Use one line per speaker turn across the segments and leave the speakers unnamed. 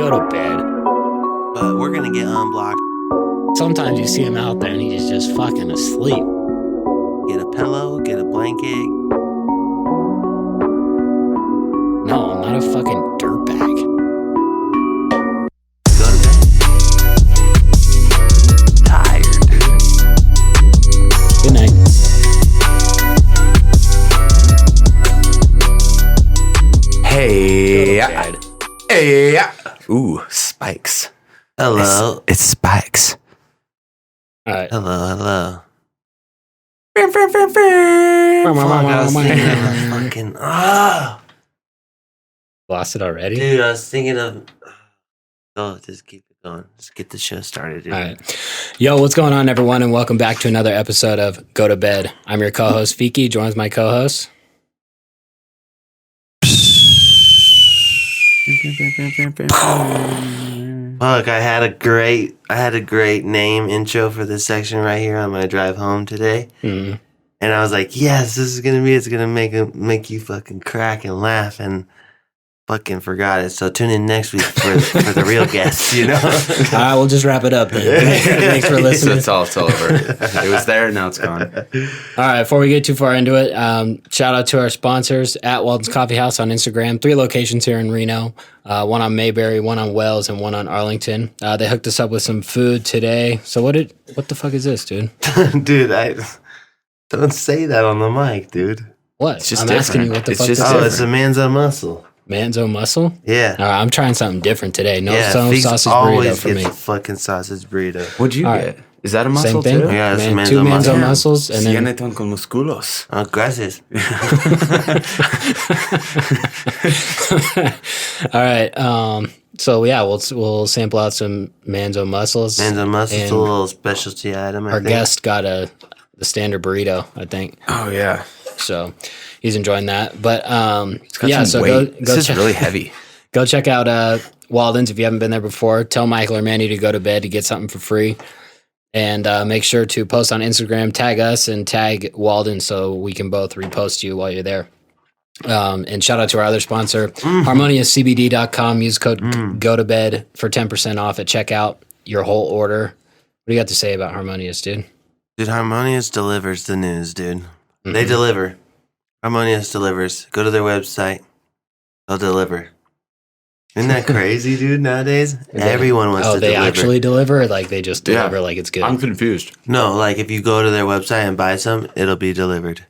go to bed.
But we're gonna get unblocked.
Sometimes you see him out there and he's just fucking asleep.
Get a pillow, get a blanket.
No, I'm not a fucking dirtbag.
Go to bed. Tired, dude.
Good night.
Hey.
Go to bed.
Hey. Ooh, spikes.
Hello.
It's spikes.
All right.
Hello.
Fuck,
Fuck, I was thinking of a fucking...
Lost it already?
Dude, I was thinking of... Oh, just keep it going. Just get the show started, dude.
All right. Yo, what's going on, everyone, and welcome back to another episode of Go to Bed. I'm your co-host, Fiki, joins my co-host.
Fuck, I had a great name intro for this section right here on my drive home today.
Mm.
And I was like, yes, this is gonna be, it's gonna make you fucking crack and laugh, and fucking forgot it. So tune in next week for the real guests, you know?
All right, we'll just wrap it up then. Thanks for
So
listening.
it's over. It was there, now it's gone.
All right, before we get too far into it, shout out to our sponsors at Walden's Coffee House on Instagram. 3 locations here in Reno, one on Mayberry, one on Wells, and one on Arlington. They hooked us up with some food today. So what the fuck is this, dude?
Dude, don't say that on the mic, dude.
What?
It's just
I'm
different.
asking you what the
It's
fuck
just
this
Oh,
is.
it's a Manzo muscle.
Manzo muscle?
Yeah.
All right, I'm trying something different today. No
Feeks
sausage burrito
always
for me.
gets a fucking sausage burrito.
What'd you
All
get?
right.
Is that a
Same
muscle
thing?
too?
Yeah, it's
Man,
Manzo
2 Manzo
muscle.
muscles, and then
Cienneton con musculos.
Oh, gracias.
all right. So yeah, we'll sample out some Manzo muscles.
Manzo muscle's
And
a little specialty item, I
our
think.
guest got the standard burrito, I think.
Oh yeah.
So he's enjoying that. But
It's got
yeah,
some
so
weight.
go
This
check,
is really heavy.
go check out Walden's if you haven't been there before. Tell Michael or Manny to go to bed to get something for free. And make sure to post on Instagram, tag us, and tag Walden so we can both repost you while you're there. And shout out to our other sponsor, HarmoniaCBD.com. Use code GOTOBED for 10% off at checkout your whole order. What do you got to say about Harmonious, dude?
Dude, Harmonious delivers the news, dude.
Mm-hmm.
They deliver. Harmonious delivers. Go to their website. They'll deliver. Isn't that crazy, dude, nowadays? Everyone wants to
they
deliver.
actually deliver? Or like they just deliver
Yeah.
like it's good?
I'm confused.
No, like if you go to their website and buy some, it'll be delivered.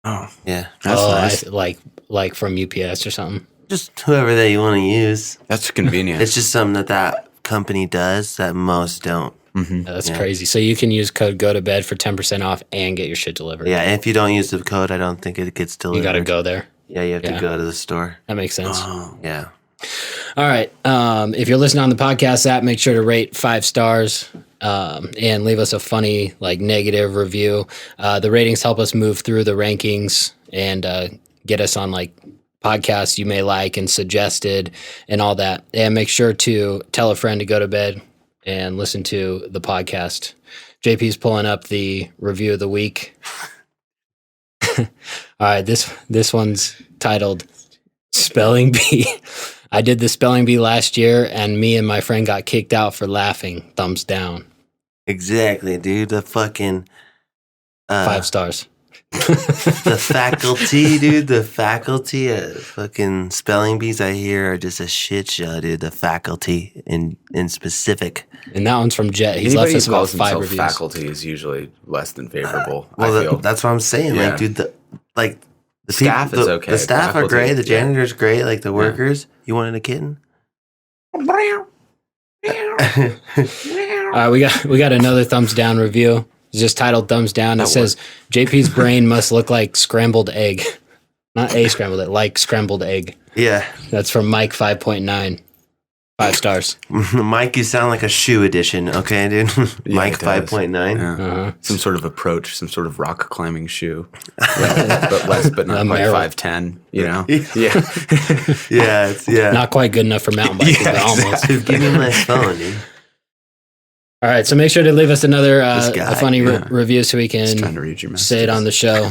Oh,
Yeah.
that's nice.
Like from UPS or something.
Just whoever that you want to use.
That's convenient.
It's just something that company does that most don't.
Mm-hmm.
That's
Yeah.
crazy. So you can use code GOTOBED for 10% off and get your shit delivered.
Yeah, and if you don't use the code, I don't think it gets delivered.
You got to go there.
Yeah, you have
Yeah.
to go to the store.
That makes sense.
Oh.
Yeah.
All right. If you're listening on the podcast app, make sure to rate 5 stars and leave us a funny, like, negative review. The ratings help us move through the rankings and get us on, like, podcasts you may like and suggested and all that. And make sure to tell a friend to go to bed and listen to the podcast. JP's pulling up the review of the week. All right. This one's titled Spelling Bee. I did the spelling bee last year, and me and my friend got kicked out for laughing. Thumbs down.
Exactly, dude. The fucking
5 stars.
the faculty, dude. The faculty at fucking spelling bees I hear are just a shit show, dude. The faculty in specific.
And that one's from Jet. He's
Anybody
left us
who
about
calls
5
himself
reviews.
faculty is usually less than favorable.
Well,
I feel.
that's what I'm saying.
Yeah.
Like, dude, the
Staff is okay.
The staff are
Faculty,
great. The
yeah.
janitor's great. Like the workers. You wanted a kitten?
All right, we got another thumbs down review. It's just titled thumbs down. It says JP's brain must look like scrambled egg. Not a scrambled egg, like scrambled egg.
Yeah.
That's from Mike 5.9. 5 stars.
Mike, you sound like a shoe edition. Okay, dude.
Yeah,
Mike
it does.
5.9.
Yeah.
Uh-huh.
Some sort of approach, some sort of rock climbing shoe, but not quite
Merrill.
5'10", you know?
Yeah, yeah.
Not quite good enough for mountain biking,
Yeah,
but almost.
Dude, give me my phone, dude.
All right, so make sure to leave us another
This guy,
a funny
yeah.
review so we
Just trying
can
to read your messages.
say it on the show.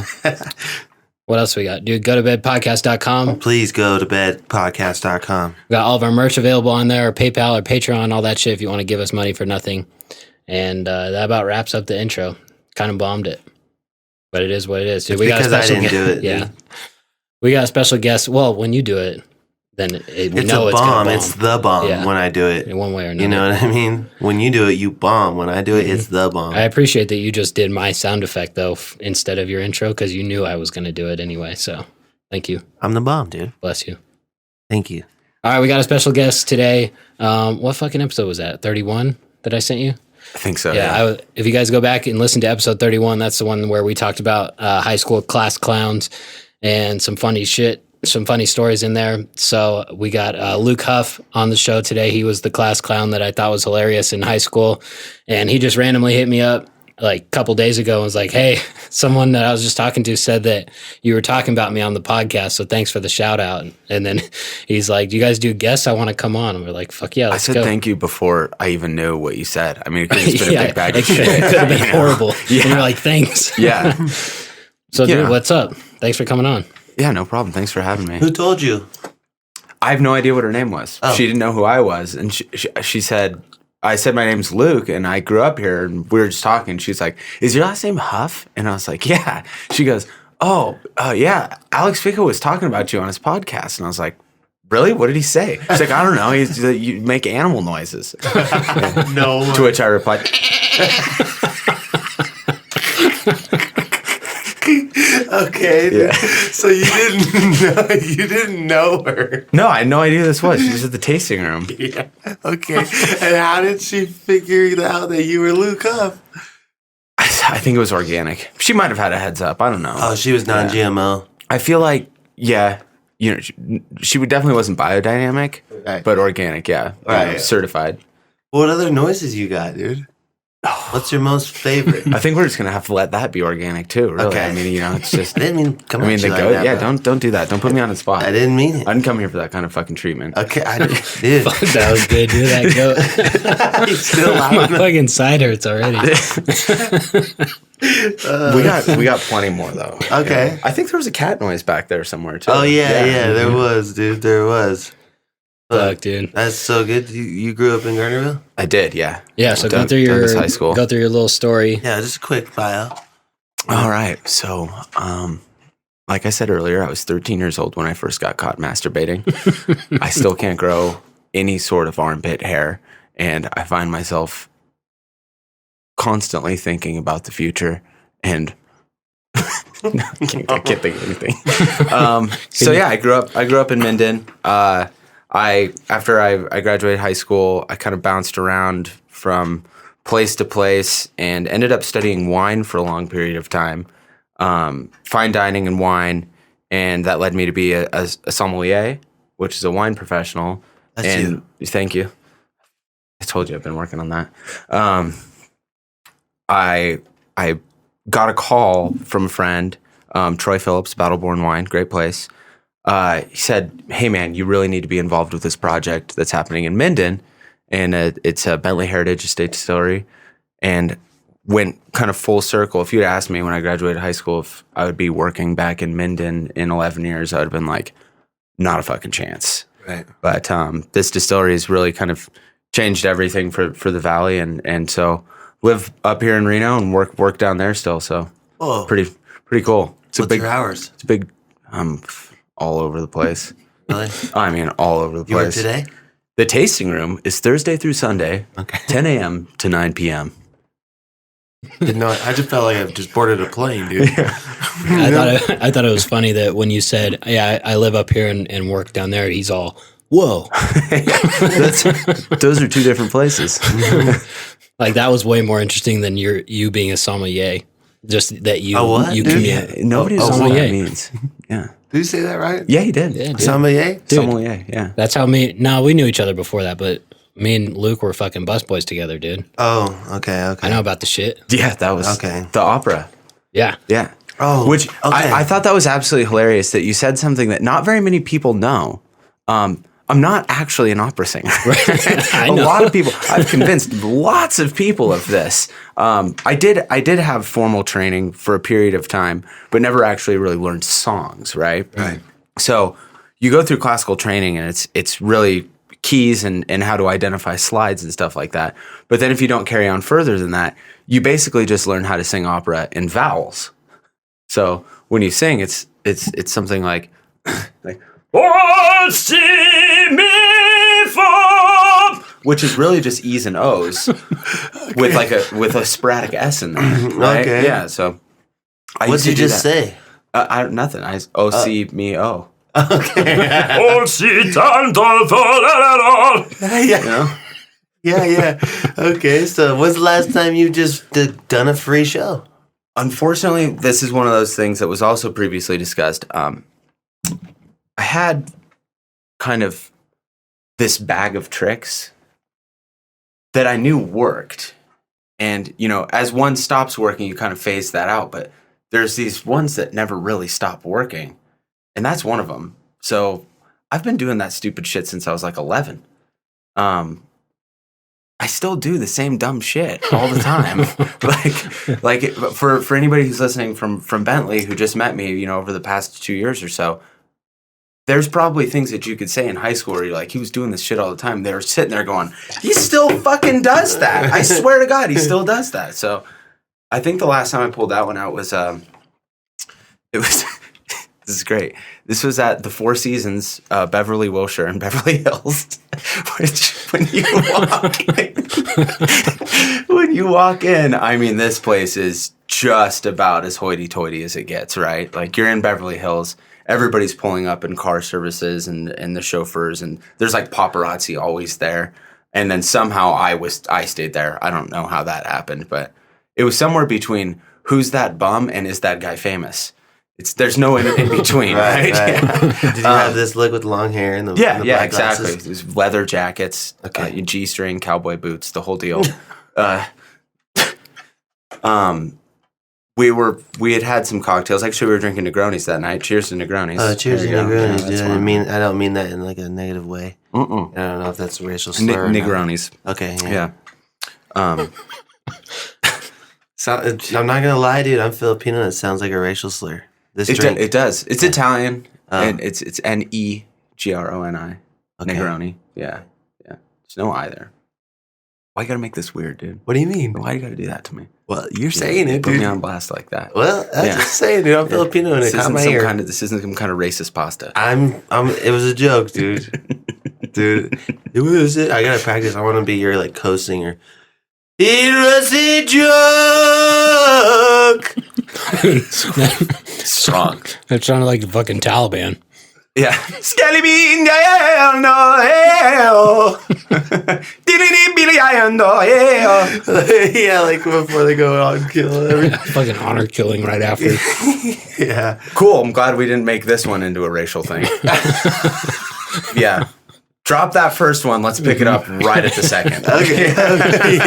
What else we got? Dude, go to bedpodcast.com.
Please go to bedpodcast.com.
We got all of our merch available on there, or PayPal or Patreon, all that shit if you want to give us money for nothing. And that about wraps up the intro. Kind of bombed it. But it is what it is. Dude,
It's because I didn't do it.
Yeah. We got a special guest. Well, when you do it, then we know
it's a bomb. It's the bomb when I do it.
In one way or another.
You know what I mean? When you do it, you bomb. When I do it, it's the bomb.
I appreciate that you just did my sound effect, though, instead of your intro, because you knew I was going to do it anyway. So thank you.
I'm the bomb, dude.
Bless you.
Thank you.
All right, we got a special guest today. What fucking episode was that? 31 that I sent you?
I think so.
Yeah. If you guys go back and listen to episode 31, that's the one where we talked about high school class clowns and some funny shit. Some funny stories in there. So we got Luke Huff on the show today. He was the class clown that I thought was hilarious in high school. And he just randomly hit me up like a couple days ago and was like, hey, someone that I was just talking to said that you were talking about me on the podcast. So thanks for the shout out. And then he's like, do you guys do guests? I want to come on. And we're like, fuck yeah, let's go.
I said thank you before I even knew what you said. I mean, it could have just been a big bag of shit.
It could have been horrible. Yeah. And you're like, thanks.
Yeah.
So dude, what's up? Thanks for coming on.
Yeah, no problem. Thanks for having me.
Who told you?
I have no idea what her name was. Oh. She didn't know who I was. And she said, I said, my name's Luke and I grew up here. And we were just talking. She's like, is your last name Huff? And I was like, yeah. She goes, yeah. Alex Fico was talking about you on his podcast. And I was like, really? What did he say? She's like, I don't know. You make animal noises.
No.
To which I replied,
okay.
Yeah.
So you didn't know her.
No, I had no idea who this was. She was at the tasting room.
Yeah. Okay. And how did she figure out that you were Luke Huff?
I think it was organic. She might have had a heads up. I don't know.
Oh, she was non-GMO.
I feel like, yeah, you know, she definitely wasn't biodynamic,
right.
But organic, yeah,
right.
Certified.
What other noises you got, dude? What's your most favorite?
I think we're just gonna have to let that be organic too. Really,
okay.
I mean, you know, it's just.
I didn't mean come.
I mean,
the
goat.
like that,
yeah,
bro.
don't do that. Don't put me on the spot.
I didn't mean it.
I didn't come here for that kind of fucking treatment.
Okay, I did.
That was good, dude. That goat.
He's still
My
loud.
fucking side hurts already.
We got plenty more though.
Okay.
Yeah. I think there was a cat noise back there somewhere too.
Oh yeah, there was, dude. There was.
Fuck, dude.
That's so good. You grew up in Gardnerville?
I did, yeah.
Yeah, so go through your
high school.
Go through your little story.
Yeah, just a quick bio.
All right. So, like I said earlier, I was 13 years old when I first got caught masturbating. I still can't grow any sort of armpit hair, and I find myself constantly thinking about the future and I can't think of anything. So yeah, I grew up in Minden. After I graduated high school, I kind of bounced around from place to place and ended up studying wine for a long period of time, fine dining and wine, and that led me to be a sommelier, which is a wine professional.
That's
and you. Thank you. I told you I've been working on that. I got a call from a friend, Troy Phillips, Battleborn Wine, great place. He said, hey man, you really need to be involved with this project that's happening in Minden. And it's a Bentley Heritage Estate Distillery. And went kind of full circle. If you'd asked me when I graduated high school if I would be working back in Minden in 11 years, I would have been like, not a fucking chance.
Right.
But this distillery has really kind of changed everything for the valley. And so live up here in Reno and work down there still. So pretty cool.
What's your hours?
It's a big, all over the place.
Really?
I mean, all over the place.
You work today?
The tasting room is Thursday through Sunday, 10 a.m. to 9 p.m.
Didn't know. I just felt like I just boarded a plane, dude.
Yeah.
I thought it was funny that when you said, yeah, I live up here and work down there, he's all, whoa.
Those are two different places.
Like that was way more interesting than you being a sommelier. Just that you you
commute.
Yeah,
nobody knows what that means. Yeah.
Did you say that right?
Yeah, he did.
Yeah,
sommelier?
Sommelier, yeah.
That's how we knew each other before that, but me and Luke were fucking busboys together, dude.
Oh, okay.
I know about the shit.
Yeah, that was the opera.
Yeah.
Yeah.
Oh,
which
okay.
I thought that was absolutely hilarious that you said something that not very many people know. I'm not actually an opera singer.
I
A
know.
lot of people, I've convinced lots of people of this. I did have formal training for a period of time, but never actually really learned songs, right?
Right.
So you go through classical training, and it's really keys and how to identify slides and stuff like that. But then if you don't carry on further than that, you basically just learn how to sing opera in vowels. So when you sing, it's something like which is really just E's and O's with a sporadic S in there. Right?
Okay.
Yeah. So I
What
used
did you
to do
just
that.
say?
Nothing. I O-C me O.
Okay.
Yeah.
Yeah. Okay. So, when's the last time you just done a free show?
Unfortunately, this is one of those things that was also previously discussed. I had kind of this bag of tricks that I knew worked. And, as one stops working, you kind of phase that out. But there's these ones that never really stop working. And that's one of them. So I've been doing that stupid shit since I was like 11. I still do the same dumb shit all the time. like for anybody who's listening from Bentley who just met me, over the past 2 years or so, there's probably things that you could say in high school where you're like, he was doing this shit all the time. They were sitting there going, he still fucking does that. I swear to God, he still does that. So I think the last time I pulled that one out was, this is great. This was at the Four Seasons, Beverly Wilshire in Beverly Hills, which when you walk in, I mean, this place is just about as hoity-toity as it gets, right? Like, you're in Beverly Hills, everybody's pulling up in car services and the chauffeurs, and there's like paparazzi always there. And then somehow I stayed there. I don't know how that happened, but it was somewhere between who's that bum and is that guy famous? There's no in between, right?
Right.
Yeah.
Did you have this look with long hair and the
Yeah,
black
exactly.
glasses?
There's leather jackets,
Okay.
G-string, cowboy boots, the whole deal. We had some cocktails. Actually, we were drinking Negronis that night. Cheers to Negronis.
Cheers to
There you go.
Negronis,
Yeah,
dude.
that's fine.
I don't mean that in like a negative way.
Mm-mm.
I don't know if that's a racial slur. or not.
Negronis.
Okay.
Yeah.
So, I'm not gonna lie, dude. I'm Filipino. It sounds like a racial slur. This
It
drink.
does. It's Italian,
Oh.
and it's Negroni.
Okay.
Negroni. Yeah. There's no I there. Why you gotta make this weird, dude?
What do you mean?
Why you gotta do that to me?
Well, you're saying it,
Put
dude.
me on blast like that.
Well, I'm
Yeah.
just saying, dude. I'm Filipino, and it
This
caught
isn't
my
some
ear.
this isn't some kind of racist pasta.
It was a joke, dude. Dude, it was it. I gotta practice. I want to be your like co-singer. It was a joke.
Strong.
That sounded like the fucking Taliban.
Yeah. Scalibin, yeah, no,
Yeah, like before they go out and kill everything.
Fucking honor killing right after.
Yeah.
Cool. I'm glad we didn't make this one into a racial thing. Yeah. Drop that first one. Let's pick it up right at the second.
Okay.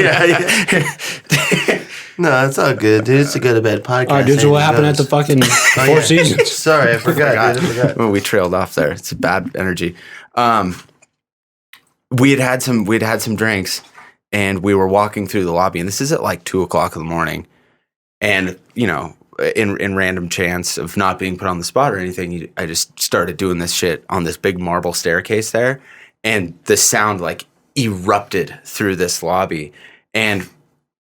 Yeah. No, it's all good, dude. It's a good or bad podcast.
All right, dude. So what happened at the fucking Four Seasons?
Sorry, I forgot. Dude, I forgot.
Well, we trailed off there. It's a bad energy. We'd had some drinks, and we were walking through the lobby, and this is at like 2:00 in the morning, and in random chance of not being put on the spot or anything, I just started doing this shit on this big marble staircase there, and the sound like erupted through this lobby, and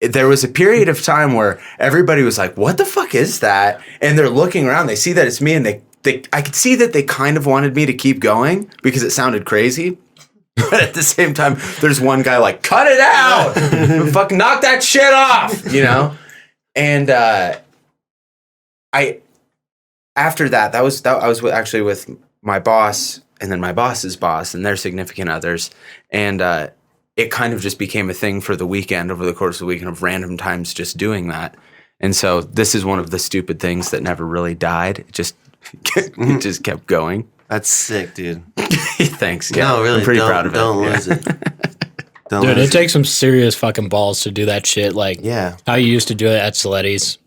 there was a period of time where everybody was like, what the fuck is that? And they're looking around, they see that it's me, and I could see that they kind of wanted me to keep going because it sounded crazy. But at the same time, there's one guy like, cut it out! Fucking knock that shit off! And after that, I was actually with my boss and then my boss's boss and their significant others. And it kind of just became a thing for the weekend, over the course of the weekend, of random times just doing that. And so this is one of the stupid things that never really died. It just kept going.
That's sick, dude.
Thanks. Yeah,
No, really.
I'm pretty proud of it.
Don't
Yeah.
lose it. Don't
Dude,
lose
it takes some serious fucking balls to do that shit. Like
Yeah.
how you used to do it at Saletti's.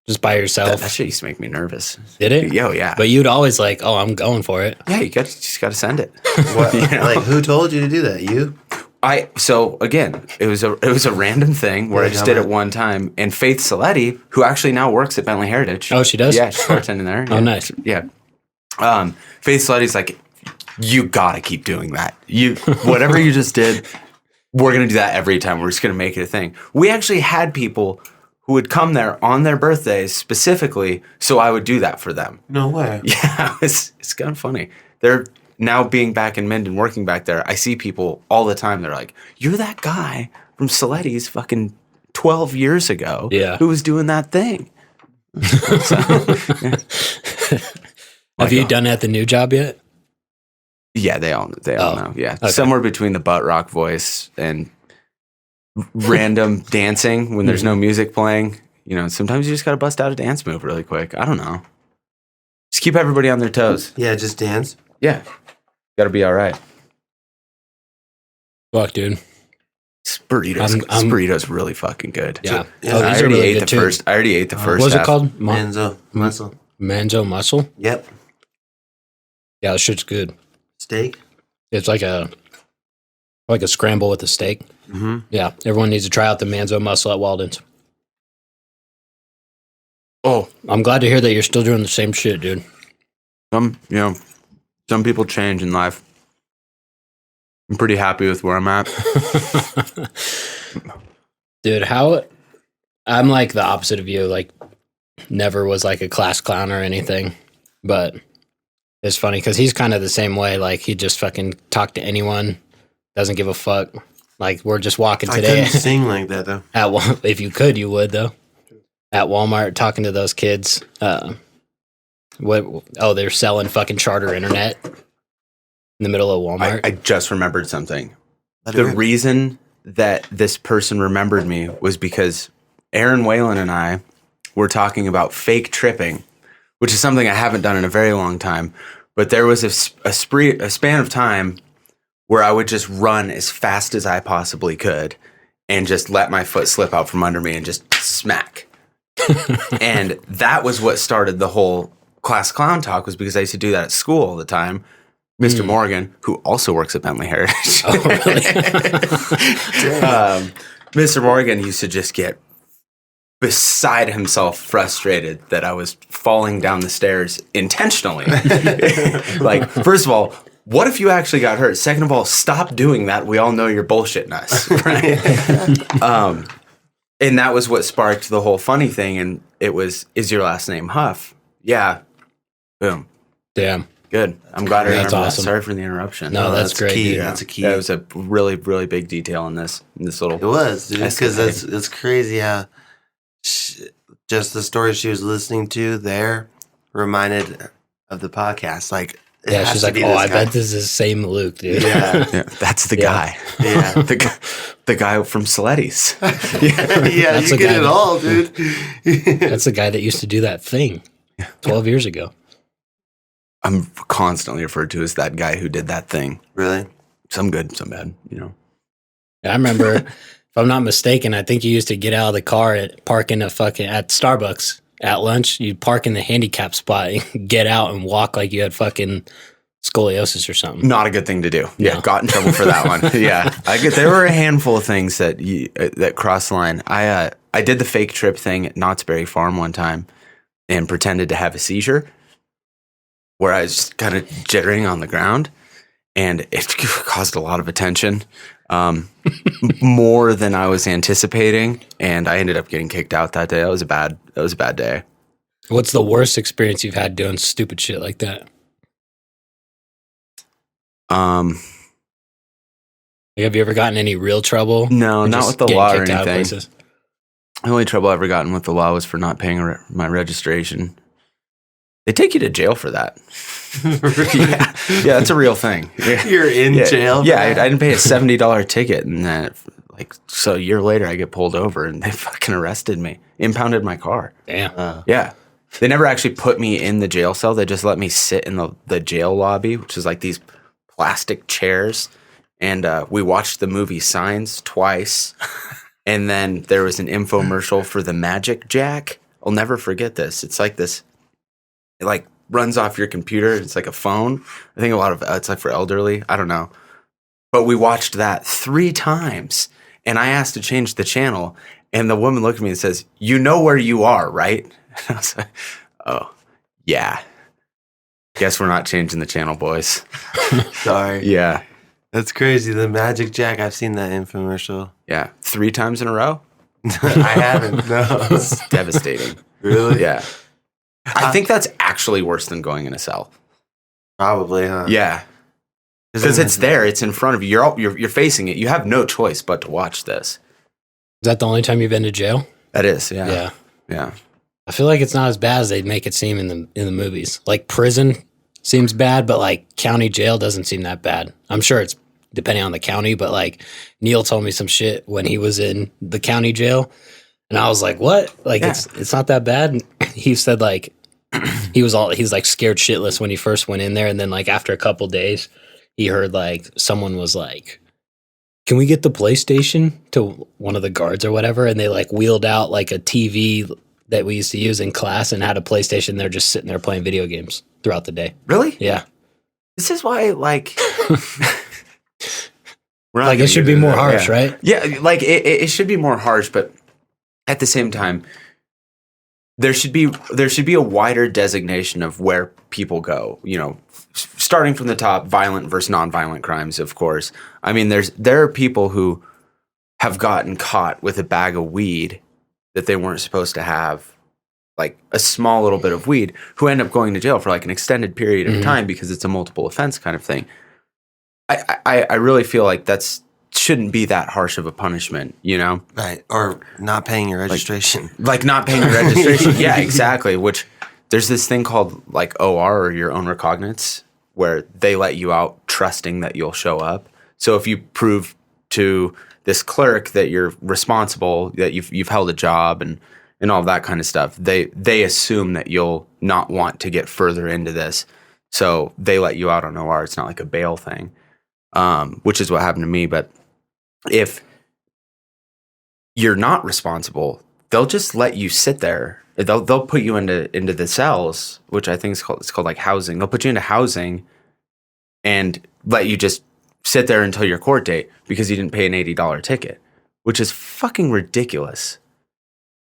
Just by yourself.
That shit used to make me nervous.
Did it?
Yo, yeah.
But you'd always like, oh, I'm going for it.
Yeah, just got to send it.
What, like, who told you to do that? You?
So again, it was a random thing where I just did it one time. And Faith Saletti, who actually now works at Bentley Heritage.
Oh, she does?
Yeah, she's bartending there.
Oh, nice.
Yeah. Faith Saletti's like, you gotta keep doing that. Whatever you just did, we're gonna do that every time. We're just gonna make it a thing. We actually had people who would come there on their birthdays specifically, so I would do that for them.
No way.
Yeah, it's kind of funny. They're now being back in Minden, working back there. I see people all the time. They're like, "You're that guy from Saletti's fucking 12 years ago, who was doing that thing."
Have you done at the new job yet?
Yeah, they all know. Yeah, okay. Somewhere between the butt rock voice and random dancing when there's no music playing. You know, sometimes you just got to bust out a dance move really quick. I don't know. Just keep everybody on their toes.
Yeah, just dance.
Yeah, got to be all right.
Fuck, dude.
Burritos really fucking good.
Yeah.
I already ate the first. I already ate the first.
What's it called?
Manzo muscle.
Manzo muscle.
Yep.
Yeah, that shit's good.
Steak.
It's like a scramble with a steak.
Mm-hmm.
Yeah, everyone needs to try out the Manzo muscle at Walden's.
Oh,
I'm glad to hear that you're still doing the same shit, dude.
Some people change in life. I'm pretty happy with where I'm at.
Dude, I'm like the opposite of you. Like, never was like a class clown or anything, but it's funny because he's kind of the same way. Like, he just fucking talk to anyone, doesn't give a fuck. Like, we're just walking today.
I couldn't sing like that though.
If you could, you would though. At Walmart, talking to those kids. They're selling fucking charter internet in the middle of Walmart.
I just remembered something. The reason that this person remembered me was because Aaron Whalen and I were talking about fake tripping, which is something I haven't done in a very long time. But there was a span of time where I would just run as fast as I possibly could and just let my foot slip out from under me and just smack. And that was what started the whole class clown talk, was because I used to do that at school all the time. Mr. Morgan, who also works at Bentley Heritage.
Oh, really?
Mr. Morgan used to just get beside himself frustrated that I was falling down the stairs intentionally. Like, first of all, what if you actually got hurt? Second of all, stop doing that. We all know you're bullshitting us, right? And that was what sparked the whole funny thing. And it was, is your last name Huff? Yeah. Boom.
Damn.
Good. I'm glad I remember that.
Awesome.
Sorry for the interruption.
No, that's great.
Key.
Dude.
That's a key.
That was a really, really big detail in this little.
It was, dude, because it's crazy how just the story she was listening to there reminded of the podcast. Like,
yeah, she's like, oh, I bet this is the same Luke, dude.
Yeah,
that's the guy.
Yeah,
the guy from Saletti's.
Yeah, you get it all, dude.
That's the guy that used to do that thing 12 years ago.
I'm constantly referred to as that guy who did that thing.
Really?
Some good, some bad, you know.
I remember, if I'm not mistaken, I think you used to get out of the car and park in at Starbucks at lunch. You'd park in the handicap spot and get out and walk like you had fucking scoliosis or something.
Not a good thing to do. Yeah,
No.
got in trouble for that one. Yeah, there were a handful of things that crossed the line. I did the fake trip thing at Knott's Berry Farm one time and pretended to have a seizure, where I was just kind of jittering on the ground, and it caused a lot of attention, more than I was anticipating, and I ended up getting kicked out that day. That was a bad day.
What's the worst experience you've had doing stupid shit like that? Like, have you ever gotten any real trouble?
No,
Or
not
just
with the
getting
law or
kicked out of
anything.
places?
The only trouble I ever gotten with the law was for not paying my registration. They take you to jail for that. Yeah, that's a real thing.
You're in jail.
Yeah, I didn't pay a $70 ticket, and then so a year later I get pulled over and they fucking arrested me, impounded my car.
Damn.
Yeah, they never actually put me in the jail cell. They just let me sit in the jail lobby, which is like these plastic chairs, and we watched the movie Signs twice, and then there was an infomercial for the Magic Jack I'll never forget this. It's like this, it like runs off your computer. It's like a phone. I think a lot of it's like for elderly. I don't know. But we watched that 3 times, and I asked to change the channel, and the woman looked at me and says, "You know where you are, right?" And I was like, "Oh, yeah. Guess we're not changing the channel, boys."
Sorry.
Yeah.
That's crazy. The Magic Jack, I've seen that infomercial.
Yeah. 3 times in a row?
I haven't. No.
It's devastating.
Really?
Yeah. I think that's actually worse than going in a cell.
Probably, huh?
Yeah. Because it's there. It's in front of you. You're facing it. You have no choice but to watch this.
Is that the only time you've been to jail?
That is, yeah.
Yeah.
Yeah.
I feel like it's not as bad as they make it seem in the movies. Like prison seems bad, but like county jail doesn't seem that bad. I'm sure it's depending on the county, but like Neil told me some shit when he was in the county jail, and I was like, "What? Like it's not that bad." And he said like he's like scared shitless when he first went in there, and then like after a couple days, he heard like someone was like, "Can we get the PlayStation?" to one of the guards or whatever, and they like wheeled out like a TV that we used to use in class and had a PlayStation. They're just sitting there playing video games throughout the day.
Really?
Yeah.
This is why, like...
Like it should be more harsh, right?
Yeah, like it should be more harsh, but at the same time, there should be a wider designation of where people go. You know, starting from the top, violent versus non-violent crimes, of course. I mean, there are people who have gotten caught with a bag of weed that they weren't supposed to have, like a small little bit of weed, who end up going to jail for like an extended period of time because it's a multiple offense kind of thing. I really feel like shouldn't be that harsh of a punishment, you know?
Right. Or not paying your registration.
Like not paying your registration. Yeah, exactly. Which there's this thing called like OR, or your own recognizance, where they let you out trusting that you'll show up. So if you prove to this clerk that you're responsible, that you've held a job and all that kind of stuff, they assume that you'll not want to get further into this. So they let you out on OR. It's not like a bail thing. Which is what happened to me. But if you're not responsible, they'll just let you sit there. They'll put you into the cells, which I think it's called like housing. They'll put you into housing and let you just sit there until your court date because you didn't pay an $80 ticket, which is fucking ridiculous.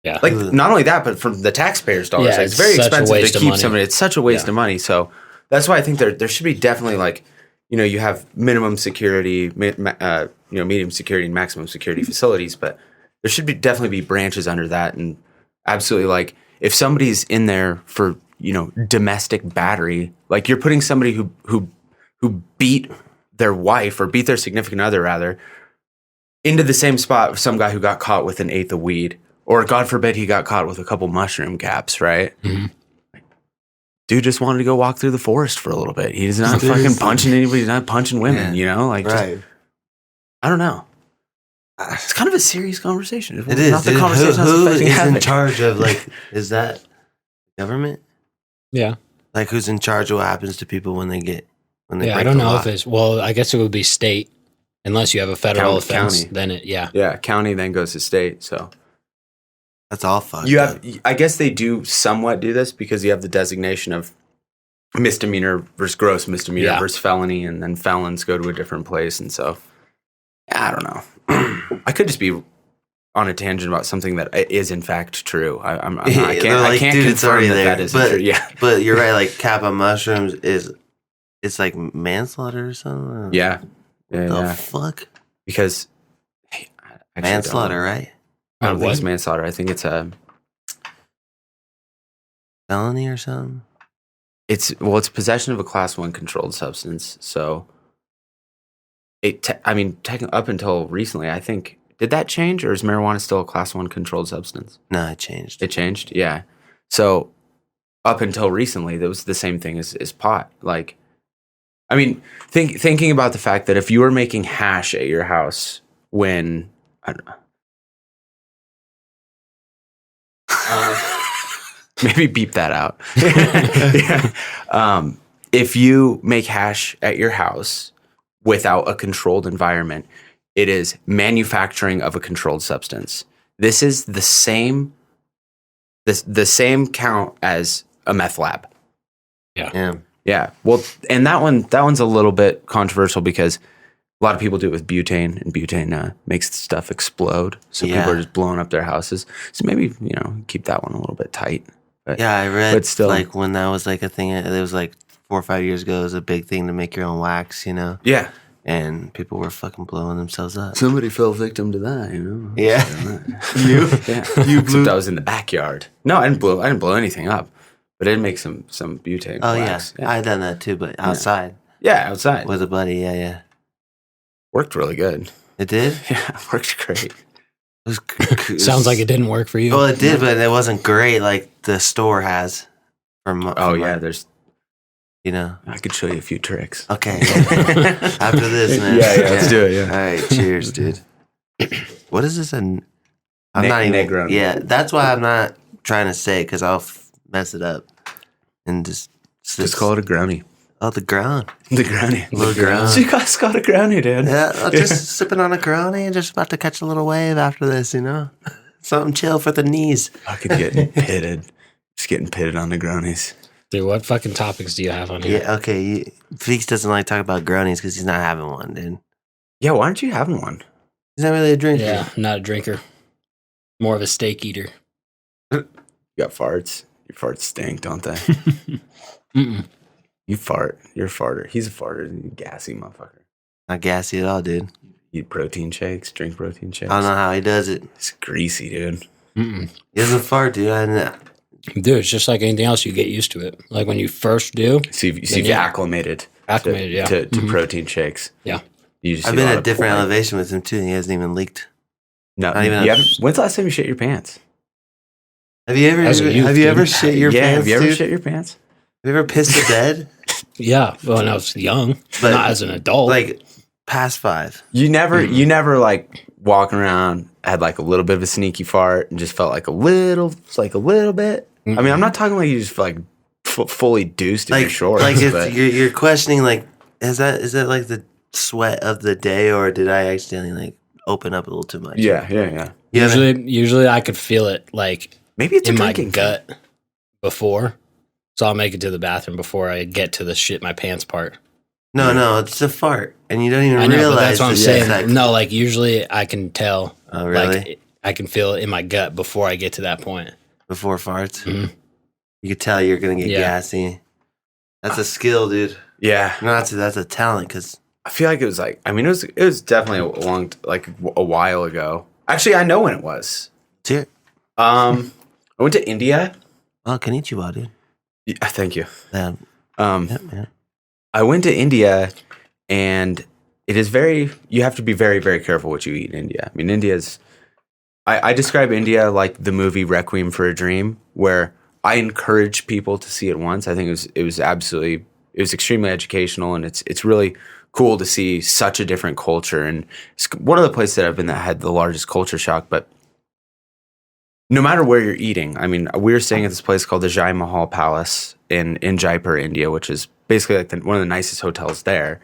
Yeah.
Like not only that, but from the taxpayers' dollars,
Yeah,
it's very expensive to keep
money.
somebody. It's such a waste of money. So that's why I think there should be definitely like, you know, you have minimum security, medium security and maximum security facilities, but there should definitely be branches under that. And absolutely, like if somebody's in there for, you know, domestic battery, like you're putting somebody who beat their wife or beat their significant other rather into the same spot with some guy who got caught with an eighth of weed, or God forbid he got caught with a couple mushroom caps, right? Mm-hmm. Dude just wanted to go walk through the forest for a little bit. He's not fucking punching anybody. He's not punching women, you know? Like,
right.
I don't know. It's kind of a serious conversation.
It is.
Not the conversation
who is
having.
in charge of, like, is that government?
Yeah.
Like, who's in charge of what happens to people when they break
I don't know if it's, well, I guess it would be state, unless you have a federal offense,
county.
Then
Yeah, county then goes to state, so.
That's all fucked
up. I guess they do somewhat do this because you have the designation of misdemeanor versus gross misdemeanor versus felony, and then felons go to a different place. And so, I don't know. I could just be on a tangent about something that is in fact true. I can't
dude, it's already there.
That isn't true. Yeah,
but you're right. Like cap on mushrooms it's like manslaughter or something.
Yeah.
The fuck?
Because
manslaughter, right?
I don't think it's manslaughter. I think it's a
felony or something.
It's possession of a class 1 controlled substance. So up until recently, I think, did that change, or is marijuana still a class 1 controlled substance?
No, it changed.
It changed, yeah. So up until recently, that was the same thing as pot. Like, I mean, thinking about the fact that if you were making hash at your house when, I don't know. Maybe beep that out. Yeah. If you make hash at your house without a controlled environment, it is manufacturing of a controlled substance. This is the same the same count as a meth lab.
Yeah.
Yeah. Well, and that one's a little bit controversial because a lot of people do it with butane, and butane makes stuff explode. So people are just blowing up their houses. So maybe, keep that one a little bit tight. But,
Yeah, I read
but still,
like when that was like a thing, it was like 4 or 5 years ago, it was a big thing to make your own wax,
Yeah.
And people were fucking blowing themselves up.
Somebody fell victim to that,
Yeah.
You? Yeah. You blew. Except I was in the backyard. No, I didn't blow anything up. But I did make some butane wax.
Yeah. I had done that too, but outside.
Yeah, outside.
With a buddy, yeah.
Worked really good.
It did?
Yeah, worked great.
Sounds like it didn't work for you.
Well, it did, but it wasn't great like the store has. There's,
I could show you a few tricks.
Okay. After this, man.
Yeah, let's do it, yeah.
All right, cheers, dude. What is this? I'm not even.
Negroni.
Yeah, that's why I'm not trying to say it because I'll mess it up. And just
call it a grownie.
Oh, the ground.
The grownie.
Little ground.
So you guys got a grownie, dude.
Yeah, I'm just sipping on a grownie and just about to catch a little wave after this, Something chill for the knees.
Fucking getting pitted. Just getting pitted on the grownies.
Dude, what fucking topics do you have on here?
Yeah, okay. Feeks doesn't like talk about grownies because he's not having one, dude.
Yeah, why aren't you having one?
He's not really a drinker.
Yeah, not a drinker. More of a steak eater.
You got farts. Your farts stink, don't they?
Mm-mm.
You fart. You're a farter. He's a farter. You gassy motherfucker.
Not gassy at all, dude.
Eat protein shakes. Drink protein shakes.
I don't know how he does it.
It's greasy, dude.
Mm-mm.
He doesn't fart, dude. I know.
Dude, it's just like anything else. You get used to it. Like when you first do.
So you've acclimated.
Acclimated,
to protein shakes.
Yeah.
I've been at a different elevation with him, too, and he hasn't even leaked.
No. When's the last time you shit your pants?
Have you ever shit your pants,
have you ever
dude?
shit your pants?
Have you ever pissed the bed?
Yeah, well, when I was young,
But,
not as an adult.
Like, past 5.
You never like walking around, had like a little bit of a sneaky fart and just felt like a little bit. Mm-hmm. I mean, I'm not talking like you just felt like fully deuced in your shorts.
Like you're questioning, like, is that like the sweat of the day, or did I accidentally like open up a little too much?
Yeah.
Usually I could feel it like
maybe it's
in
a
my
drinking
gut before. So I'll make it to the bathroom before I get to the shit my pants part.
No, it's a fart, and you don't even
I know,
realize.
but that's what I'm saying.
Like,
no, like usually I can tell.
Oh, really?
Like I can feel it in my gut before I get to that point.
Before farts,
Mhm.
you could tell you're gonna get gassy. That's a skill, dude.
Yeah.
No, that's a talent. Because
I feel like it was like, I mean, it was definitely a while ago. Actually, I know when it was.
Here.
I went to India.
Oh, konnichiwa, dude.
Yeah, thank you.
Yeah, man.
I went to India, and it is you have to be very, very careful what you eat in India. I mean, I describe India like the movie Requiem for a Dream, where I encourage people to see it once. I think it was extremely educational, and it's really cool to see such a different culture. And it's one of the places that I've been that had the largest culture shock, but no matter where you're eating, I mean, we were staying at this place called the Jai Mahal Palace in Jaipur, India, which is basically like one of the nicest hotels there.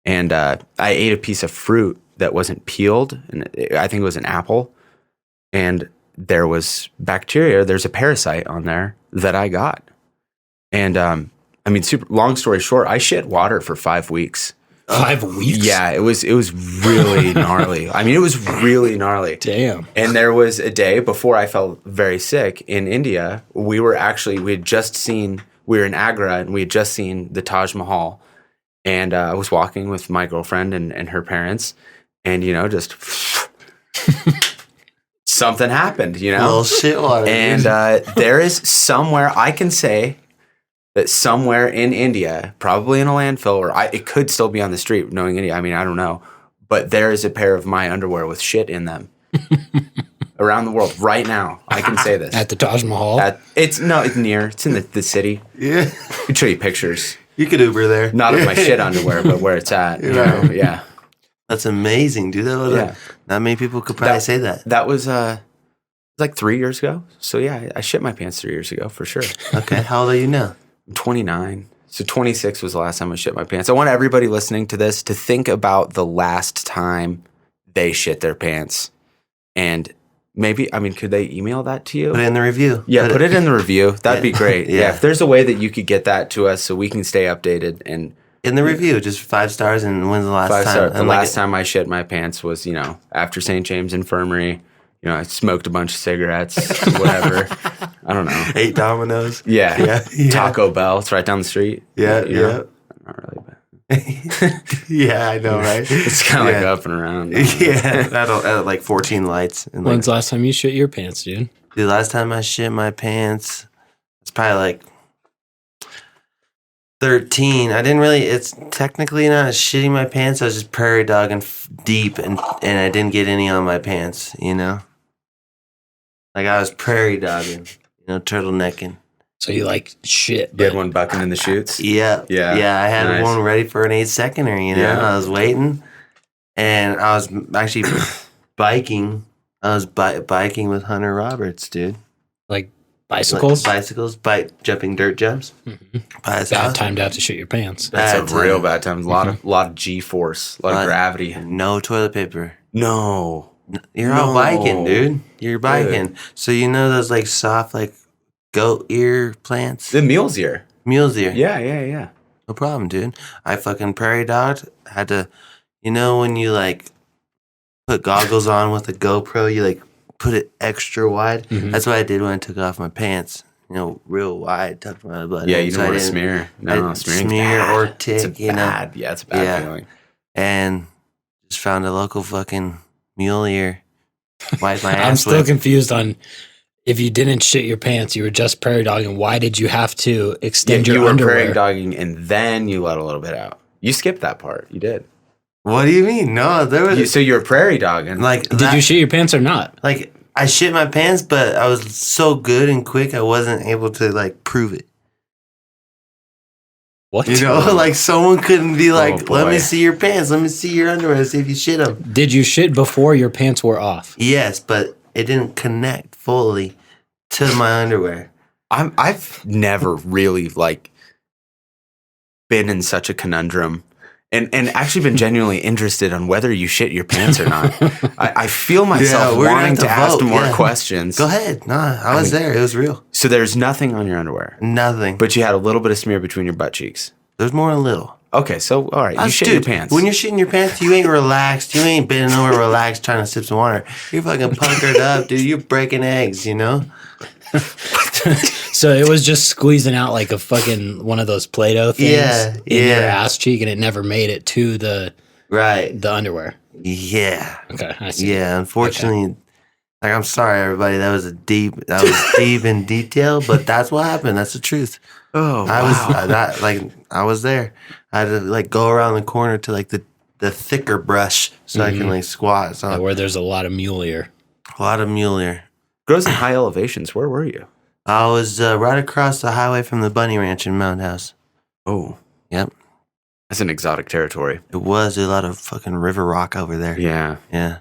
And I ate a piece of fruit that wasn't peeled, and I think it was an apple. And there was bacteria. There's a parasite on there that I got. And I mean, long story short, I shit water for 5 weeks.
5 weeks?
Yeah, it was really gnarly. I mean, it was really gnarly.
Damn.
And there was a day before I felt very sick in India. We were in Agra, and we had just seen the Taj Mahal. And I was walking with my girlfriend and her parents, and, just something happened,
A little shit water.
And there is somewhere, I can say that somewhere in India, probably in a landfill, or it could still be on the street, knowing India. I mean, I don't know. But there is a pair of my underwear with shit in them around the world right now. I can say this.
At the Taj Mahal?
It's near. It's in the city.
Yeah.
I can show you pictures.
You could Uber there.
Not of my shit underwear, but where it's at. You know? Yeah.
That's amazing, dude. Not many people could probably say that.
That was like 3 years ago. So yeah, I shit my pants 3 years ago for sure.
Okay. How old are you now?
I'm 29. So 26 was the last time I shit my pants. I want everybody listening to this to think about the last time they shit their pants. And maybe, I mean, could they email that to you?
Put it in the review.
Yeah, put it in the review. That'd be great.
Yeah.
Yeah, if there's a way that you could get that to us so we can stay updated. And
in the review, just 5 stars. And when's the last
5
time?
stars. The last time I shit my pants was, after St. James Infirmary. I smoked a bunch of cigarettes, whatever. I don't know.
8 Dominoes.
Yeah. Taco Bell. It's right down the street.
Yeah.
Not really bad.
Yeah, I know, right?
It's kind of like up and around.
Yeah, that'll like 14 lights. And
When's the last time you shit your pants, dude?
The last time I shit my pants, it's probably like 13. I didn't really, it's technically not shitting my pants. I was just prairie dogging deep and I didn't get any on my pants, Like I was prairie dogging, turtlenecking.
So you like shit.
You had one bucking in the chutes?
Yeah. I had one ready for an 8-seconder, I was waiting. And I was actually biking. I was biking with Hunter Roberts, dude.
Like bicycles?
Jumping dirt jumps.
Mm-hmm. Bad time to have to shit your pants.
That's a real bad time. A lot of G-force, a lot of gravity.
No toilet paper.
No.
You're out biking, dude. You're biking. Dude. So those like soft like goat ear plants?
The mule's ear.
Mule's ear.
Yeah.
No problem, dude. I fucking prairie dogged. Had to, when you like put goggles on with a GoPro, you like put it extra wide. Mm-hmm. That's what I did when I took off my pants. Real wide, tucked my butt.
Yeah, you don't want to smear. No,
smear or tick.
Yeah, it's a bad feeling.
And just found a local fucking mule ear. Wipe my ass.
I'm still confused on if you didn't shit your pants, you were just prairie dogging. Why did you have to extend your underwear?
You were prairie dogging and then you let a little bit out. You skipped that part. You did.
What do you mean? No, there was.
So you were prairie dogging.
Like,
did you shit your pants or not?
Like, I shit my pants, but I was so good and quick, I wasn't able to like prove it.
What?
Like someone couldn't be like, let me see your pants, let me see your underwear, see if you shit them.
Did you shit before your pants were off?
Yes, but it didn't connect fully to my underwear.
I've never really like been in such a conundrum and actually been genuinely interested on whether you shit your pants or not. I feel myself wanting to ask more questions.
Go ahead. Nah, I was there. It was real.
So there's nothing on your underwear?
Nothing.
But you had a little bit of smear between your butt cheeks?
There's more than a little.
Okay, so all right, you shit your pants.
When you're shitting your pants, you ain't relaxed. You ain't bending over relaxed trying to sip some water. You're fucking puckered up, dude. You're breaking eggs,
So it was just squeezing out like a fucking one of those Play-Doh things in your ass cheek, and it never made it to the underwear.
Yeah.
Okay, I see.
Yeah, unfortunately, like I'm sorry, everybody. That was deep in detail, but that's what happened. That's the truth.
Oh,
I was there. I had to like go around the corner to like the thicker brush so I can like squat. So
where there's a lot of mule ear.
A lot of mule ear.
Grows in high elevations. Where were you?
I was right across the highway from the Bunny Ranch in Mound House.
Oh.
Yep.
That's an exotic territory.
It was a lot of fucking river rock over there.
Yeah.
Yeah.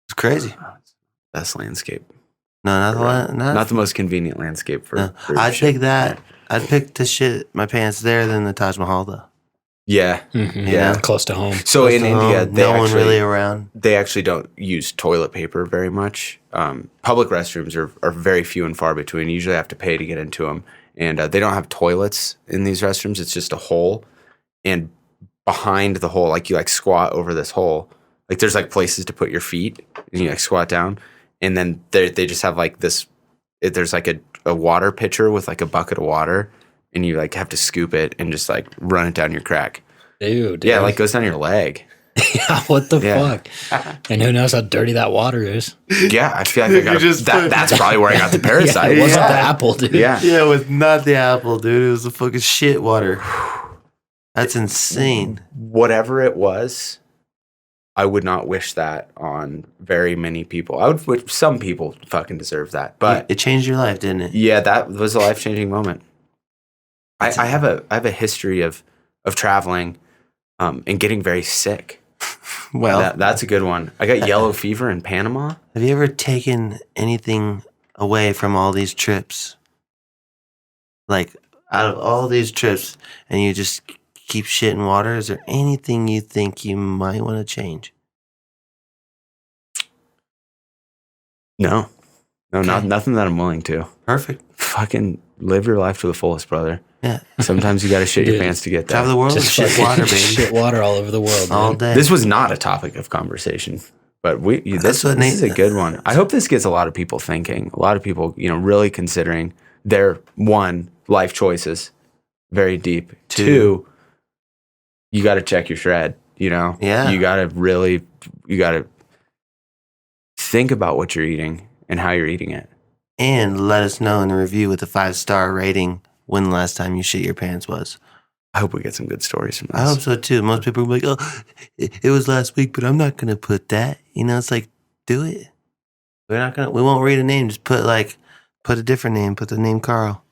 It's crazy.
Best landscape.
No,
not the most convenient landscape for.
No. I'd pick that. I'd pick to shit my pants there than the Taj Mahal though.
Yeah.
Mm-hmm. Yeah. Close to home.
So in India,
no one really around.
They actually don't use toilet paper very much. Public restrooms are very few and far between. You usually have to pay to get into them. And they don't have toilets in these restrooms. It's just a hole. And behind the hole, like you like squat over this hole. Like there's like places to put your feet and you like squat down. And then they just have like this, there's like a water pitcher with like a bucket of water. And you like have to scoop it and just like run it down your crack.
Dude.
Yeah, it like goes down your leg.
Yeah, what the fuck? And who knows how dirty that water is?
Yeah, I feel like that's probably where I got the parasite.
It wasn't the apple, dude.
Yeah,
it was not the apple, dude. It was the fucking shit water. That's insane.
Whatever it was, I would not wish that on very many people. I would wish some people fucking deserve that. But
it changed your life, didn't it?
Yeah, that was a life-changing moment. I have a history of traveling and getting very sick. Well, that's a good one. I got yellow fever in Panama.
Have you ever taken anything away from all these trips? Like, out of all these trips, and you just keep shitting water, is there anything you think you might want to change?
No, nothing that I'm willing to.
Perfect.
Fucking live your life to the fullest, brother.
Yeah.
Sometimes you got to shit your pants to get there.
Travel the world with
Just
shit
fucking
water, baby.
shit water all over the world.
All
Man.
day.
This was not a topic of conversation, but this is a good one. I hope this gets a lot of people thinking. A lot of people, really considering their life choices very deep. Two, you got to check your shred.
Yeah.
You got to think about what you're eating and how you're eating it.
And let us know in the review with a 5-star rating when the last time you shit your pants was.
I hope we get some good stories from this.
I hope so too. Most people will be like, oh, it was last week, but I'm not going to put that. It's like, do it. We won't read a name. Just put a different name. Put the name Carl.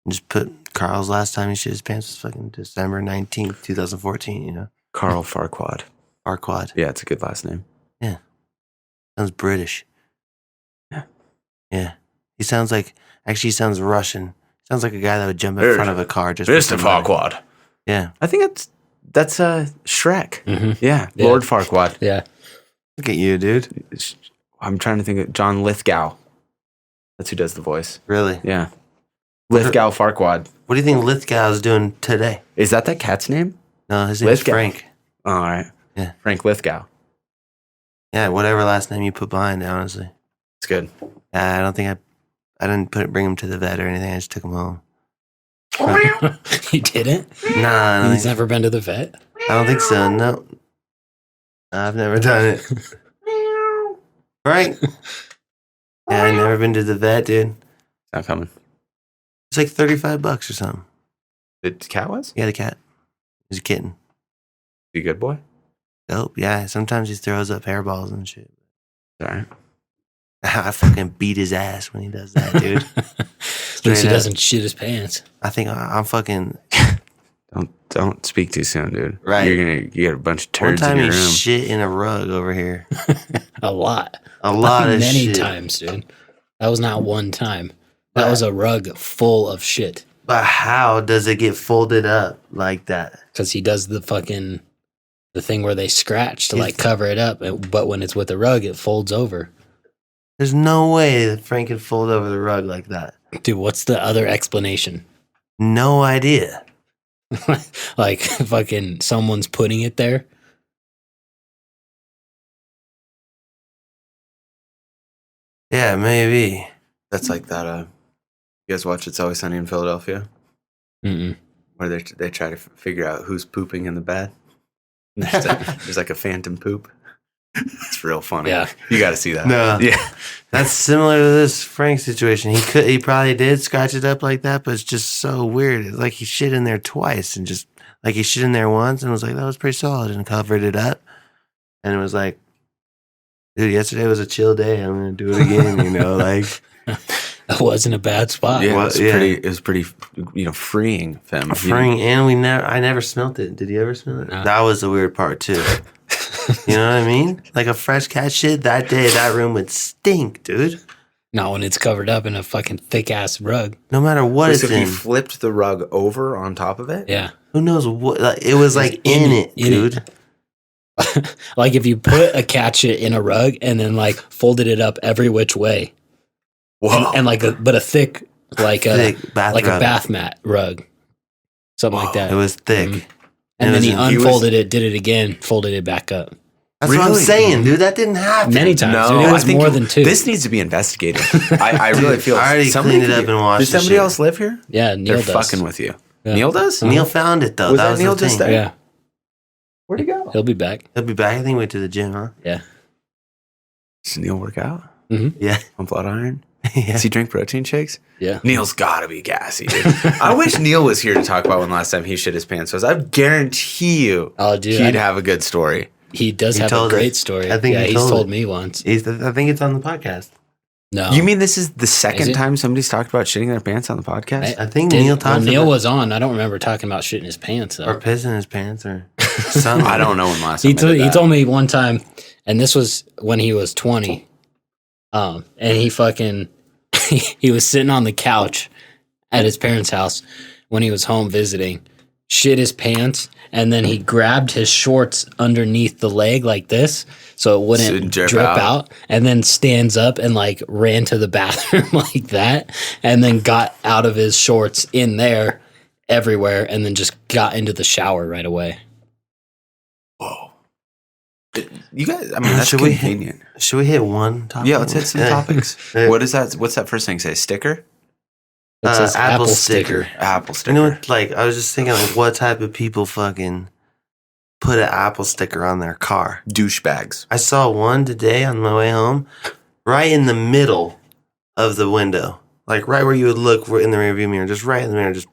And just put Carl's last time he shit his pants was fucking December 19th, 2014,
Carl Farquad.
Farquad.
Yeah, it's a good last name.
Yeah. Sounds British.
Yeah.
Yeah. He sounds Russian. Sounds like a guy that would jump in front of a car just
Mr. Farquad.
Yeah.
I think that's Shrek.
Mm-hmm.
Yeah.
Yeah.
Lord Farquad.
Yeah.
Look at you, dude.
I'm trying to think of John Lithgow. That's who does the voice.
Really?
Yeah. Lithgow Farquad.
What do you think Lithgow's doing today?
Is that cat's name?
No, his name's
Lithgow.
Frank.
Oh, all right.
Yeah.
Frank Lithgow.
Yeah, whatever last name you put behind it, honestly.
It's good.
I don't think I didn't bring him to the vet or anything. I just took him home.
You didn't?
Nah,
He's never been to the vet?
I don't think so. No. I've never done it. Frank. Yeah, I've never been to the vet, dude.
Not coming.
It's like $35 or something.
The cat was?
Yeah, the cat. He's a kitten.
You good boy?
Dope. Yeah, sometimes he throws up hairballs and shit.
All right.
I fucking beat his ass when he does that, dude.
At least he doesn't shit his pants.
I think I'm fucking...
Don't speak too soon, dude.
Right.
You get a bunch of
One
turds
time
in your
he
room.
shit in a rug over here.
A lot.
A lot of
Many
shit.
times, dude. That was not one time. That was a rug full of shit.
But how does it get folded up like that?
Because he does the thing where they scratch to cover it up. But when it's with a rug, it folds over.
There's no way that Frank could fold over the rug like that.
Dude, what's the other explanation?
No idea.
Like fucking someone's putting it there?
Yeah, maybe.
That's like that. You guys watch It's Always Sunny in Philadelphia?
Mm-mm.
Where they try to figure out who's pooping in the bed. There's like a phantom poop. It's real funny.
Yeah.
You got to see that.
No.
Yeah.
That's similar to this Frank situation. He probably did scratch it up like that, but it's just so weird. It's like he shit in there twice and just like he shit in there once and was like, that was pretty solid and covered it up. And it was like, dude, yesterday was a chill day. I'm going to do it again, like.
That wasn't a bad spot.
Yeah, it was pretty, freeing for him.
Freeing, and I never smelt it. Did you ever smell it?
No.
That was the weird part too. You know what I mean? Like a fresh cat shit, that day that room would stink, dude.
Not when it's covered up in a fucking thick ass rug.
No matter what
Wait,
it's
so if
in.
you flipped the rug over on top of it?
Yeah.
Who knows what? Like, it was like in it, dude.
Like if you put a cat shit in a rug and then like folded it up every which way.
Whoa.
And a thick,
Thick bath
like
rug.
a bath mat rug. Something like that.
It was thick.
Mhm. And then he unfolded it, did it again, folded it back up.
That's what I'm
Really?
saying, dude. That didn't happen.
Many times.
No,
Dude, it
I
was
think
more than two.
This needs to be investigated. I really feel
I already
somebody
cleaned it up and washed
Does
the
somebody
shit.
else live here?
Yeah, Neil
They're
does.
fucking with you.
Yeah.
Neil does?
Neil found it though.
Was
that
that
was
Neil
the
just
thing.
there?
Yeah.
Where'd he go?
He'll be back.
He'll be back. I think he went to the gym, huh?
Yeah.
Does Neil work out
Yeah.
on Blood Iron?
Yeah.
Does he drink protein shakes?
Yeah.
Neil's gotta be gassy, dude. I wish Neil was here to talk about when last time he shit his pants was. I guarantee you
Oh, dude.
he'd have a good story.
He does
He
have a
told
great
us.
story.
I think he
he's
told
told
it.
me once.
I think it's on the podcast.
No.
You mean this is the
Is
second
it?
time somebody's talked about shitting their pants on the podcast?
I think Neil talked
Neil
about-
was on. I don't remember talking about shitting his pants though.
Or pissing his pants or something.
I don't know when last time
He
I did
he
that.
told me one time, and this was when he was 20. And he fucking he was sitting on the couch at his parents' house when he was home visiting, shit his pants, and then he grabbed his shorts underneath the leg like this so it wouldn't drip out, and then stands up and like ran to the bathroom like that, and then got out of his shorts in there everywhere, and then just got into the shower right away.
Whoa. You guys, I mean, that's convenient.
Should we hit one topic?
Yeah, let's hit some topics. What is that? What's that first thing say? Sticker?
It says
Apple sticker.
Apple sticker.
You know what, like, I was just thinking, like, what type of people fucking put an Apple sticker on their car?
Douchebags.
I saw one today on my way home, right in the middle of the window. Like, right where you would look in the rearview mirror, just right in the mirror, just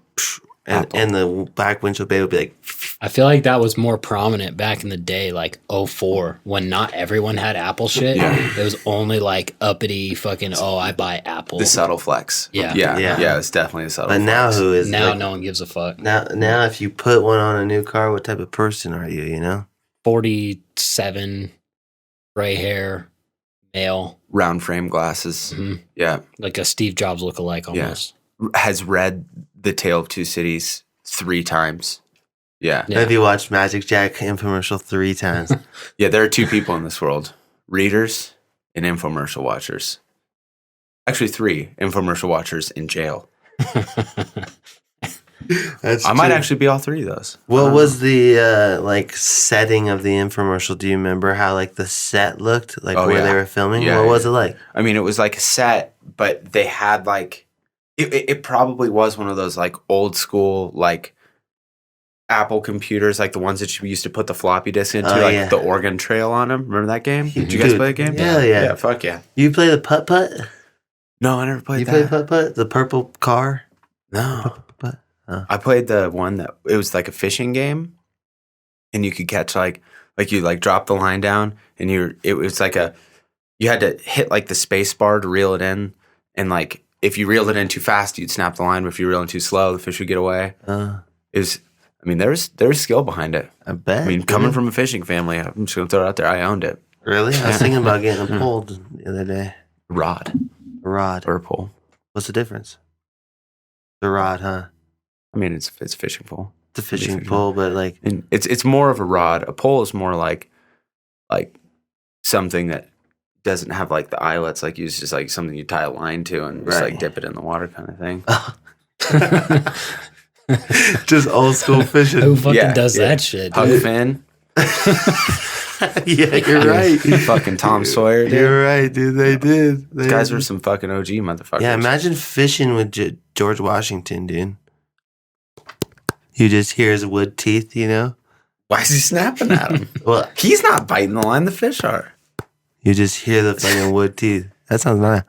and the back windshield bay would be like...
I feel like that was more prominent back in the day, like 04, when not everyone had Apple shit. Yeah. It was only like uppity fucking, I buy Apple.
The subtle flex.
Yeah.
Yeah, it's definitely a subtle flex.
But now who is...
Now
like,
no one gives a fuck.
Now if you put one on a new car, what type of person are you, you know?
47, gray hair, male.
Round frame glasses.
Mm-hmm.
Yeah.
Like a Steve Jobs lookalike almost.
Yeah. Has read The Tale of Two Cities 3 times. Yeah.
Have you watched Magic Jack infomercial 3 times?
Yeah, there are 2 people in this world. Readers and infomercial watchers. Actually 3 infomercial watchers in jail. I might actually be all 3 of those.
What was the like setting of the infomercial? Do you remember how like the set looked? Like where they were filming?
Yeah,
what was it like?
I mean, it was like a set, but they had like it probably was one of those like old school like Apple computers, like the ones that you used to put the floppy disk into, the Oregon Trail on them. Remember that game? Did you guys play that game?
Yeah.
Yeah, fuck yeah.
You play the putt-putt?
No, I never played that.
You play putt-putt? The purple car?
No.
Putt-putt? Oh.
I played the one that it was like a fishing game, and you could catch like you like drop the line down, and it was like you had to hit like the space bar to reel it in, and like if you reeled it in too fast, you'd snap the line, but if you reeled in too slow, the fish would get away. It was. I mean, there's skill behind it.
I bet.
I mean, coming from a fishing family, I'm just gonna throw it out there. I owned it.
Really? I was thinking about getting a pole the other day.
Rod
Or
a pole.
What's the difference? The rod, huh?
I mean, it's a fishing pole.
It's a fishing pole, but like,
and it's more of a rod. A pole is more like something that doesn't have like the eyelets. Like it's just like something you tie a line to and just like dip it in the water kind of thing.
Just old school fishing.
Who fucking does that shit?
Huck Finn.
Yeah, you're right.
Fucking Tom Sawyer, dude.
You're right, dude. They did.
These guys were some fucking OG motherfuckers.
Yeah, imagine fishing with George Washington, dude. You just hear his wood teeth, you know?
Why is he snapping at him?
Well,
he's not biting the line. The fish are.
You just hear the fucking wood teeth. That sounds nice.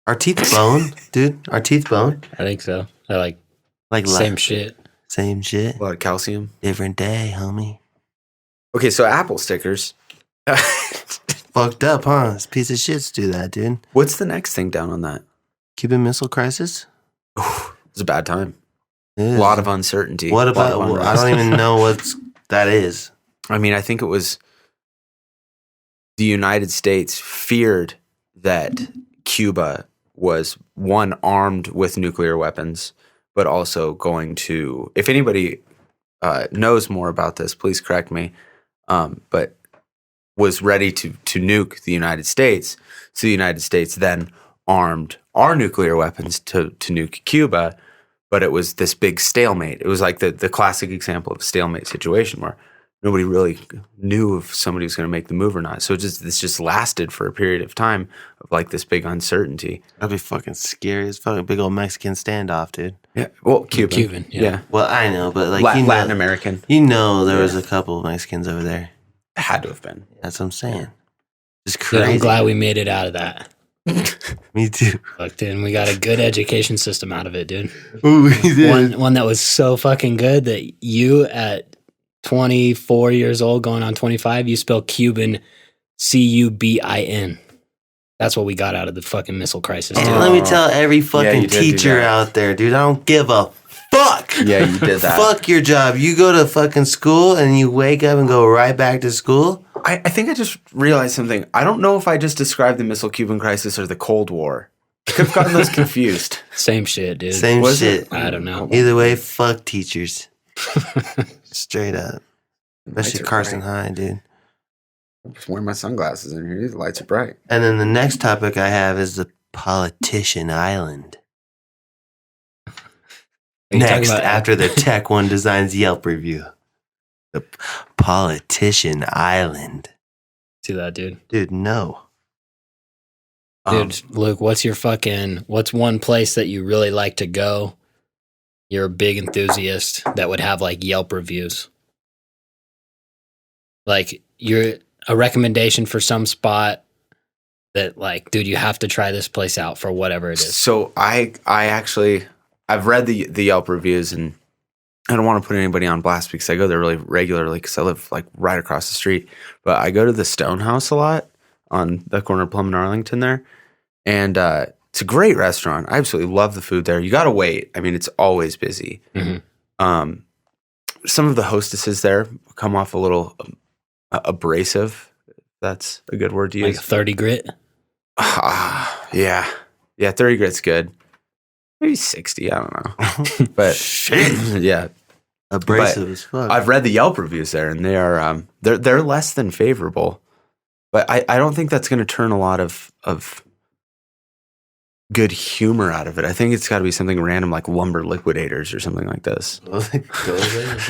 Our teeth bone, dude. Our teeth bone.
I think so. They're like
same
shit.
Same shit.
A lot of calcium.
Different day, homie.
Okay, so Apple stickers.
Fucked up, huh? This piece of shits do that, dude.
What's the next thing down on that?
Cuban Missile Crisis?
It's a bad time. A lot of uncertainty.
What about? I don't even know what that is.
I mean, I think it was the United States feared that Cuba was one armed with nuclear weapons, but also going to. If anybody knows more about this, please correct me. But was ready to nuke the United States. So the United States then armed our nuclear weapons to nuke Cuba, but it was this big stalemate. It was like the classic example of a stalemate situation where nobody really knew if somebody was going to make the move or not. So this just lasted for a period of time of like this big uncertainty.
That'd be fucking scary. It's fucking big old Mexican standoff, dude.
Yeah, well, Cuban,
yeah.
Well,
I know, but like
Latin American.
You know, there was a couple of Mexicans over there.
It had to have been.
That's what I'm saying. Just
Dude,
crazy.
I'm glad we made it out of that.
Me too.
Look, dude, we got a good education system out of it, dude.
Ooh, we did.
One that was so fucking good that you at 24 years old, going on 25, you spell Cuban Cubin. That's what we got out of the fucking missile crisis, dude.
And let me tell every fucking teacher out there, dude, I don't give a fuck.
Yeah, you did that.
Fuck your job. You go to fucking school and you wake up and go right back to school.
I think I just realized something. I don't know if I just described the missile Cuban crisis or the Cold War. Could have gotten those confused.
Same shit, dude.
Same
Was
shit.
it?
I don't know.
Either way, fuck teachers. Straight up.
Lights
Especially
are
Carson
bright.
High, dude.
I'm just wearing my sunglasses in here. The lights are bright.
And then the next topic I have is the Politician Island.
Are you talking
Next,
about-
after the Tech One Designs Yelp review. The Politician Island.
See that, dude?
Dude, no.
Dude, Luke, what's one place that you really like to go? You're a big enthusiast that would have like Yelp reviews. Like you're a recommendation for some spot that like, dude, you have to try this place out for whatever it is.
So I've read the Yelp reviews, and I don't want to put anybody on blast because I go there really regularly because I live like right across the street. But I go to the Stone House a lot on the corner of Plum and Arlington there, and it's a great restaurant. I absolutely love the food there. You got to wait. I mean, it's always busy.
Mm-hmm.
Some of the hostesses there come off a little abrasive. That's a good word to use.
Like 30 grit.
Yeah, 30 grit's good. Maybe 60. I don't know, but
Shit.
yeah.
Abrasive as fuck.
I've read the Yelp reviews there, and they are they're less than favorable. But I don't think that's going to turn a lot of good humor out of it. I think it's got to be something random like Lumber Liquidators or something like this.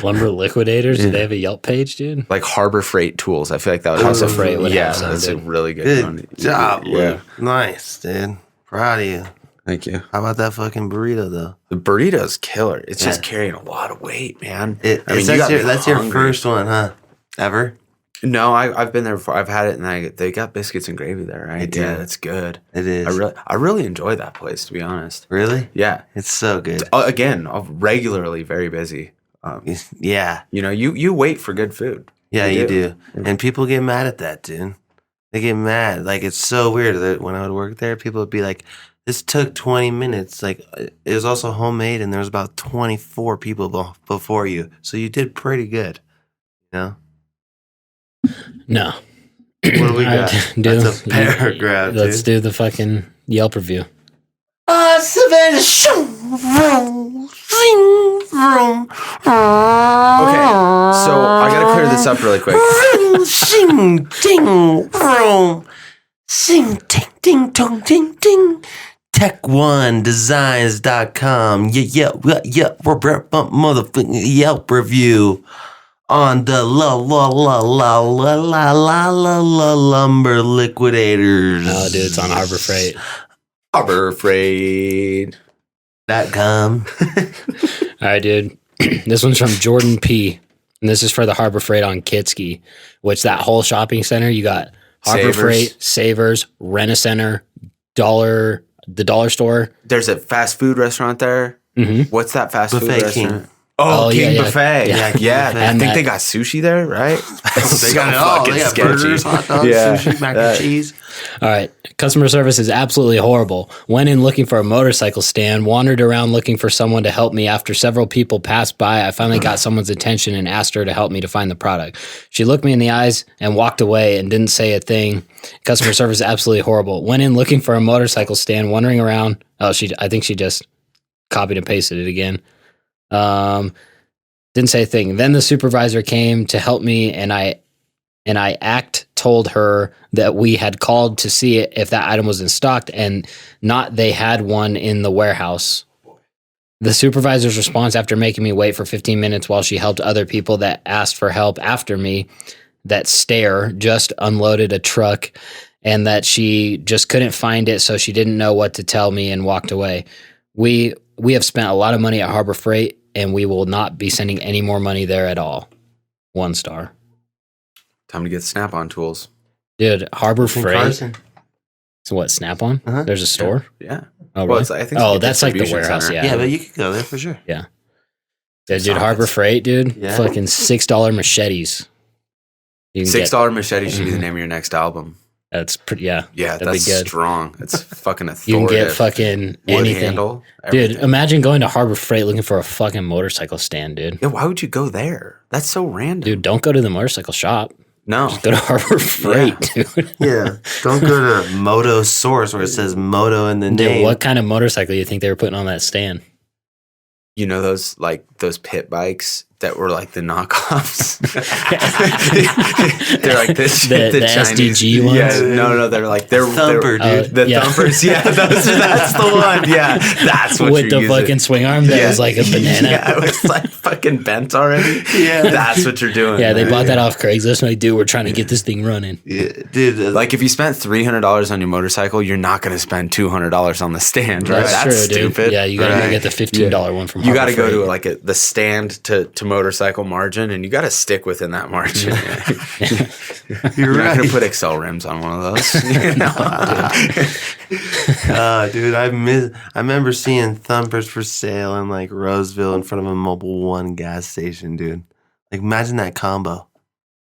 Lumber Liquidators. Do
Yeah.
they have a Yelp page, dude?
Like Harbor Freight Tools. I feel like that was
House of Freight would
yeah,
have some,
that's a
dude.
really good
Good
one.
job,
Yeah,
Luke. Nice, dude. Proud of you.
thank you.
How about that fucking burrito, though?
The burrito's killer. It's
Yeah.
just carrying a lot of weight, man.
That's your first one, huh? Ever?
No, I've been there before. I've had it, and they got biscuits and gravy there, right?
They do.
Yeah, that's good.
It is.
I really enjoy that place, to be honest.
Really?
Yeah.
It's so good.
Again, regularly very busy.
Yeah.
You know, you wait for good food.
Yeah,
You
you
do.
do. And people get mad at that, dude. They get mad. Like, it's so weird that when I would work there, people would be like, this took 20 minutes. Like, it was also homemade, and there was about 24 people before you. So you did pretty good. You know?
No.
What do we
All
got?
right, dude.
That's a paragraph,
Let's
dude.
do the fucking Yelp review.
Savannah,
Okay, so I gotta clear this up really quick.
Sing, ding, vroom. Sing, ding, ding, dong, ding, ding. Tech1designs.com. Yeah, motherfucking Yelp review on the Lumber Liquidators.
Oh, dude, it's on Harbor Freight.
HarborFreight.com.
All right, dude. This one's from Jordan P. And this is for the Harbor Freight on Kitski, which that whole shopping center, you got Harbor
Savers.
Freight, Savers, Rent-A-Center, the dollar store.
There's a fast food restaurant there.
Mm-hmm.
What's that fast
Buffet
food
King.
restaurant? Oh,
Oh,
King
yeah,
Buffet.
yeah.
Yeah.
Buffet.
I
And
think
that-
they got sushi there, right?
They got it all. They got burgers, hot dogs, sushi, mac and cheese.
All right. Customer service is absolutely horrible. Went in looking for a motorcycle stand, wandered around looking for someone to help me. After several people passed by, I finally got someone's attention and asked her to help me to find the product. She looked me in the eyes and walked away and didn't say a thing. Customer service is absolutely horrible. Went in looking for a motorcycle stand, wandering around. I think she just copied and pasted it again. Didn't say a thing. Then the supervisor came to help me, and I told her that we had called to see if that item was in stock and not they had one in the warehouse. The supervisor's response after making me wait for 15 minutes while she helped other people that asked for help after me, that stare, just unloaded a truck, and that she just couldn't find it, so she didn't know what to tell me and walked away. We have spent a lot of money at Harbor Freight, and we will not be sending any more money there at all. 1 star.
Time to get Snap-on tools.
Dude, Harbor Freight.
Carson.
So what, Snap-on?
Uh-huh.
There's a store?
Yeah.
Oh,
Well,
really?
it's, I think
Oh,
it's a
that's like the
distribution
warehouse,
center.
yeah.
Yeah, but you could go there for sure.
Yeah, dude, Harbor Freight, dude.
Yeah.
Fucking $6 machetes. You can
$6 machete should be the name of your next album.
That's pretty, yeah.
Yeah,
That'd
that's
be good.
strong. It's fucking
You
authoritative.
can get fucking
Wood
anything.
handle.
Dude,
Everything.
imagine going to Harbor Freight looking for a fucking motorcycle stand, dude.
Yeah, why would you go there? That's so random.
Dude, don't go to the motorcycle shop.
No.
Go to Harbor Freight, dude.
Yeah. Don't go to Moto Source where it says Moto in the
Dude,
name.
what kind of motorcycle do you think they were putting on that stand?
You know those pit bikes that were like the knockoffs? They're like the Chinese
SDG ones?
Yeah, no, they're
Thumper, dude.
The Thumpers, yeah, that's the one. Yeah, that's what
with
you're
the fucking
using.
swing arm that was like a banana.
Yeah, it was like fucking bent already.
Yeah.
That's what you're doing.
Yeah, they
man.
bought that off Craigslist. Like, dude, we're trying to get this thing running.
Yeah, dude.
Like if you spent $300 on your motorcycle, you're not going to spend $200 on the stand, right?
That's true, dude.
stupid.
Yeah, you gotta go
Right.
get the $15 one from
You
Harbor
got to go
Freight.
to like the stand to motorcycle margin, and you got to stick within that margin. You're not going to put Excel rims on one of those.
Dude, I remember seeing Thumpers for sale in like Roseville in front of a Mobile One gas station, dude. Like imagine that combo.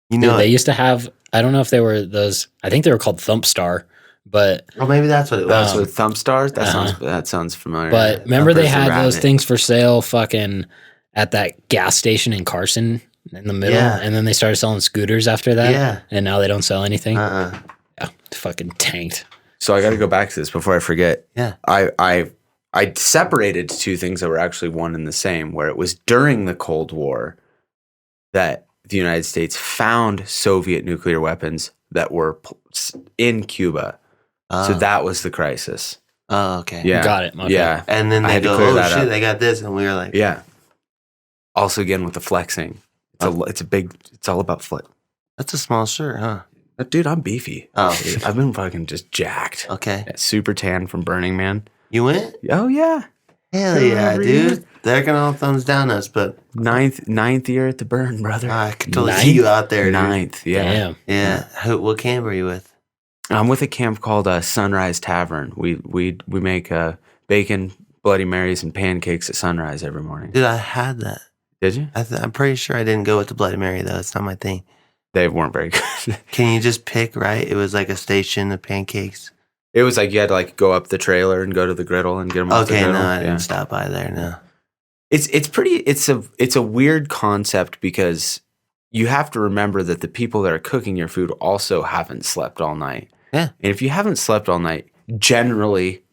You know,
Dude, they used to have, I don't know if they were those, I think they were called Thump Star, but
well, maybe that's what it was.
That's with Thump Stars.
Uh-huh.
That sounds familiar.
But remember they
Thumpers
had
are
those
rabbit.
things for sale fucking at that gas station in Carson in the middle,
Yeah.
and then they started selling scooters after that.
Yeah.
And now they don't sell anything.
Uh-uh.
Yeah, fucking tanked.
So I got to go back to this before I forget.
Yeah.
I separated two things that were actually one and the same, where it was during the Cold War that the United States found Soviet nuclear weapons that were in Cuba. So that was the crisis.
Oh, okay.
Yeah.
Got it. Okay.
Yeah.
And then
I
they
had to
go,
clear
oh
that
shit,
up.
they got this, and we were like,
Yeah. Also, again, with the flexing. It's all about flip.
that's a small shirt, huh?
Dude, I'm beefy.
Oh,
I've been fucking just jacked.
okay.
Yeah, super tan from Burning Man.
You went?
Oh, yeah.
Hell yeah,
Every
dude.
year.
They're gonna all thumbs down us, but
Ninth year at the burn, brother.
I could totally
Ninth?
see you out there, dude.
Ninth, yeah.
Damn.
Yeah. What camp are you with?
I'm with a camp called Sunrise Tavern. We make bacon, Bloody Marys, and pancakes at sunrise every morning.
Dude, I had that.
Did you?
I'm pretty sure I didn't go with the Bloody Mary, though. It's not my thing.
They weren't very good.
Can you just pick, right? It was like a station of pancakes.
It was like you had to like go up the trailer and go to the griddle and get them off the
Okay,
griddle.
no, I
Yeah.
didn't stop by there, no.
It's a weird concept because you have to remember that the people that are cooking your food also haven't slept all night.
Yeah.
And if you haven't slept all night, generally,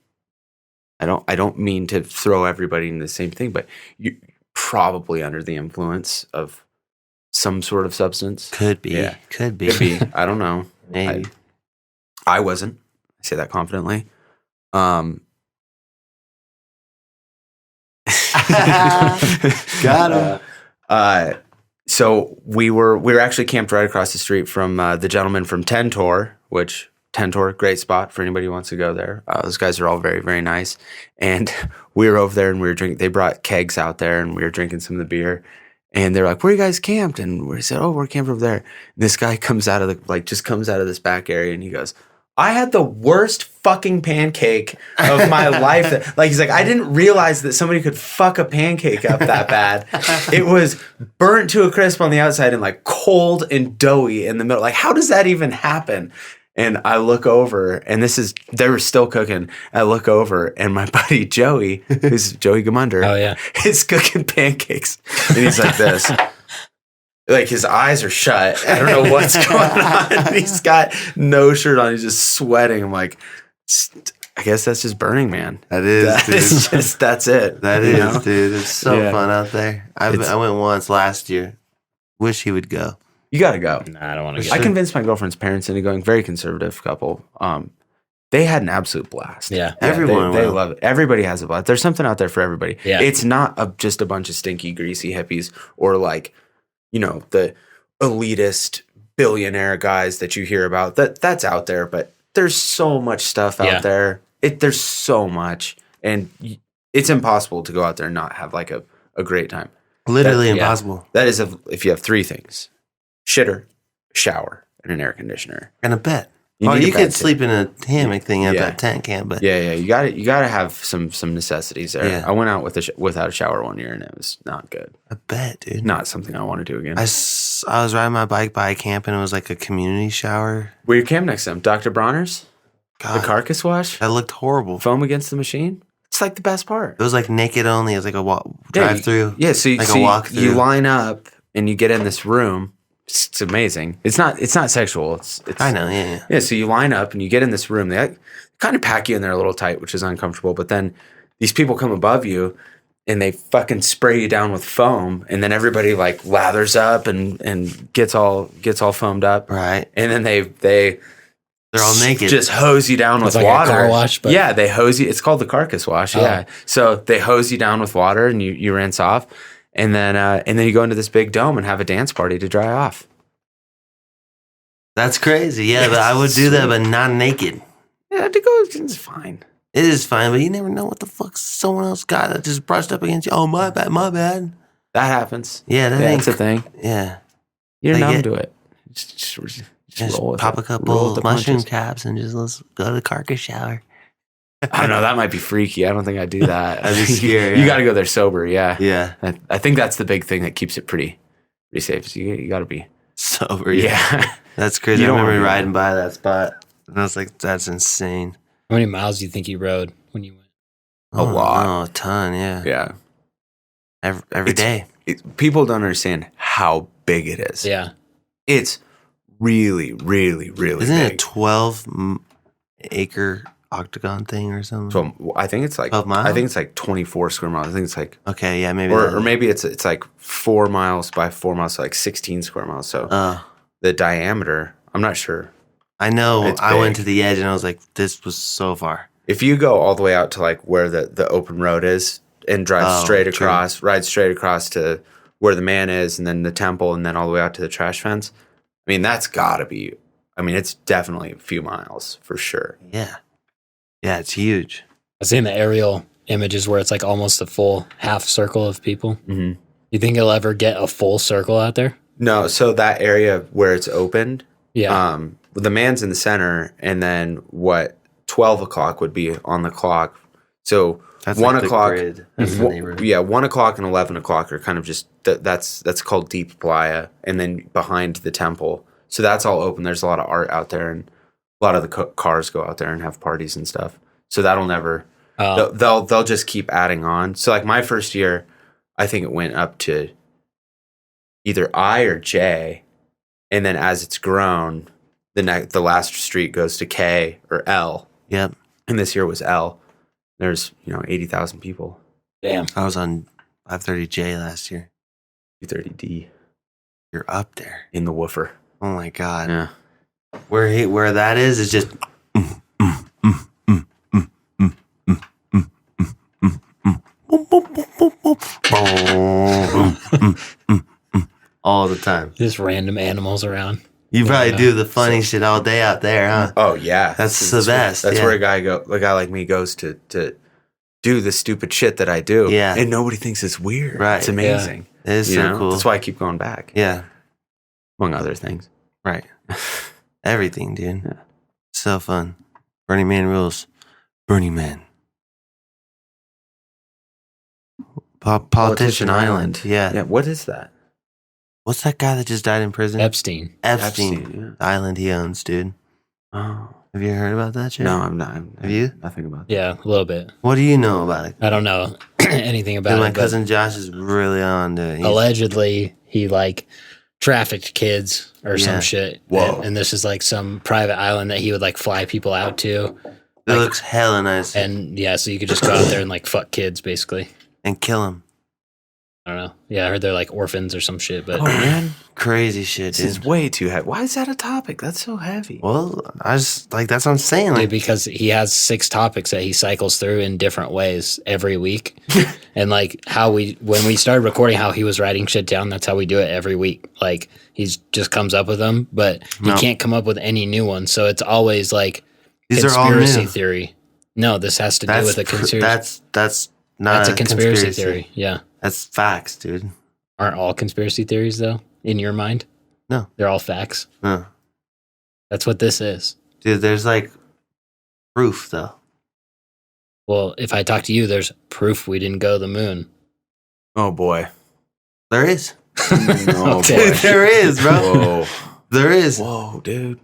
I don't mean to throw everybody in the same thing, but you probably under the influence of some sort of substance.
Could be.
Yeah.
Could be.
Could be. I don't know.
Maybe.
I wasn't. I say that confidently.
Got him.
So we were actually camped right across the street from the gentleman from Tentor, which Tentor, great spot for anybody who wants to go there. Those guys are all very, very nice. And we were over there and we were drinking. They brought kegs out there and we were drinking some of the beer. And they're like, "Where are you guys camped?" And we said, "Oh, we're camped over there." And this guy comes out of this back area and he goes, "I had the worst fucking pancake of my life." Like, he's like, "I didn't realize that somebody could fuck a pancake up that bad. It was burnt to a crisp on the outside and like cold and doughy in the middle. Like, how does that even happen?" And I look over, and they were still cooking. I look over, and my buddy Joey, who's Joey Gamunder,
Oh, yeah.
is cooking pancakes. And he's like this. Like, his eyes are shut. I don't know what's going on. He's got no shirt on. He's just sweating. I'm like, I guess that's just Burning Man.
That is, dude.
That's it.
That
you
is,
know?
dude. It's so
Yeah.
fun out there. I went once last year. Wish he would go.
You got to go.
Nah, I don't want to
For
get
I
sure.
convinced my girlfriend's parents into going. Very conservative couple. They had an absolute blast.
Yeah.
Everyone
they
will.
love it. Everybody has a blast. There's something out there for everybody.
Yeah.
It's not just a bunch of stinky, greasy hippies or like, the elitist billionaire guys that you hear about. That's out there, but there's so much stuff out
Yeah.
there. There's so much, and it's impossible to go out there and not have like a great time.
Literally
yeah.
impossible.
That is if you have three things: shitter, shower, and an air conditioner.
And a bed.
You need a
You
bed
could
too.
sleep in a hammock thing at
Yeah.
that tent camp, but
Yeah, you got to have some necessities there.
Yeah.
I went out without a shower one year, and it was not good.
a bed, dude.
Not something I want to do again.
I was riding my bike by a camp, and it was like a community shower.
Where your camp next to them, Dr. Bronner's,
God,
the carcass wash,
that looked horrible.
foam against the machine. It's like the best part.
It was like naked only. It was like a drive through.
Yeah, so,
Like a
so
walk
you
through.
line up and you get in this room, It's amazing. It's not sexual. It's
I know, yeah.
Yeah, so you line up and you get in this room. They kind of pack you in there a little tight, which is uncomfortable. But then these people come above you and they fucking spray you down with foam. And then everybody like lathers up and gets all foamed up.
Right.
And then they're
all naked.
Just hose you down with
like
water.
A car wash, but
yeah, they hose you. It's called the carcass wash. Yeah. So they hose you down with water and you rinse off. And then you go into this big dome and have a dance party to dry off.
That's crazy. Yeah, but I would do that, but not naked.
Yeah, to go, it's fine.
It is fine, but you never know what the fuck someone else got that just brushed up against you. Oh, my bad, my bad.
That happens.
Yeah,
that's a thing.
Yeah.
You're numb to it. Just
pop a couple mushroom caps and just let's go to the carcass shower.
I don't know. That might be freaky. I don't think I'd do that.
That'd be scary.
You got to go there sober. Yeah.
Yeah.
I think that's the big thing that keeps it pretty safe. So you got to be
sober.
Yeah.
That's crazy. I remember riding by that spot and I was like, that's insane.
How many miles do you think you rode when you went?
A lot.
Oh, a ton. Yeah.
Yeah.
Every day.
People don't understand how big it is.
Yeah.
It's really, really, really
Isn't
big.
it a 12-acre octagon thing or something?
So I think it's like
12 miles?
I think it's like 24 square miles. I think it's like
okay, yeah, maybe
or maybe it's like 4 miles by 4 miles, so like 16 square miles. So the diameter, I'm not sure.
I know. I went to the edge and I was like, this was so far.
If you go all the way out to like where the open road is and drive straight across, ride straight across to where the man is and then the temple and then all the way out to the trash fence. I mean, that's got to be, it's definitely a few miles for sure.
Yeah. Yeah, it's huge.
I've seen the aerial images where it's like almost a full half circle of people.
Mm-hmm.
You think it'll ever get a full circle out there?
No, so that area where it's opened,
yeah.
The man's in the center, and then 12 o'clock would be on the clock. So
that's
1
like
o'clock,
the grid. That's the neighborhood.
1 o'clock and 11 o'clock are kind of just that's called Deep Playa, and then behind the temple. So that's all open. There's a lot of art out there, and a lot of the cars go out there and have parties and stuff. So that'll never. They'll just keep adding on. So like my first year, I think it went up to either I or J, and then as it's grown, the last street goes to K or L.
Yep.
And this year was L. There's 80,000 people.
Damn.
I was on 530J last year.
230D.
You're up there
in the woofer.
Oh my god.
Yeah.
Where that is just all the time.
Just random animals around.
You probably do the funny shit all day out there, huh?
Oh yeah,
that's the best.
That's where a guy like me goes to do the stupid shit that I do.
Yeah,
and nobody thinks it's weird.
Right?
It's amazing.
Yeah. It is so cool.
That's why I keep going back.
Yeah,
among other things.
Right. Everything, dude.
Yeah.
So fun. Burning Man rules. Burning Man. Politician Island. Yeah.
Yeah. What is that?
What's that guy that just died in prison?
Epstein.
Yeah.
The
island he owns, dude.
Oh.
Have you heard about that shit?
No, I'm not.
Have you?
Nothing about that.
Yeah, a little bit.
What do you know about it?
I don't know anything about it.
My cousin Josh is really on to it.
Allegedly, he like trafficked kids or some shit.
Whoa.
And this is like some private island that he would like fly people out to.
It looks hella nice.
And yeah, so you could just go out there and like fuck kids basically.
And kill them.
I don't know. Yeah, I heard they're like orphans or some shit. But
oh man,
crazy shit.
This is way too heavy. Why is that a topic? That's so heavy.
Well, I just like that's what I'm saying. Like,
because he has 6 topics that he cycles through in different ways every week, and like when we started recording, how he was writing shit down. That's how we do it every week. Like he just comes up with them, but he can't come up with any new ones. So it's always like
these
conspiracy
are all new.
Theory. No, this has to do with a conspiracy.
That's not
a conspiracy theory. Yeah.
That's facts, dude.
Aren't all conspiracy theories, though, in your mind?
No.
They're all facts?
No.
That's what this is.
Dude, there's like proof, though.
Well, if I talk to you, there's proof we didn't go to the moon.
Oh, boy.
There is.
No,
Okay.
boy.
There is, bro.
Whoa.
There is.
Whoa, dude.
You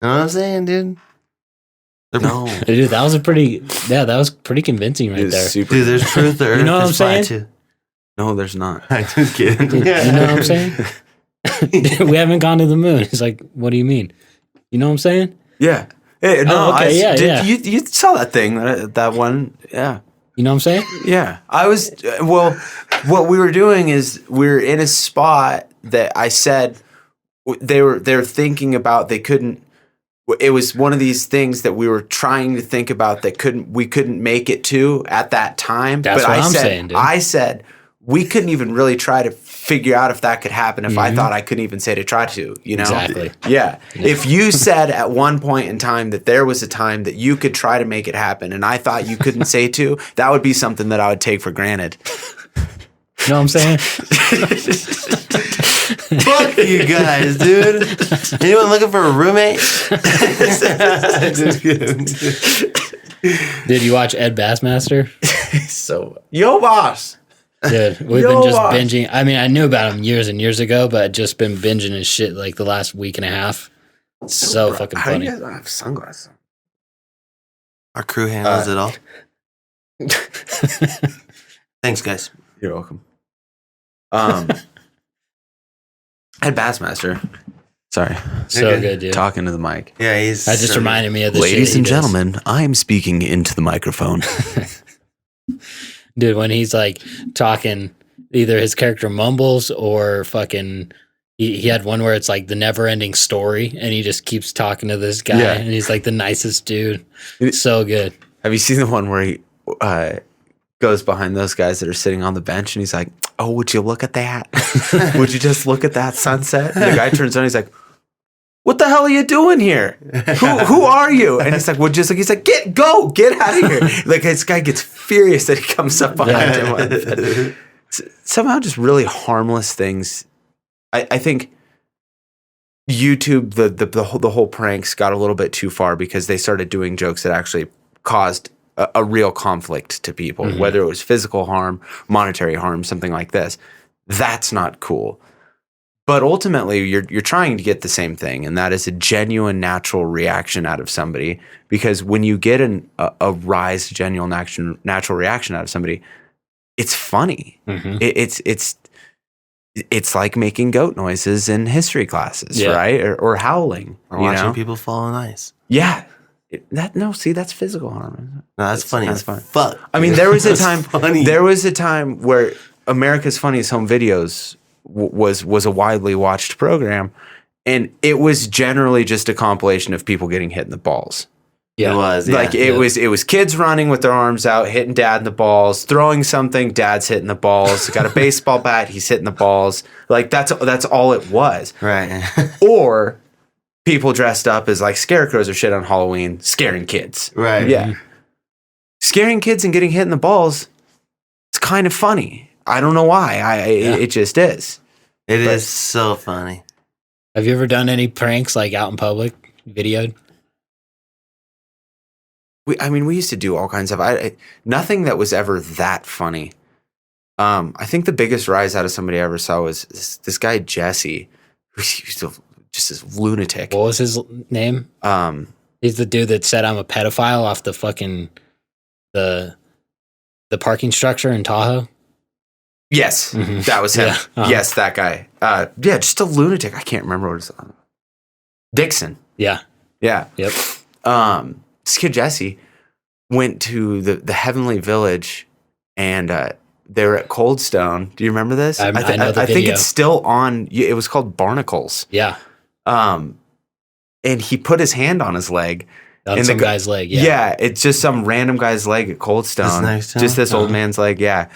know what I'm saying, dude?
No.
Dude, that was pretty convincing right there.
Super.
Dude, there's truth. The earth
You know what
is
I'm
flat,
saying?
too.
No, there's not.
I'm just kidding.
Dude, you know what I'm saying? We haven't gone to the moon. He's like, what do you mean? You know what I'm saying?
Yeah. Hey, no,
okay, yeah.
You saw that thing, that one. Yeah.
You know what I'm saying?
Yeah. I was, well, what we were doing is we were in a spot that I said they're thinking about, they couldn't, it was one of these things that we were trying to think about that we couldn't make it to at that time.
That's
but
what I'm saying, dude.
I said, we couldn't even really try to figure out if that could happen if I thought I couldn't even say to try to, you know?
Exactly.
Yeah. If you said at one point in time that there was a time that you could try to make it happen and I thought you couldn't say to, that would be something that I would take for granted.
You know what I'm saying?
Fuck you guys, dude. Anyone looking for a roommate? Just kidding.
Did you watch Ed Bassmaster?
So, yo, boss.
Dude, we've been just binging. I mean, I knew about him years and years ago, but I'd just been binging his shit like the last week and a half. It's so fucking
How
funny.
do you guys not have sunglasses?
Our crew handles it all. Thanks, guys.
You're welcome. Ed Bassmaster. Sorry.
So
Okay.
good, dude.
Talking to the mic.
Yeah, he's.
That just reminded me of the
Ladies
shit he
and
does.
gentlemen, I am speaking into the microphone.
Dude, when he's like talking, either his character mumbles or fucking. He had one where it's like the never ending story, and he just keeps talking to this guy,
Yeah.
and he's like the nicest dude. It's so good.
Have you seen the one where he goes behind those guys that are sitting on the bench and he's like, oh, would you look at that? Would you just look at that sunset? And the guy turns on, he's like, what the hell are you doing here? Who are you? And he's like, well, just like, he's like, get out of here. Like this guy gets furious that he comes up behind him. Somehow just really harmless things. I think YouTube, the whole pranks got a little bit too far because they started doing jokes that actually caused a real conflict to people, whether it was physical harm, monetary harm, something like this. That's not cool. But ultimately, you're trying to get the same thing, and that is a genuine, natural reaction out of somebody. Because when you get a rise, genuine, natural reaction out of somebody, it's funny. It's like making goat noises in history classes, right? Or howling,
Or watching people fall on ice.
Yeah. That's physical harm. Isn't it?
No, that's funny.
That's funny.
Fuck.
I mean, there was a time.
Funny.
There was a time where America's Funniest Home Videos was a widely watched program, and it was generally just a compilation of people getting hit in the balls.
Yeah. It was. Yeah.
Like it was kids running with their arms out, hitting dad in the balls, throwing something, dad's hitting the balls. Got a baseball bat, he's hitting the balls. Like that's all it was.
Right.
Or people dressed up as like scarecrows or shit on Halloween, scaring kids.
Right.
Yeah. Scaring kids and getting hit in the balls, it's kind of funny. I don't know why. It just is.
It is so funny.
Have you ever done any pranks like out in public, videoed?
We used to do all kinds of nothing that was ever that funny. I think the biggest rise out of somebody I ever saw was this guy Jesse, who's just this lunatic.
What was his name? He's the dude that said I'm a pedophile off the fucking the parking structure in Tahoe.
Yes, that was him.
Yeah.
Yes, that guy. Just a lunatic. I can't remember what his Dixon.
Yeah.
Yeah.
Yep.
This kid Jesse went to the Heavenly Village, and they were at Cold Stone. Do you remember this?
I know the
I think
video.
it's still on. It was called Barnacles.
Yeah.
And he put his hand on his leg.
On
and
some guy's leg. Yeah.
Yeah, it's just some random guy's leg at Cold Stone.
nice, huh?
Just this old man's leg. Yeah.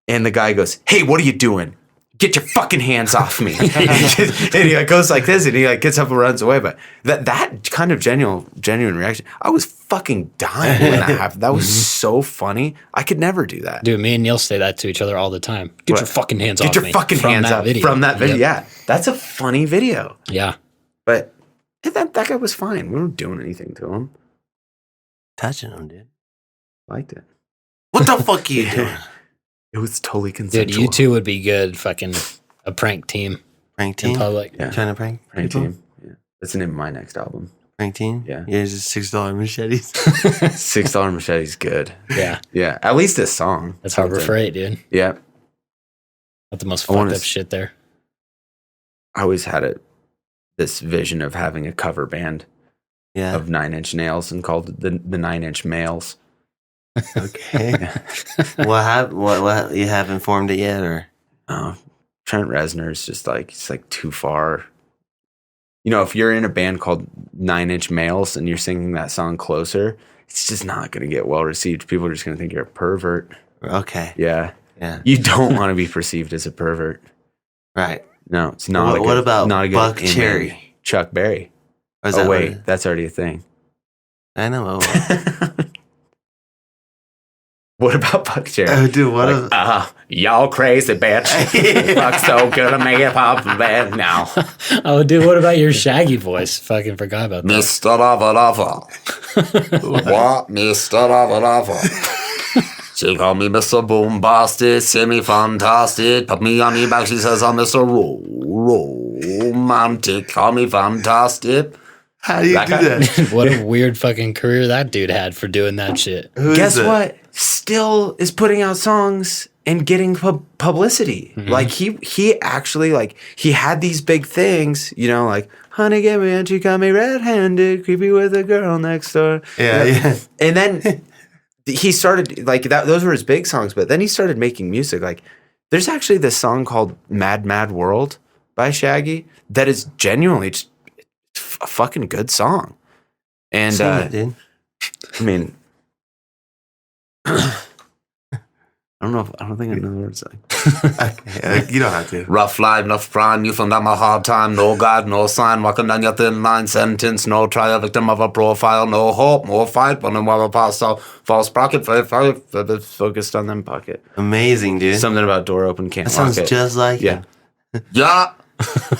And the guy goes, "Hey, what are you doing? Get your fucking hands off me!" And he like goes like this, and he like gets up and runs away. But that kind of genuine reaction, I was fucking dying when that happened. That was so funny. I could never do that.
Dude, me and Neil say that to each other all the time. Get your fucking hands off me.
Get your fucking
from
hands
that
up
video.
from that video.
Yep.
Yeah, that's a funny video.
Yeah.
But that guy was fine. We weren't doing anything to him.
Touching him, dude.
Liked it.
What the fuck are you doing?
It was totally consensual.
Dude, you two would be good fucking a prank team
Prank
in
team?
public.
Yeah.
Trying to prank
Prank
people?
team. Yeah. That's the name of my next album.
Prank team?
Yeah.
Yeah, it's just $6 machetes.
$6 Machete's good.
Yeah.
Yeah. At least this song.
That's Harbor
Something.
Freight, dude.
Yeah.
Not the most
I wanna
fucked up
s-
shit there.
I always had this vision of having a cover band of 9 Inch Nails and called it the 9 Inch Males.
Okay. What you haven't formed it yet, or?
Trent Reznor's just like, it's like too far. You know, if you're in a band called 9 Inch Males and you're singing that song Closer, it's just not going to get well received. People are just going to think you're a pervert.
Okay.
Yeah.
Yeah.
You don't want to be perceived as a pervert.
Right.
No, it's not.
What about
not a good
Buck
image.
Cherry?
Chuck Berry.
Or is
Oh,
that
wait.
what
That's already a thing.
I know.
What about Buck Cherry?
Oh, dude, what
y'all crazy bitch. Fuck so good to make it pop bad now.
Oh, dude, what about your Shaggy voice? Fucking forgot about that.
Mr. Lava Lava. What? Mr. Lava Lava. She called me Mr. Boombastic, semi-fantastic. Put me on the back, she says I'm Mr. Romantic. Call me fantastic.
How do you do that?
What a weird fucking career that dude had for doing that shit.
Guess what? Still is putting out songs and getting publicity.
Mm-hmm.
Like he actually, like, he had these big things, you know, like, honey, get me and she got me red-handed, creepy with a girl next door.
Yeah, yeah.
And then he started, like, those were his big songs, but then he started making music. Like, there's actually this song called Mad Mad World by Shaggy that is genuinely just a fucking good song. And
Sing it, dude.
I mean, I don't think I know the words.
You don't have to.
Rough life, enough crime, you found out my hard time. No guide, no sign, walking down your thin line. Sentence, no trial, victim of a profile. No hope, more fight, but no more pass. So false pocket, focused on them pocket.
Amazing, dude.
Something about door open, can't
That
lock
sounds
it.
just like
Yeah.
Yeah,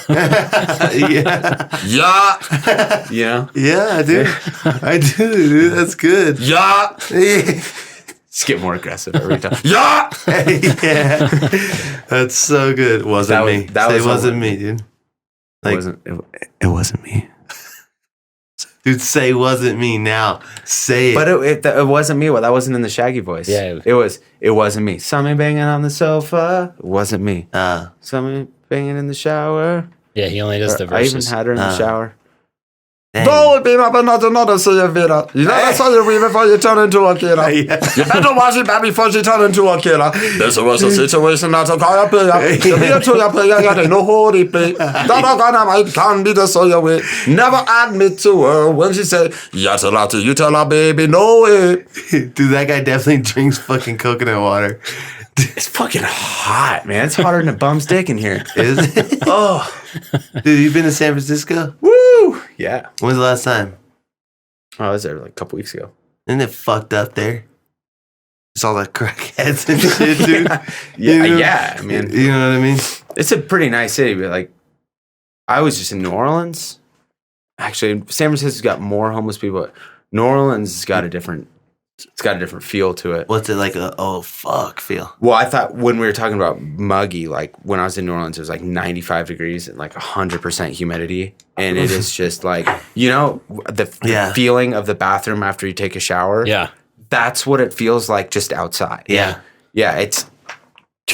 yeah.
yeah,
You know?
Yeah, dude. I do, dude. That's good.
yeah,
Just get more aggressive every time.
yeah.
Yeah. That's so good. Wasn't me. Say
was
wasn't me, dude. Like,
it wasn't me.
dude, say wasn't me now. Say it.
But it wasn't me. Well, that wasn't in the Shaggy voice.
Yeah.
It wasn't me. Saw me banging on the sofa. It wasn't me. Saw me banging in the shower.
Yeah, he only does the
I even
verses.
had her in the shower.
dang.
Don't be up another see you vida. You never saw your weave before you turn into a killer.
Yeah.
You better watch it back before she turn into a killer. This was a situation that's a call up here. You need to your player, got no holy play. That gonna might can't be the so your way. Never admit to her when she said, yeah, tell her to you tell her, baby, no way.
Dude, that guy definitely drinks fucking coconut water.
It's fucking hot, man. It's hotter than a bum's dick in here.
Is it?
Oh,
Dude, you been to San Francisco?
woo! Yeah.
When's the last time?
Oh, I was there like a couple weeks ago.
Isn't it fucked up there? It's all the crackheads and shit, dude.
Yeah,
You know?
yeah. I mean,
You know what I mean?
it's a pretty nice city, but like, I was just in New Orleans. Actually, San Francisco's got more homeless people. But New Orleans has got a different. It's got a different feel to it.
What's it like a oh fuck feel?
Well, I thought when we were talking about muggy, like when I was in New Orleans, it was like 95 degrees and like 100% humidity. And it is just like, you know, the feeling of the bathroom after you take a shower.
Yeah.
That's what it feels like just outside.
Yeah.
Yeah, it's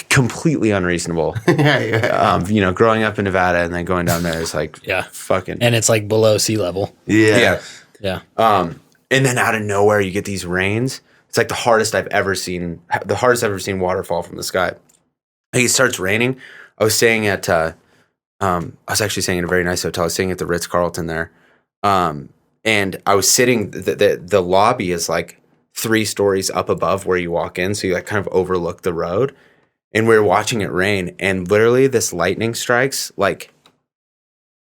completely unreasonable.
Yeah.
You know, growing up in Nevada and then going down there is like,
Yeah.
fucking.
And it's like below sea level.
Yeah.
Yeah.
And then out of nowhere, you get these rains. It's like the hardest I've ever seen waterfall from the sky. Like it starts raining. I was staying at, I was actually staying in a very nice hotel. I was staying at the Ritz-Carlton there. And I was sitting, the lobby is like 3 stories up above where you walk in. So you like kind of overlook the road. And we were watching it rain. And literally this lightning strikes like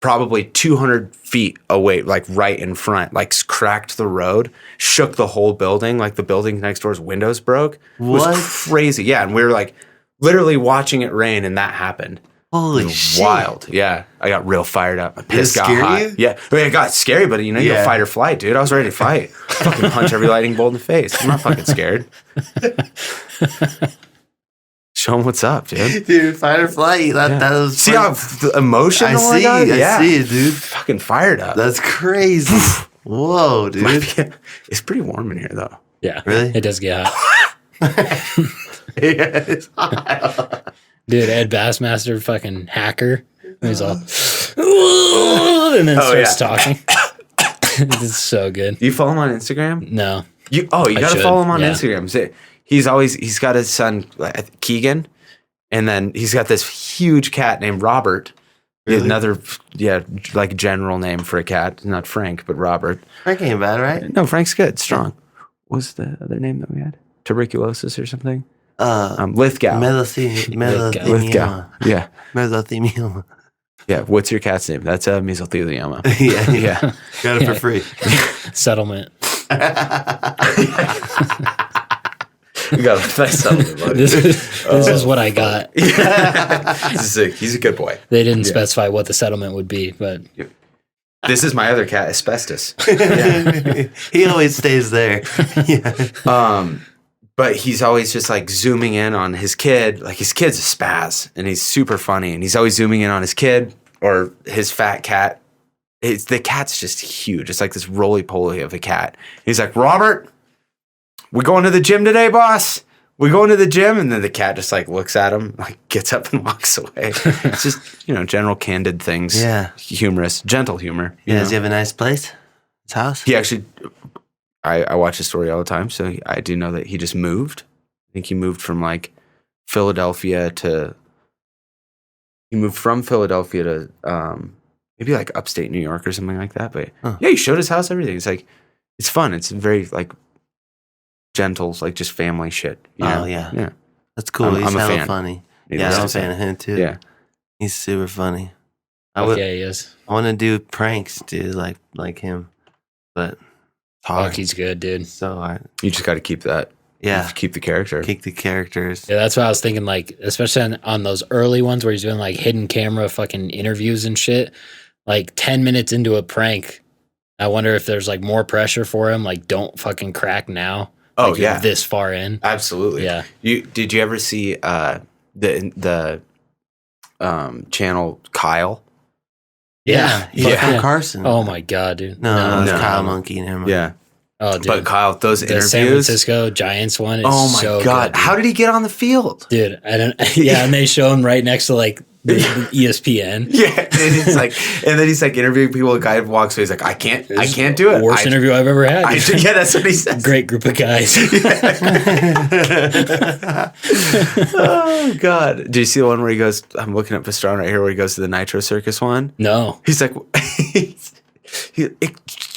probably 200 feet away, like right in front, like cracked the road, shook the whole building. Like the building next door's windows broke. It was
What?
crazy. Yeah. And we were like literally watching it rain and that happened.
Holy shit.
Wild. Yeah. I got real fired up. My piss got
scare
hot.
you?
Yeah. I mean, it got scary, but you know, you
Yeah.
fight or flight, dude. I was ready to fight. Fucking punch every lightning bolt in the face. I'm not fucking scared. Show them what's up, dude.
Dude, fight or flight. That was
See how the emotion?
I
oh my
see.
God?
I see it, dude.
Fucking fired up.
That's crazy. Whoa, dude.
It's pretty warm in here, though.
Yeah.
Really?
It does get hot.
Yeah, it's hot.
Dude, Ed Bassmaster, fucking hacker. He's all, and then starts talking. It's so good.
You follow him on Instagram?
No.
You got to follow him on
yeah.
Instagram. He's got his son, Keegan, and then he's got this huge cat named Robert.
Really?
Another, like general name for a cat. Not Frank, but Robert.
Frank ain't bad, right?
No, Frank's good, strong. What was the other name that we had? Tuberculosis or something? Lithgow. Lithgow. Yeah.
Mesothelioma.
Yeah. What's your cat's name? That's mesothelioma.
Yeah. Got it for free.
Settlement.
You got a nice settlement, buddy.
This is what I got.
He's a good boy.
They didn't specify what the settlement would be, but
this is my other cat, Asbestos.
He always stays there. Yeah.
But he's always just like zooming in on his kid. Like his kid's a spaz and he's super funny and he's always zooming in on his kid or his fat cat. The cat's just huge. It's like this roly-poly of a cat. He's like, Robert, we going to the gym today, boss? We going to the gym? And then the cat just like looks at him, like gets up and walks away. It's just, general candid things.
Yeah.
Humorous, gentle humor.
Does he have a nice place? His house?
He actually, I watch his story all the time. So I do know that he just moved. I think he moved from like Philadelphia to maybe like upstate New York or something like that. But yeah, he showed his house, everything. It's like, it's fun. It's very like gentle, like just family shit.
Yeah. That's cool. He's
I'm a
hella
fan.
funny.
Yeah,
I'm a fan of him too.
Yeah.
He's super funny.
he is.
I want to do pranks, dude, like him. But it's hard.
Fuck, he's good, dude.
It's so hard.
You just got to keep that.
Yeah.
Keep the character.
Keep the characters.
Yeah, that's what I was thinking, like, especially on those early ones where he's doing like hidden camera fucking interviews and shit. Like 10 minutes into a prank, I wonder if there's like more pressure for him. Like, don't fucking crack now.
Oh,
like,
yeah.
you're this far in.
Absolutely.
Yeah.
Did you ever see the channel Kyle?
Yeah.
He's from Carson.
Oh my God, dude.
No, it's Kyle Monkey. Never mind.
Yeah.
Oh, dude.
But Kyle, those
the
interviews.
San Francisco Giants one is
Oh my
so
God.
good,
How did he get on the field?
dude. I don't. Yeah, and they show him right next to like the ESPN.
Yeah. And then he's like interviewing people. A guy walks away. He's like, I can't do it.
Worst interview I've ever had.
Yeah, that's what he says.
Great group of guys.
Oh God. Do you see the one where he goes, I'm looking at Pastrana right here where he goes to the Nitro Circus one?
No.
He's like,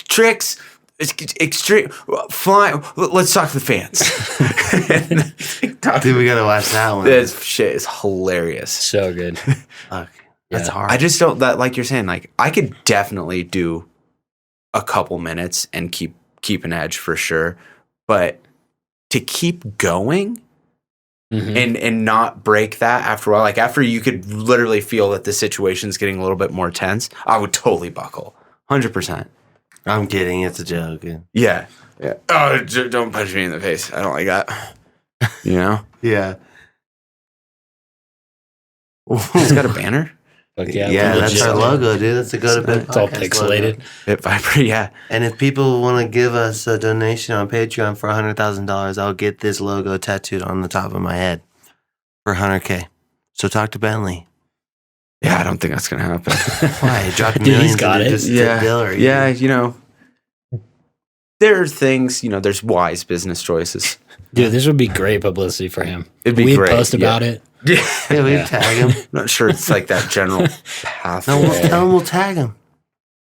tricks, extreme, flying. Let's talk to the fans.
Dude, we gotta watch that one.
This shit is hilarious.
So good.
Fuck. That's
Yeah.
hard.
I just don't, that like you're saying, like I could definitely do a couple minutes and keep an edge for sure. But to keep going and not break that after a while, like after you could literally feel that the situation's getting a little bit more tense, I would totally buckle. 100%.
I'm kidding. It's a joke.
Yeah. Oh, don't punch me in the face. I don't like that. You know?
Yeah.
It's got a banner.
Fuck
Yeah, that's
legit.
our logo, dude. That's a Go to Bed
It's all
Podcast
pixelated.
logo.
Bit Viper, yeah.
And if people want to give us a donation on Patreon for $100,000, I'll get this logo tattooed on the top of my head for $100K. So talk to Bentley.
Yeah, I don't think that's going to happen.
Why? He dropped
Dude,
millions
he's got
into
it.
just
Yeah.
distillery.
Yeah, you know, there are things, you know, there's wise business choices.
Dude, this would be great publicity for him.
It'd be
We'd
great,
post about it.
Yeah.
Yeah, we
Yeah.
tag him.
I'm not sure it's like that general path.
No, we'll tell him we'll tag him.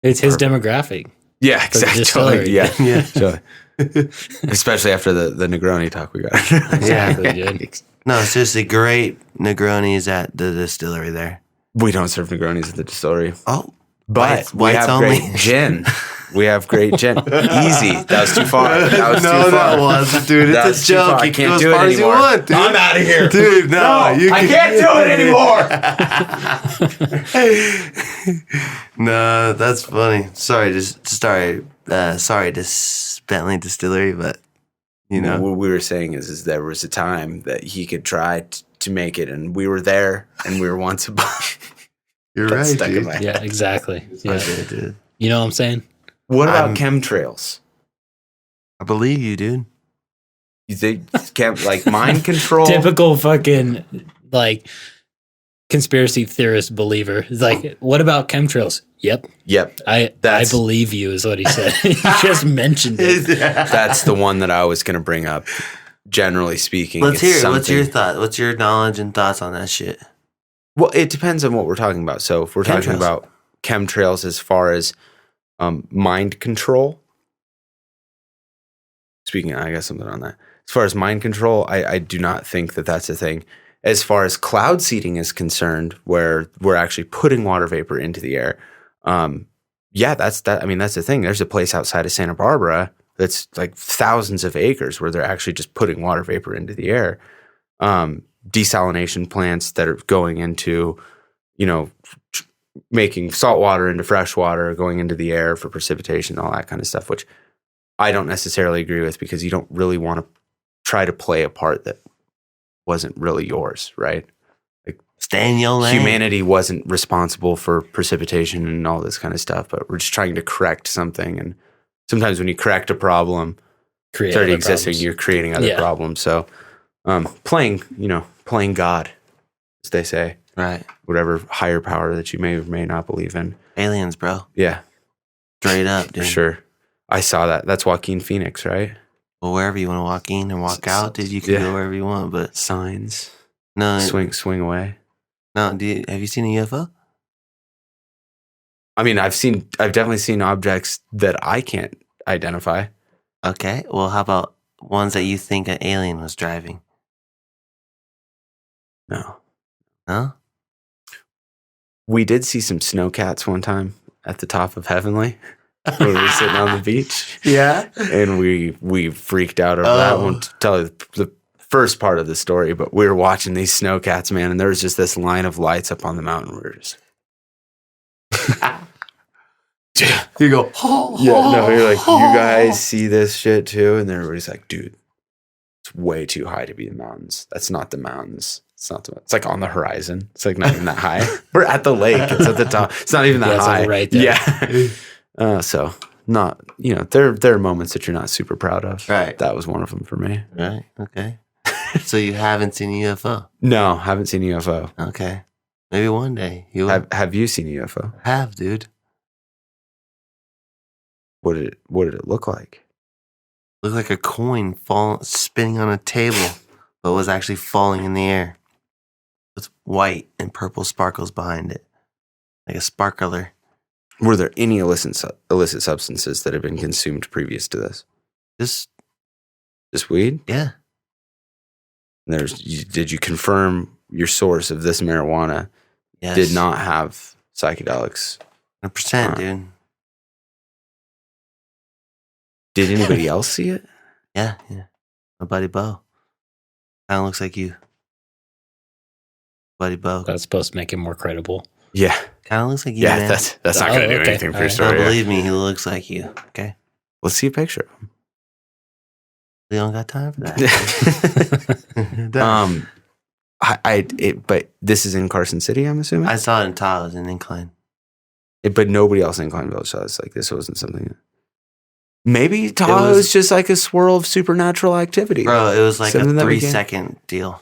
It's his demographic.
Yeah,
For the
exactly.
distillery.
Yeah.
Yeah.
So, especially after the Negroni talk we got.
Exactly, dude.
No, seriously, great Negronis at the distillery there.
We don't serve Negronis at the distillery.
Oh,
But we
whites
have
only?
great gin. We have great gin. Easy. That was too far. That was too far.
that wasn't, dude.
That
It's
was
a
too far.
joke.
I
You can
can't
go
do
as
it
far as you
anymore.
want, dude.
I'm out of here.
Dude, no.
I can't do it anymore.
No, that's funny. Sorry, sorry to Bentley Distillery, but you know.
What we were saying is there was a time that he could try to make it, and we were there, and we were once upon.
You're
That's
right,
stuck in
dude.
my head.
Yeah, exactly. Yeah.
Okay, dude.
You know what I'm saying?
What about
I'm-
chemtrails?
I believe you, dude.
You think like mind control?
Typical fucking like conspiracy theorist believer. It's like, what about chemtrails? Yep. I believe you is what he said. He just mentioned it.
That's the one that I was going to bring up. Generally speaking,
let's hear it. What's your thought? What's your knowledge and thoughts on that shit?
Well, it depends on what we're talking about. So if we're talking about chemtrails as far as mind control, speaking, I got something on that. As far as mind control, I do not think that that's a thing. As far as cloud seeding is concerned, where we're actually putting water vapor into the air, that's that. I mean, that's the thing. There's a place outside of Santa Barbara that's like thousands of acres where they're actually just putting water vapor into the air. Desalination plants that are going into, making salt water into fresh water, going into the air for precipitation, all that kind of stuff, which I don't necessarily agree with because you don't really want to try to play a part that wasn't really yours, right? Like,
stay in your lane.
Humanity wasn't responsible for precipitation and all this kind of stuff, but we're just trying to correct something. And sometimes when you correct a problem, it's already existing, you're creating other problems. So playing God, as they say.
Right.
Whatever higher power that you may or may not believe in.
Aliens, bro.
Yeah.
Straight up, dude.
For sure. I saw that. That's Joaquin Phoenix, right?
Well, wherever you want to walk in and walk out, dude, you can go wherever you want, but
signs.
No.
Swing away.
No, have you seen a UFO?
I mean, I've definitely seen objects that I can't identify.
Okay. Well, how about ones that you think an alien was driving?
No.
No?
We did see some snowcats one time at the top of Heavenly when we were sitting on the beach.
Yeah.
And we freaked out over that. I won't tell you the first part of the story, but we were watching these snowcats, man, and there was just this line of lights up on the mountain. We were just...
You go,
you're like, you guys see this shit too? And everybody's like, dude, it's way too high to be the mountains. That's not the mountains. It's like on the horizon. It's like not even that high. We're at the lake. It's at the top. It's not even that high.
Right there.
Yeah. So not, there are moments that you're not super proud of.
Right.
That was one of them for me.
Right. Okay. So you haven't seen a UFO?
No, haven't seen a UFO.
Okay. Maybe one day you will.
Have you seen a UFO?
Have, dude.
What did it look like?
Looked like a coin spinning on a table, but was actually falling in the air. With white and purple sparkles behind it, like a sparkler.
Were there any illicit substances that had been consumed previous to this? Just weed?
Yeah.
And did you confirm your source of this marijuana did not have psychedelics?
100%, dude.
Did anybody else see it?
Yeah. My buddy Bo. Kind of looks like you. Buddy Bo.
That's supposed to make him more credible.
Yeah.
Kind of looks like you,
yeah,
man.
that's not going to do anything for your story.
No, believe me, he looks like you. Okay?
Let's see a picture of him.
We don't got time for that.
But this is in Carson City, I'm assuming?
I saw it in Tahoe, in Incline.
But nobody else in Incline Village saw this. Like, this wasn't something... Maybe Tahoe is just like a swirl of supernatural activity.
Bro, it was like a 3-second deal.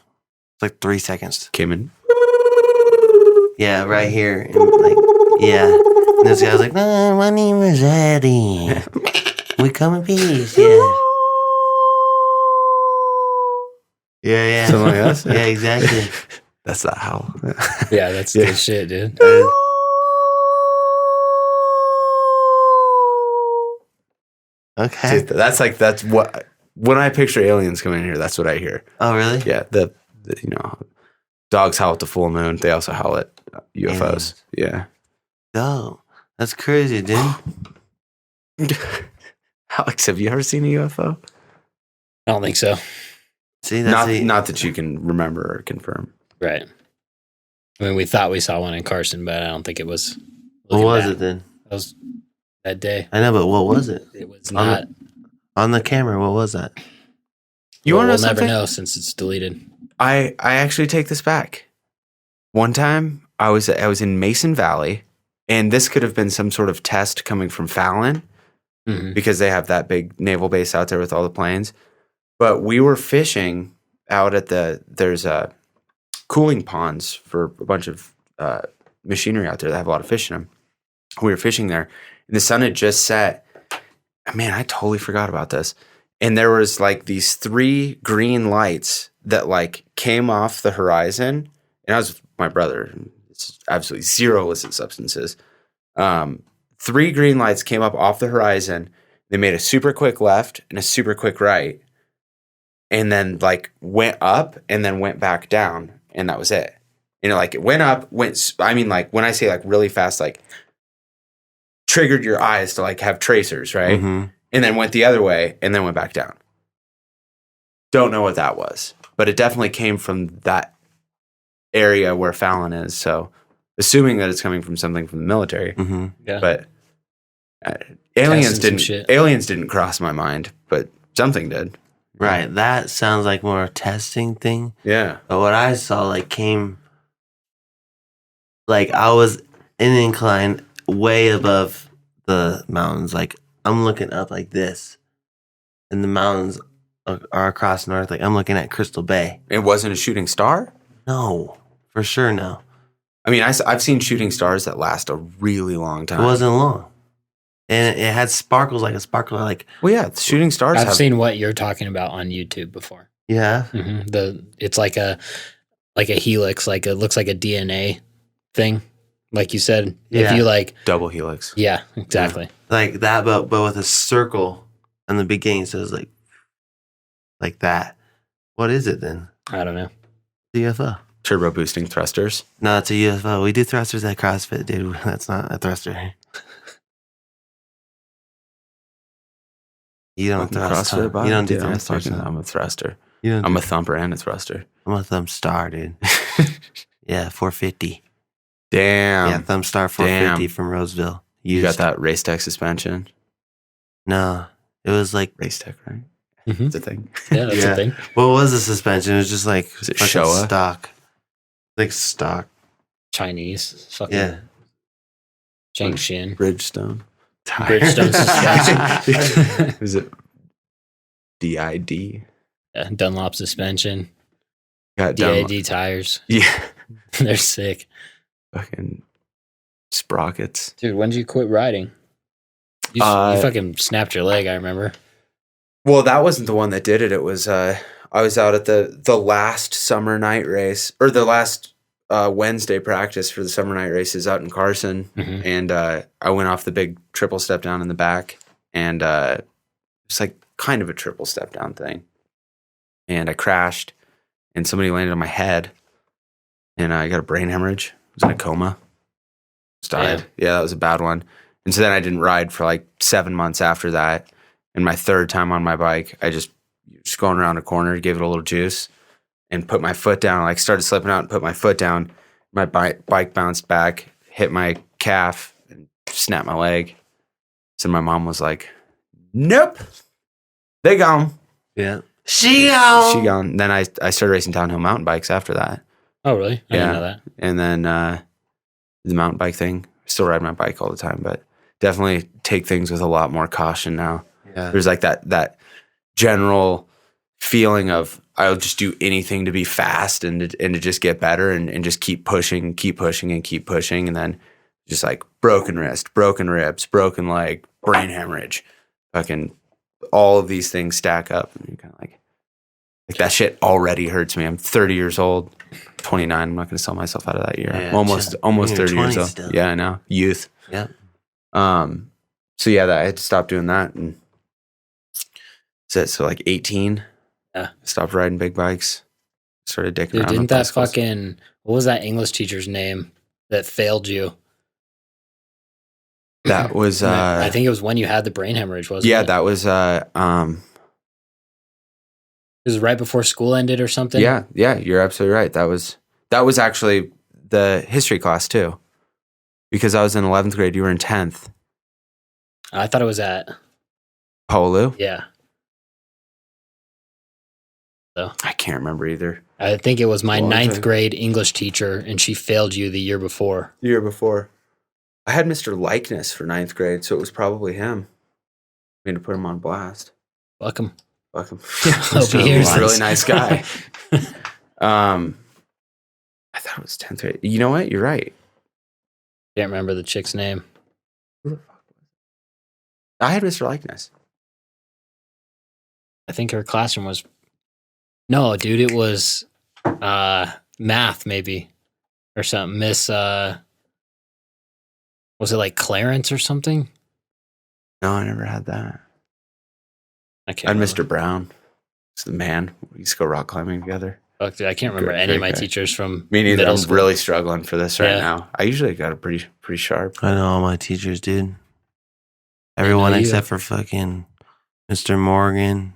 It's like 3 seconds.
Came in.
Yeah, right here. And And this guy was like, no, my name is Eddie. We come in peace. Yeah. Yeah.
Something like that?
Yeah, exactly.
That's not how.
Yeah, that's good shit, dude.
Okay.
That's what, when I picture aliens coming in here, that's what I hear.
Oh, really?
Yeah. The dogs howl at the full moon. They also howl at UFOs.
Aliens.
Yeah.
Oh, that's crazy, dude.
Alex, have you ever seen a UFO?
I don't think so.
See,
not that you can remember or confirm.
Right. I mean, we thought we saw one in Carson, but I don't think it was.
What was it then?
That was that day.
I know, but what was it?
It was not.
On the camera, what was that?
You want to know
We'll
something?
never know since it's deleted.
I actually take this back. One time I was in Mason Valley, and this could have been some sort of test coming from Fallon because they have that big naval base out there with all the planes. But we were fishing out at there's a cooling ponds for a bunch of machinery out there that have a lot of fish in them. We were fishing there, and the sun had just set. Man, I totally forgot about this. And there was like these 3 green lights that like came off the horizon. And I was with my brother. It's absolutely zero illicit substances. 3 green lights came up off the horizon. They made a super quick left and a super quick right. And then like went up and then went back down. And that was it. You know, like it went up, like when I say like really fast, like triggered your eyes to like have tracers, right?
Mm-hmm.
And then went the other way and then went back down. Don't know what that was, but it definitely came from that area where Fallon is. So assuming that it's coming from something from the military,
Mm-hmm.
Yeah.
but aliens
Testing some shit.
didn't cross my mind, but something did.
Right. That sounds like more a testing thing.
Yeah.
But what I saw like came like I was in an incline way above the mountains. Like I'm looking up like this, and the mountains are across north. Like I'm looking at Crystal Bay.
It wasn't a shooting star?
No, for sure no.
I mean, I've seen shooting stars that last a really long time.
It wasn't long, and it had sparkles like a sparkler. Like
Well, yeah, shooting stars
I've
have...
seen what you're talking about on YouTube before.
yeah,
It's like a helix, like it looks like a DNA thing. Like you said,
Yeah.
if you like,
double helix.
yeah, exactly.
like that, but with a circle in the beginning. So it's like that. What is it then?
I don't know.
The UFO.
Turbo boosting thrusters.
No, it's a UFO. We do thrusters at CrossFit, dude. That's not a thruster. You don't thrust. Huh? You don't do thrusters. Huh?
I'm a thruster.
You don't.
I'm a thumper and a thruster.
I'm a thumb star, dude. Yeah, 450.
Damn.
Yeah, thumb star 450
Damn.
from Roseville.
You got that race tech suspension?
No, it was like
Race tech, right?
Mhm.
It's a thing.
Yeah, that's
Yeah.
a thing.
what was the suspension? It was just like
Is it
fucking
Showa?
stock, like stock.
Chinese, fucking
Yeah,
Changshin.
Bridgestone.
Bridgestone suspension.
Is it DID?
Yeah, Dunlop suspension.
Got Dunlop.
DID tires.
Yeah.
They're sick.
Fucking sprockets.
Dude, when did you quit riding? You fucking snapped your leg, I remember.
Well, that wasn't the one that did it. It was I was out at the last summer night race, or the last Wednesday practice for the summer night races out in Carson,
Mhm.
and I went off the big triple step down in the back, and it's like kind of a triple step down thing, and I crashed, and somebody landed on my head, and I got a brain hemorrhage. I was in a coma. Just died. Yeah, that was a bad one. And so then I didn't ride for like 7 months after that. And my third time on my bike, I just going around a corner, gave it a little juice, and put my foot down. Like started slipping out and put my foot down. My bike bounced back, hit my calf, and snapped my leg. So my mom was like, "Nope, they gone."
yeah. She gone.
Then I started racing downhill mountain bikes after that.
Oh, really? I
Yeah.
didn't know that.
And then the mountain bike thing, I still ride my bike all the time, but definitely take things with a lot more caution now.
Yeah.
There's like that general feeling of I'll just do anything to be fast and to just get better and just keep pushing. And then just like broken wrist, broken ribs, broken leg, brain hemorrhage, fucking all of these things stack up. And you're kind of like that shit already hurts me. I'm 30 years old, 29. I'm not going to sell myself out of that year.
Yeah,
I'm almost
you're
30 years
20
old.
still.
Yeah, I know. Youth.
Yeah.
So yeah, I had to stop doing that. And so like 18,
Yeah.
stopped riding big bikes. Started dicking
Dude,
around.
didn't
with
that
bicycles.
fucking, what was that English teacher's name that failed you?
That was
I think it was when you had the brain hemorrhage, wasn't
yeah,
it?
that was
It was right before school ended or something?
yeah, you're absolutely right. That was actually the history class too. Because I was in 11th grade, you were in 10th.
I thought it was at,
Polu?
yeah. So
I can't remember either.
I think it was my
Long
ninth
time.
grade English teacher, and she failed you the year before.
The year before. I had Mr. Likeness for 9th grade, so it was probably him. I mean, to put him on blast.
Fuck him.
Fuck him.
Hope he hears
He's a really
this.
nice guy. thought it was 10th grade. You know what? You're right.
Can't remember the chick's name.
I had Mr. Likeness.
I think her classroom was. No, dude, it was math maybe or something. Miss. Was it like Clarence or something?
No, I never had that.
I
I
can't.
had
remember.
Mr. Brown. It's the man. We used to go rock climbing together.
Fuck, dude, I can't remember
Good,
any of my
great guy.
teachers from.
Me neither.
middle
I'm
school.
really struggling for this right
Yeah.
now. I usually got a pretty sharp.
I know all my teachers, dude. Everyone
you.
except for fucking Mr. Morgan,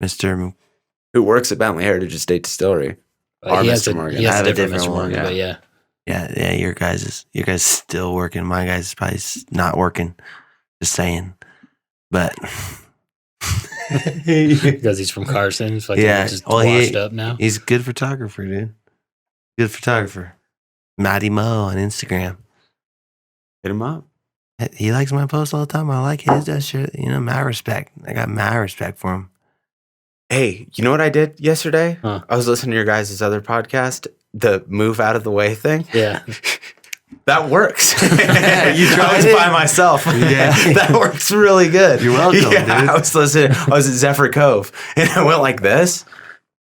Mr.
Who works at Bentley Heritage Estate Distillery? Our
He has
Mr.
a,
Morgan.
He has
I
a
have a
different
different
Mr.
one,
Morgan, but yeah.
Yeah, your guys still working. My guys is probably not working. Just saying. But
Because he's from Carson. Fucking
Yeah,
just
well,
washed up now.
he's a good photographer, dude. Good photographer. Matty Mo on Instagram.
Hit him up.
He likes my posts all the time. I like his. That shit. You know, mad respect. I got mad respect for him.
Hey, you know what I did yesterday?
Huh.
I was listening to your guys' other podcast, the move out of the way thing.
Yeah.
That works.
You
I was
tried it?
by myself.
Yeah.
That works really good.
You're welcome, dude.
I was listening. I was at Zephyr Cove, and I went like this.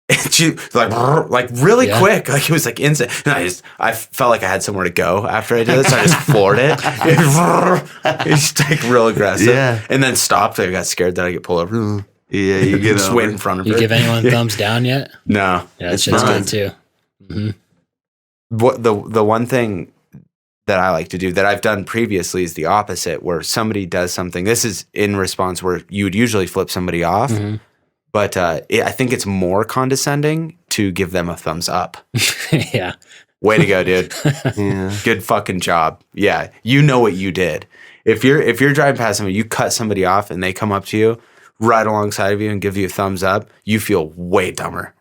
And she like really
Yeah.
quick, like it was like instant. And I felt like I had somewhere to go after I did it, so I just floored it. It's just like real aggressive.
Yeah.
And then stopped. I got scared that I get pulled over.
Yeah, you get
just
over
went
it.
in front of
You
her.
give anyone thumbs down yet?
No.
Yeah, that
it's
shit's
fine.
good too. hmm
What the one thing that I like to do that I've done previously is the opposite, where somebody does something. This is in response where you would usually flip somebody off, but I think it's more condescending to give them a thumbs up.
Yeah.
Way to go, dude!
Yeah.
Good fucking job. Yeah, you know what you did. If you're driving past somebody, you cut somebody off, and they come up to you right alongside of you and give you a thumbs up, you feel way dumber.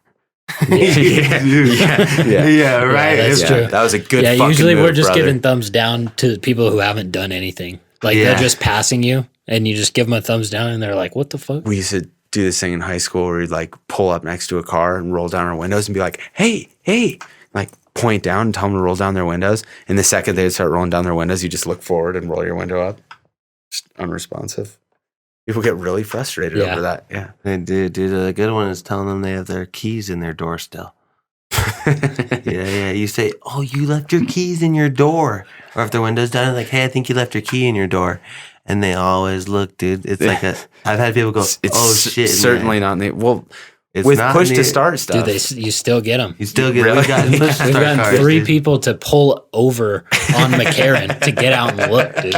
Yeah, right.
that's
It's-
true.
That was a good.
Yeah,
fucking
usually
move,
we're just
brother.
giving thumbs down to people who haven't done anything. Like
Yeah.
they're just passing you and you just give them a thumbs down and they're like, what the fuck?
We used to do this thing in high school where we'd like pull up next to a car and roll down our windows and be like, hey, like point down and tell them to roll down their windows. And the second they'd start rolling down their windows, you just look forward and roll your window up. Just unresponsive. People get really frustrated
Yeah.
over that. Yeah.
Dude, a good one is telling them they have their keys in their door still. Yeah. You say, "Oh, you left your keys in your door," or if their window's down, like, "Hey, I think you left your key in your door," and they always look, dude. It's like I've had people go,
It's
"Oh shit!"
certainly not in the, well,
It's
with
not
push
in
to
the-
start stuff.
Dude, you still get them.
You still get
Really?
we got push to
We've
start
gotten
cars,
3
dude.
people to pull over on McCarran to get out and look, dude.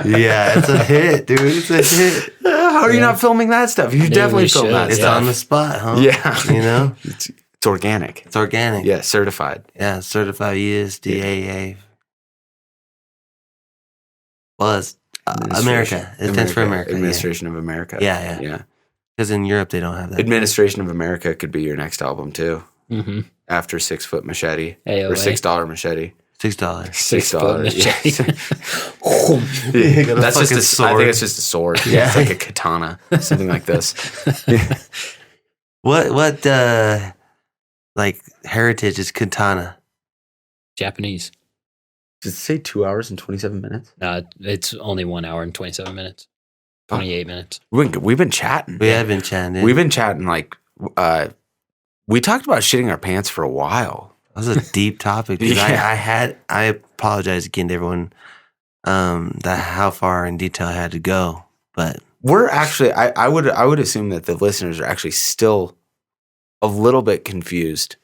Yeah, it's a hit, dude. It's a hit.
How are you not filming that stuff? You definitely
we
film
should.
that
It's
stuff.
on the spot, huh?
Yeah.
You know,
It's organic.
it's organic.
Yeah, certified.
Yeah, certified USDAA. Well, it's America. It stands for America.
Administration of America.
Yeah.
Yeah.
Because in Europe they don't have that.
Administration of America could be your next album too.
Mm-hmm.
After 6 Foot Machete
AOA.
or $6 Machete.
$6.
$6.
Yeah.
That's just
fucking
I
sword.
think it's just a sword.
Yeah.
It's like a katana, something like this.
What like heritage is katana?
Japanese.
Does it say 2 hours and 27 minutes?
No, it's only 1 hour and 27 minutes. 28 minutes.
We've been chatting.
We have been chatting.
We've been chatting like we talked about shitting our pants for a while.
That was a deep topic, dude.
Yeah.
I apologize again to everyone that how far in detail I had to go. But
We're actually I would assume that the listeners are actually still a little bit confused.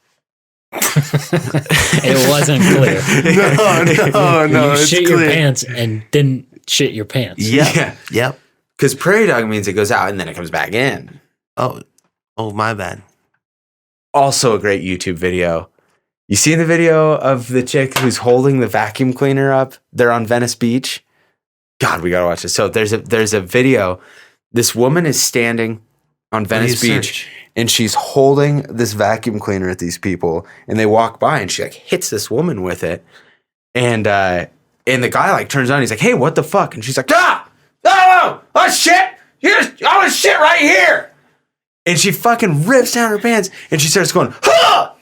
It wasn't clear.
no,
You shit your pants and didn't shit your pants.
Yep.
Because prairie dog means it goes out and then it comes back in.
Oh, my bad.
Also a great YouTube video. You seen the video of the chick who's holding the vacuum cleaner up? They're on Venice Beach. God, we gotta watch this. So there's a video. This woman is standing on Venice Beach and she's holding this vacuum cleaner at these people, and they walk by and she like hits this woman with it. And the guy like turns on, he's like, "Hey, what the fuck?" And she's like, oh shit! Here's shit right here. And she fucking rips down her pants and she starts going, "Huh!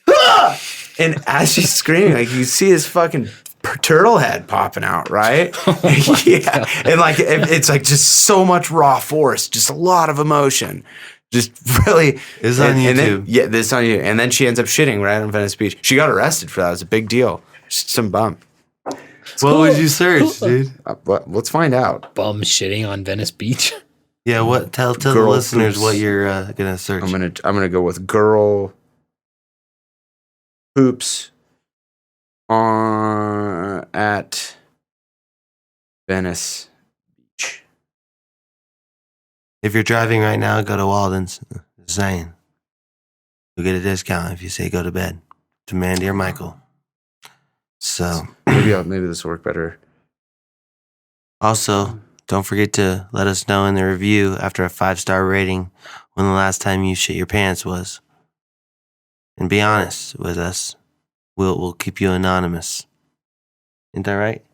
Huh!" And as she's screaming, like you see his fucking turtle head popping out, right? Yeah, and like it's like just so much raw force, just a lot of emotion, just really.
It's on YouTube.
And then, yeah, this is on YouTube. And then she ends up shitting right on Venice Beach. She got arrested for that. It was a big deal. Some bum.
What would you search, dude?
Let's find out.
Bum shitting on Venice Beach.
Yeah, what? Tell the
Girl
listeners
poops.
what you're gonna search.
I'm gonna go with girl poops on at Venice Beach.
If you're driving right now, go to Walden's. Just saying, you'll get a discount if you say go to bed to Mandy or Michael. So
Maybe this will work better.
also, don't forget to let us know in the review after a 5-star rating when the last time you shit your pants was, and be honest with us. We'll keep you anonymous. Isn't that right?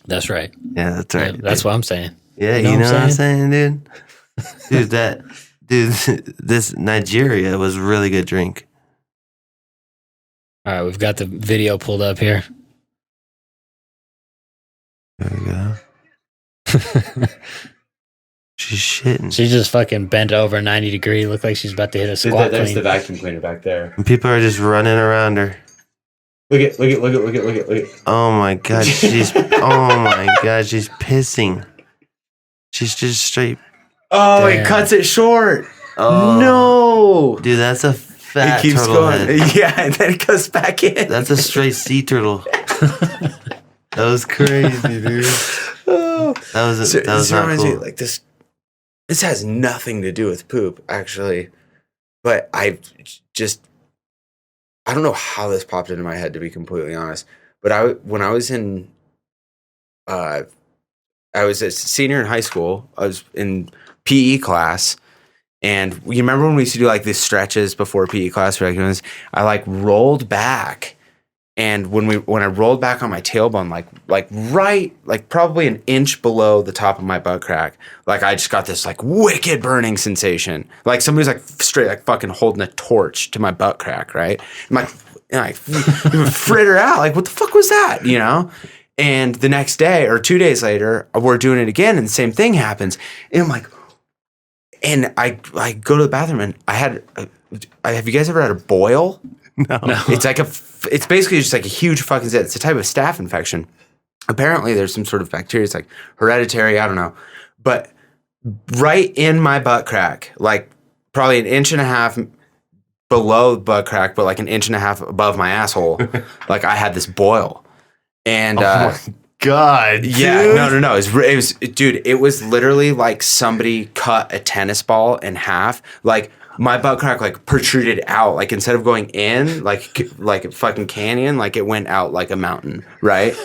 That's right.
Yeah, that's right.
Yeah, that's what I'm saying.
Yeah, you know what I'm saying, dude? Dude, this Nigeria was a really good drink.
All right, we've got the video pulled up here.
There we go. She's shitting.
She just fucking bent over 90 degree. Looked like she's about to hit a squat
There's
clean.
the vacuum cleaner back there.
And people are just running around her.
Look at.
Oh my god, she's pissing. She's just straight.
Oh,
Damn.
it cuts it short.
Oh,
No.
dude, that's a fat
It keeps
turtle
going.
head.
Yeah, and then it goes back in.
That's a straight sea turtle. That was crazy, dude.
Oh.
That was
This
not
reminds me,
cool.
like this has nothing to do with poop, actually. But I don't know how this popped into my head, to be completely honest. But when I was in, I was a senior in high school. I was in PE class, and you remember when we used to do like these stretches before PE class? I like rolled back, and when I rolled back on my tailbone, like probably an inch below the top of my butt crack, like I just got this like wicked burning sensation, like somebody's like straight like fucking holding a torch to my butt crack, right? I'm like, fritter out, like what the fuck was that, you know? And the next day or 2 days later, we're doing it again, and the same thing happens, and I'm like, and I go to the bathroom, and have you guys ever had a boil?
No.
It's basically just like a huge fucking zit. It's a type of staph infection. Apparently there's some sort of bacteria. It's like hereditary. I don't know. But right in my butt crack, like probably 1.5 inches below the butt crack, but like 1.5 inches above my asshole, like I had this boil. And,
God, dude.
yeah, no. It was, dude, it was literally like somebody cut a tennis ball in half. Like, my butt crack like protruded out, like instead of going in like a fucking canyon, like it went out like a mountain, right?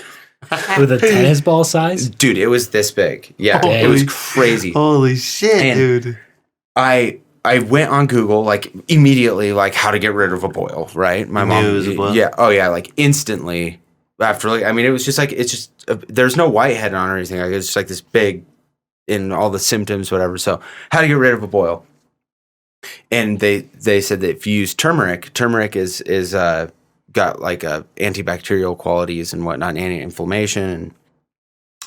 With a tennis ball size?
Dude, it was this big. Yeah, it was crazy.
Holy shit,
And
dude.
I went on Google like immediately, like how to get rid of a boil, right? My mom,
Knew it was a boil?
yeah, oh yeah, like instantly after, like, I mean, it was just like, it's just there's no whitehead on it or anything. Like it's just like this big, in all the symptoms, whatever. So how to get rid of a boil. And they said that if you use turmeric is got like antibacterial qualities and whatnot, anti-inflammation and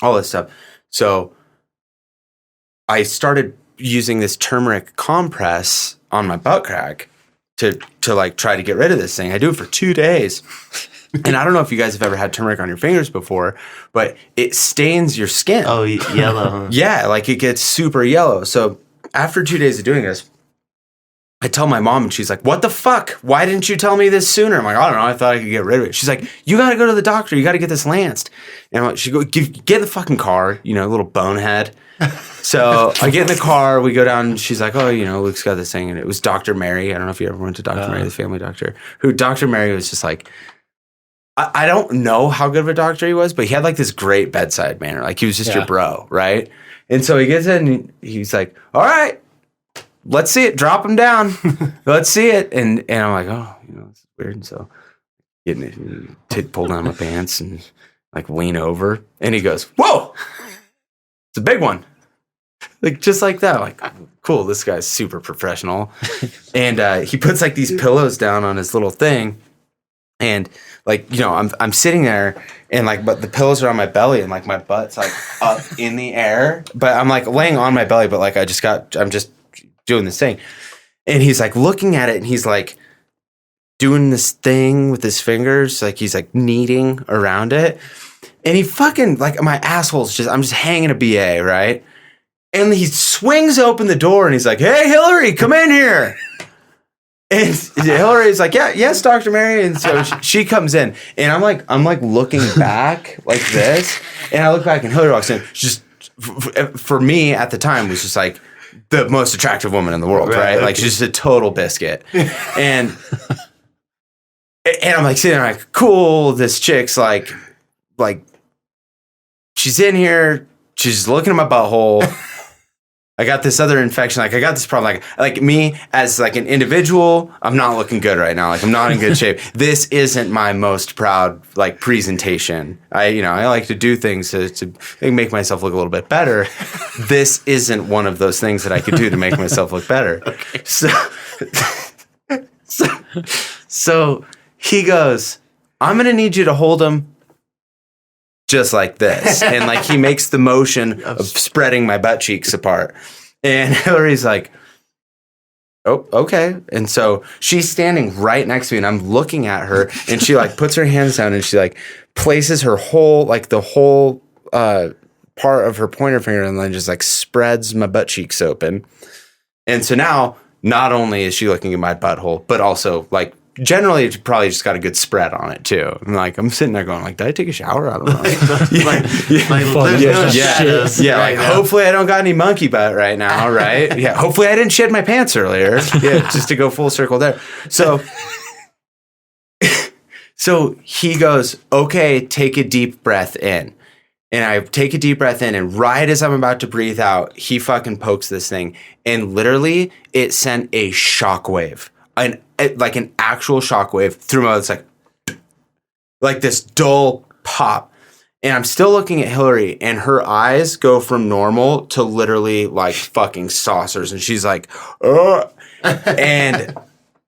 all this stuff. So I started using this turmeric compress on my butt crack to like try to get rid of this thing. I do it for 2 days. And I don't know if you guys have ever had turmeric on your fingers before, but it stains your skin.
Oh, yellow. Huh?
Yeah, like it gets super yellow. So after 2 days of doing this, I tell my mom, and she's like, "What the fuck? Why didn't you tell me this sooner?" I'm like, "I don't know. I thought I could get rid of it." She's like, "You got to go to the doctor. You got to get this lanced." And I'm like, she go, "Get the fucking car, you know, little bonehead." So I get in the car. We go down. And she's like, "Oh, you know, Luke's got this thing," and it was Dr. Mary. I don't know if you ever went to Dr. Mary, the family doctor. Dr. Mary was just like, I don't know how good of a doctor he was, but he had like this great bedside manner. Like he was just your bro, right? And so he gets in, and he's like, "All right, let's see it. Drop him down. Let's see it." And I'm like, "Oh, you know, it's weird." And so getting it, pull down my pants and like lean over, and he goes, "Whoa, it's a big one." Like just like that. Like, cool. This guy's super professional. And he puts like these pillows down on his little thing. And like, you know, I'm sitting there and like, but the pillows are on my belly and like my butt's like up in the air, but I'm like laying on my belly, but like I'm just doing this thing. And he's like looking at it and he's like doing this thing with his fingers. Like he's like kneading around it. And he fucking like my asshole's I'm just hanging a BA, right? And he swings open the door and he's like, "Hey, Hillary, come in here." And Hillary's like, yes, Dr. Mary. And so she comes in and I'm like looking back like this. And I look back and Hillary walks in. She's just, for me at the time, was just like the most attractive woman in the world, right? Like she's just a total biscuit. And I'm like sitting there like, cool, this chick's like she's in here. She's looking at my butthole. I got this other infection. Like I got this problem. Like me as like an individual, I'm not looking good right now. Like I'm not in good shape. This isn't my most proud like presentation. I like to do things to make myself look a little bit better. This isn't one of those things that I could do to make myself look better. Okay. So he goes, "I'm gonna need you to hold him just like this." And like he makes the motion of spreading my butt cheeks apart. And Hillary's like, "Oh, okay." And so she's standing right next to me and I'm looking at her and she like puts her hands down and she like places her whole part of her pointer finger and then just like spreads my butt cheeks open. And so now not only is she looking at my butthole, but also like generally, it's probably just got a good spread on it too. And like, I'm sitting there going, like, did I take a shower? I don't know. Hopefully, I don't got any monkey butt right now, right? Yeah. Hopefully, I didn't shit my pants earlier. Yeah, just to go full circle there. So he goes, "Okay, take a deep breath in." And I take a deep breath in, and right as I'm about to breathe out, he fucking pokes this thing, and literally, it sent a shockwave. An actual shockwave through my, it's like this dull pop. And I'm still looking at Hillary and her eyes go from normal to literally like fucking saucers. And she's like, "Ugh." And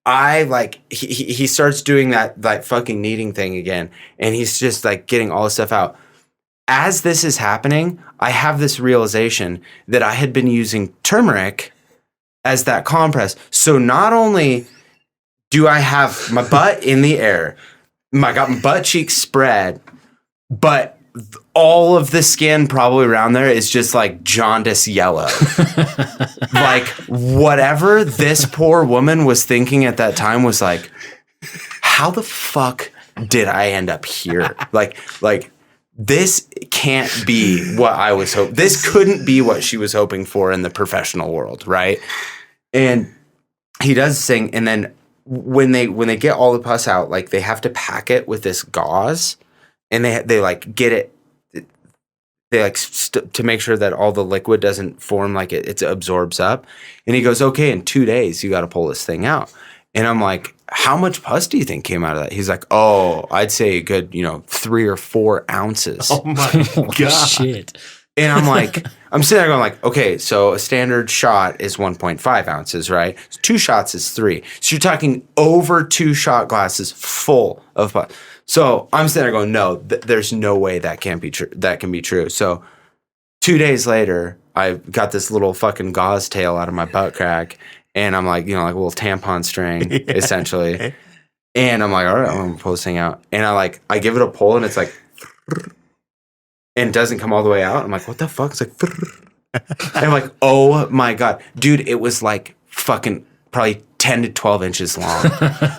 I like, he starts doing that fucking kneading thing again. And he's just like getting all this stuff out. As this is happening, I have this realization that I had been using turmeric as that compress. So not only do I have my butt in the air, I got my butt cheeks spread, but all of the skin probably around there is just like jaundice yellow. Like whatever this poor woman was thinking at that time was like, how the fuck did I end up here? Like this can't be what I was hoping. This couldn't be what she was hoping for in the professional world, right? And he does this thing, and then when they get all the pus out, like they have to pack it with this gauze, and they like get it, they like to make sure that all the liquid doesn't form, like it absorbs up. And he goes, "Okay, in 2 days you got to pull this thing out." And I'm like, "How much pus do you think came out of that?" He's like, "Oh, I'd say a good 3 or 4 ounces."
Oh my god!
Shit.
And I'm like, I'm sitting there going like, okay, so a standard shot is 1.5 ounces, right? So 2 shots is 3. So you're talking over 2 shot glasses full of pus. So I'm sitting there going, no, there's no way that can't be true. That can be true. So 2 days later, I got this little fucking gauze tail out of my butt crack, and I'm like, like a little tampon string, essentially. And I'm like, all right, I'm gonna pull this thing out. And I give it a pull, and it's like, and it doesn't come all the way out. I'm like, what the fuck? It's like, and I'm like, oh my God. Dude, it was like fucking probably 10 to 12 inches long.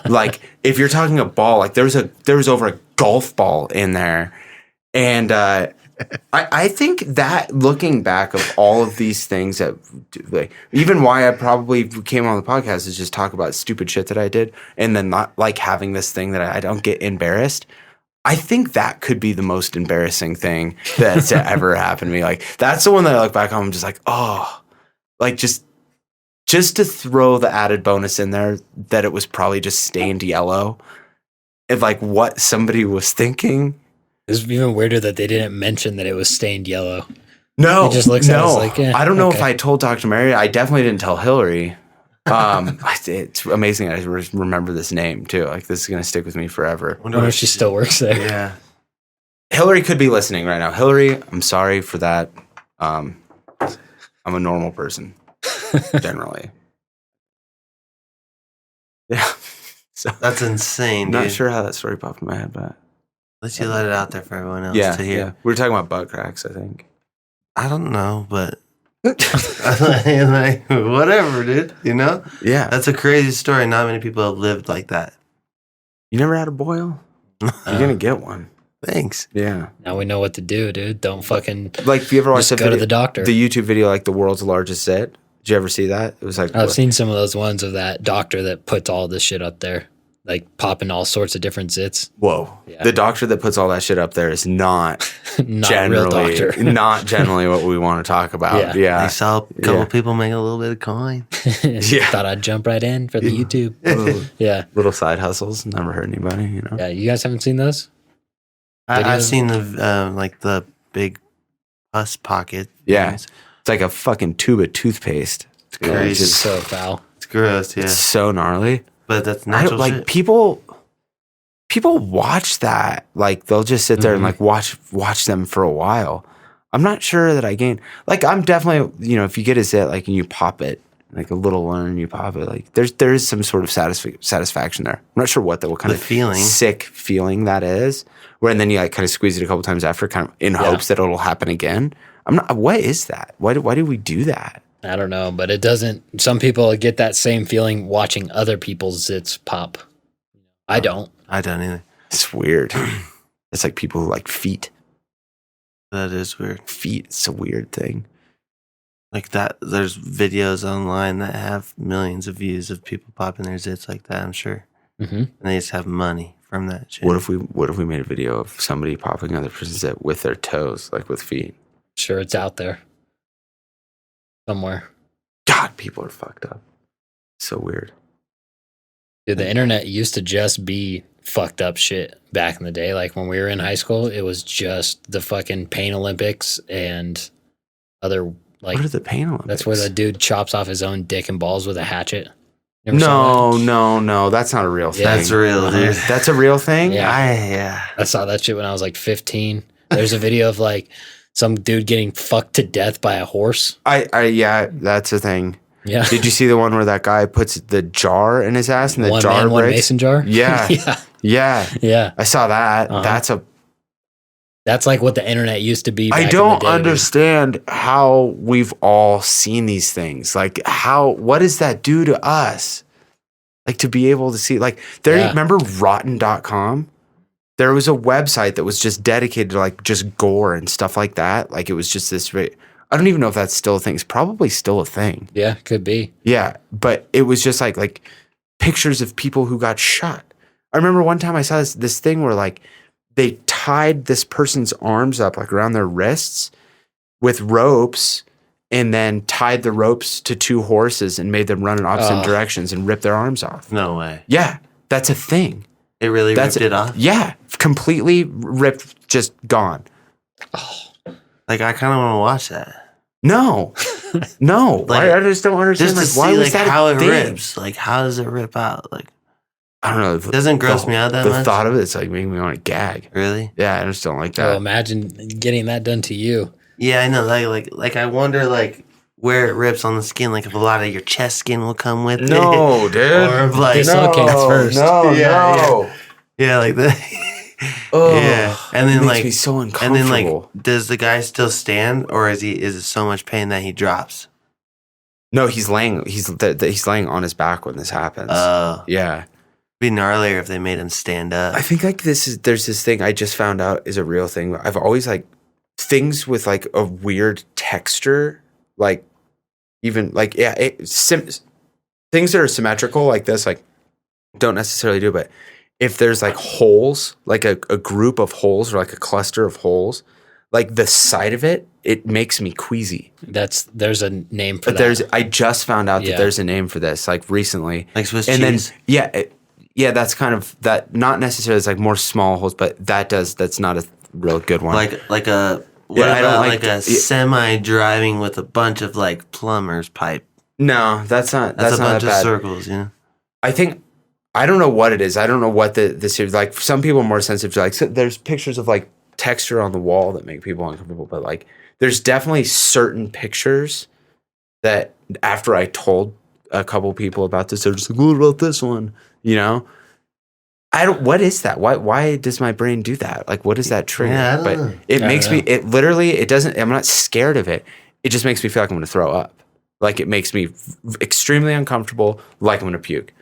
Like, if you're talking a ball, like there was over a golf ball in there. And I think that looking back of all of these things that, like, even why I probably came on the podcast is just talk about stupid shit that I did, and then not like having this thing that I don't get embarrassed. I think that could be the most embarrassing thing that's ever happened to me. Like, that's the one that I look back on, I'm just like, oh, like just to throw the added bonus in there that it was probably just stained yellow, and like what somebody was thinking.
It's even weirder that they didn't mention that it was stained yellow.
No,
it just looks at us like,
I don't know if I told Dr. Mary. I definitely didn't tell Hillary. It's amazing. I remember this name too. Like this is gonna stick with me forever.
I wonder if she still works there.
Yeah.
Hillary could be listening right now. Hillary, I'm sorry for that. I'm a normal person generally. Yeah. So
That's insane,
not
dude.
sure how that story popped in my head, but
Let's you let it out there for everyone else
yeah,
to hear.
yeah. We were talking about butt cracks, I think.
I don't know, but like, whatever, dude. You know?
Yeah.
That's a crazy story. Not many people have lived like that.
You never had a boil? You're gonna get one.
Thanks.
Yeah.
Now we know what to do, dude. Don't fucking
Like, if you ever watched
just
the
go to
video,
the doctor.
the YouTube video, like the world's largest zit? Did you ever see that? It was like
I've seen some of those ones of that doctor that puts all this shit up there, like popping all sorts of different zits.
whoa.
Yeah.
The doctor that puts all that shit up there is not
Not a real
generally
doctor.
not generally what we want to talk about.
Yeah.
I
Yeah.
saw a couple
Yeah.
people make a little bit of coin.
Yeah.
Thought I'd jump right in for the YouTube. Yeah.
Little side hustles. Never hurt anybody, you know?
Yeah. You guys haven't seen those?
I've
Videos?
seen the like the big pus pocket.
Yeah.
things.
It's like a fucking tube of toothpaste. It's
crazy.
It's just so foul.
It's gross, yeah.
It's so gnarly.
But that's
I
natural
don't, like
shit.
people watch that. Like they'll just sit there and like watch them for a while. I'm not sure that I gain. Like I'm definitely, you know, if you get a zit, like and you pop it, like a little one, and you pop it, like there is some sort of satisfaction there. I'm not sure what kind
The
of
feeling.
sick feeling that is. Where and then you like kind of squeeze it a couple times after, kind of in hopes that it'll happen again. I'm not. What is that? Why do we do that?
I don't know, but it doesn't. Some people get that same feeling watching other people's zits pop. I don't.
I don't either.
It's weird. It's like people who like feet.
That is weird.
Feet. It's a weird thing.
Like that, there's videos online that have millions of views of people popping their zits like that, I'm sure.
Mm-hmm.
And they just have money from that shit.
What if we made a video of somebody popping another person's zit with their toes, like with feet?
Sure, it's out there somewhere.
God, people are fucked up. So weird.
Dude, the internet used to just be fucked up shit back in the day. Like when we were in high school, it was just the fucking Pain Olympics and other like.
What are the Pain Olympics?
That's where the dude chops off his own dick and balls with a hatchet. You ever saw that?
No. That's not a real thing.
That's real, dude.
That's a real thing?
Yeah. I saw that shit when I was like 15. There's a video of like some dude getting fucked to death by a horse.
Yeah, that's a thing.
Yeah.
Did you see the one where that guy puts the jar in his ass and the
One
jar
man, one
breaks?
mason jar?
Yeah.
Yeah.
Yeah.
Yeah.
I saw that.
Uh-huh. That's like what the internet used to be.
I
back in
don't
the day, dude.
understand how we've all seen these things. Like what does that do to us? Like to be able to see, like remember rotten.com? There was a website that was just dedicated to like just gore and stuff like that. Like it was just this, I don't even know if that's still a thing. It's probably still a thing.
Yeah, could be.
Yeah. But it was just like pictures of people who got shot. I remember one time I saw this thing where like they tied this person's arms up like around their wrists with ropes and then tied the ropes to two horses and made them run in opposite directions and rip their arms off.
No way.
Yeah, that's a thing.
It really ripped it off?
Yeah, completely ripped, just gone.
Like, I kind of want to watch that.
No.
Like,
I just don't understand.
Just to
Like, why
see,
was
like,
that
how
a
it
thing?
rips. Like, how does it rip out? Like,
I don't know.
it doesn't gross me out that
the
much.
thought of it's like making me want to gag.
Really?
Yeah, I just don't like
Well,
that.
imagine getting that done to you.
Yeah, I know. Like I wonder, like, where it rips on the skin. Like, if a lot of your chest skin will come with it.
No, dude.
Or if, like,
Dislocates first.
No,
Yeah, yeah, like that.
Oh,
Yeah. And then,
it makes
like,
me so
and
uncomfortable.
then, like, does the guy still stand, or is it so much pain that he drops?
No, he's laying. He's laying on his back when this happens. Yeah,
Be gnarlier if they made him stand up.
I think like there's this thing I just found out is a real thing. I've always like things with like a weird texture, like even like things that are symmetrical like this, like don't necessarily do. But if there's like holes, like a group of holes or like a cluster of holes, like the sight of it, it makes me queasy.
There's a name for
But
that.
I just found out
Yeah.
that there's a name for this, like recently.
Like Swiss
and
cheese?
Then yeah, that's kind of that. Not necessarily, it's like more small holes, but that's not a real good one.
Like a what
Yeah, I don't
about
like
like a semi driving with a bunch of like plumber's pipe?
No, that's not
That's a
not
bunch
that
of
bad.
circles, you know?
I don't know what it is. I don't know what this is. Like, some people are more sensitive to, like, so there's pictures of, like, texture on the wall that make people uncomfortable, but, like, there's definitely certain pictures that after I told a couple people about this, they're just like, what about this one? You know? What is that? Why does my brain do that? Like, what is that trigger?
Yeah, I don't
but
know.
it makes me, it literally, it doesn't, I'm not scared of it. It just makes me feel like I'm going to throw up. Like, it makes me extremely uncomfortable, like I'm going to puke.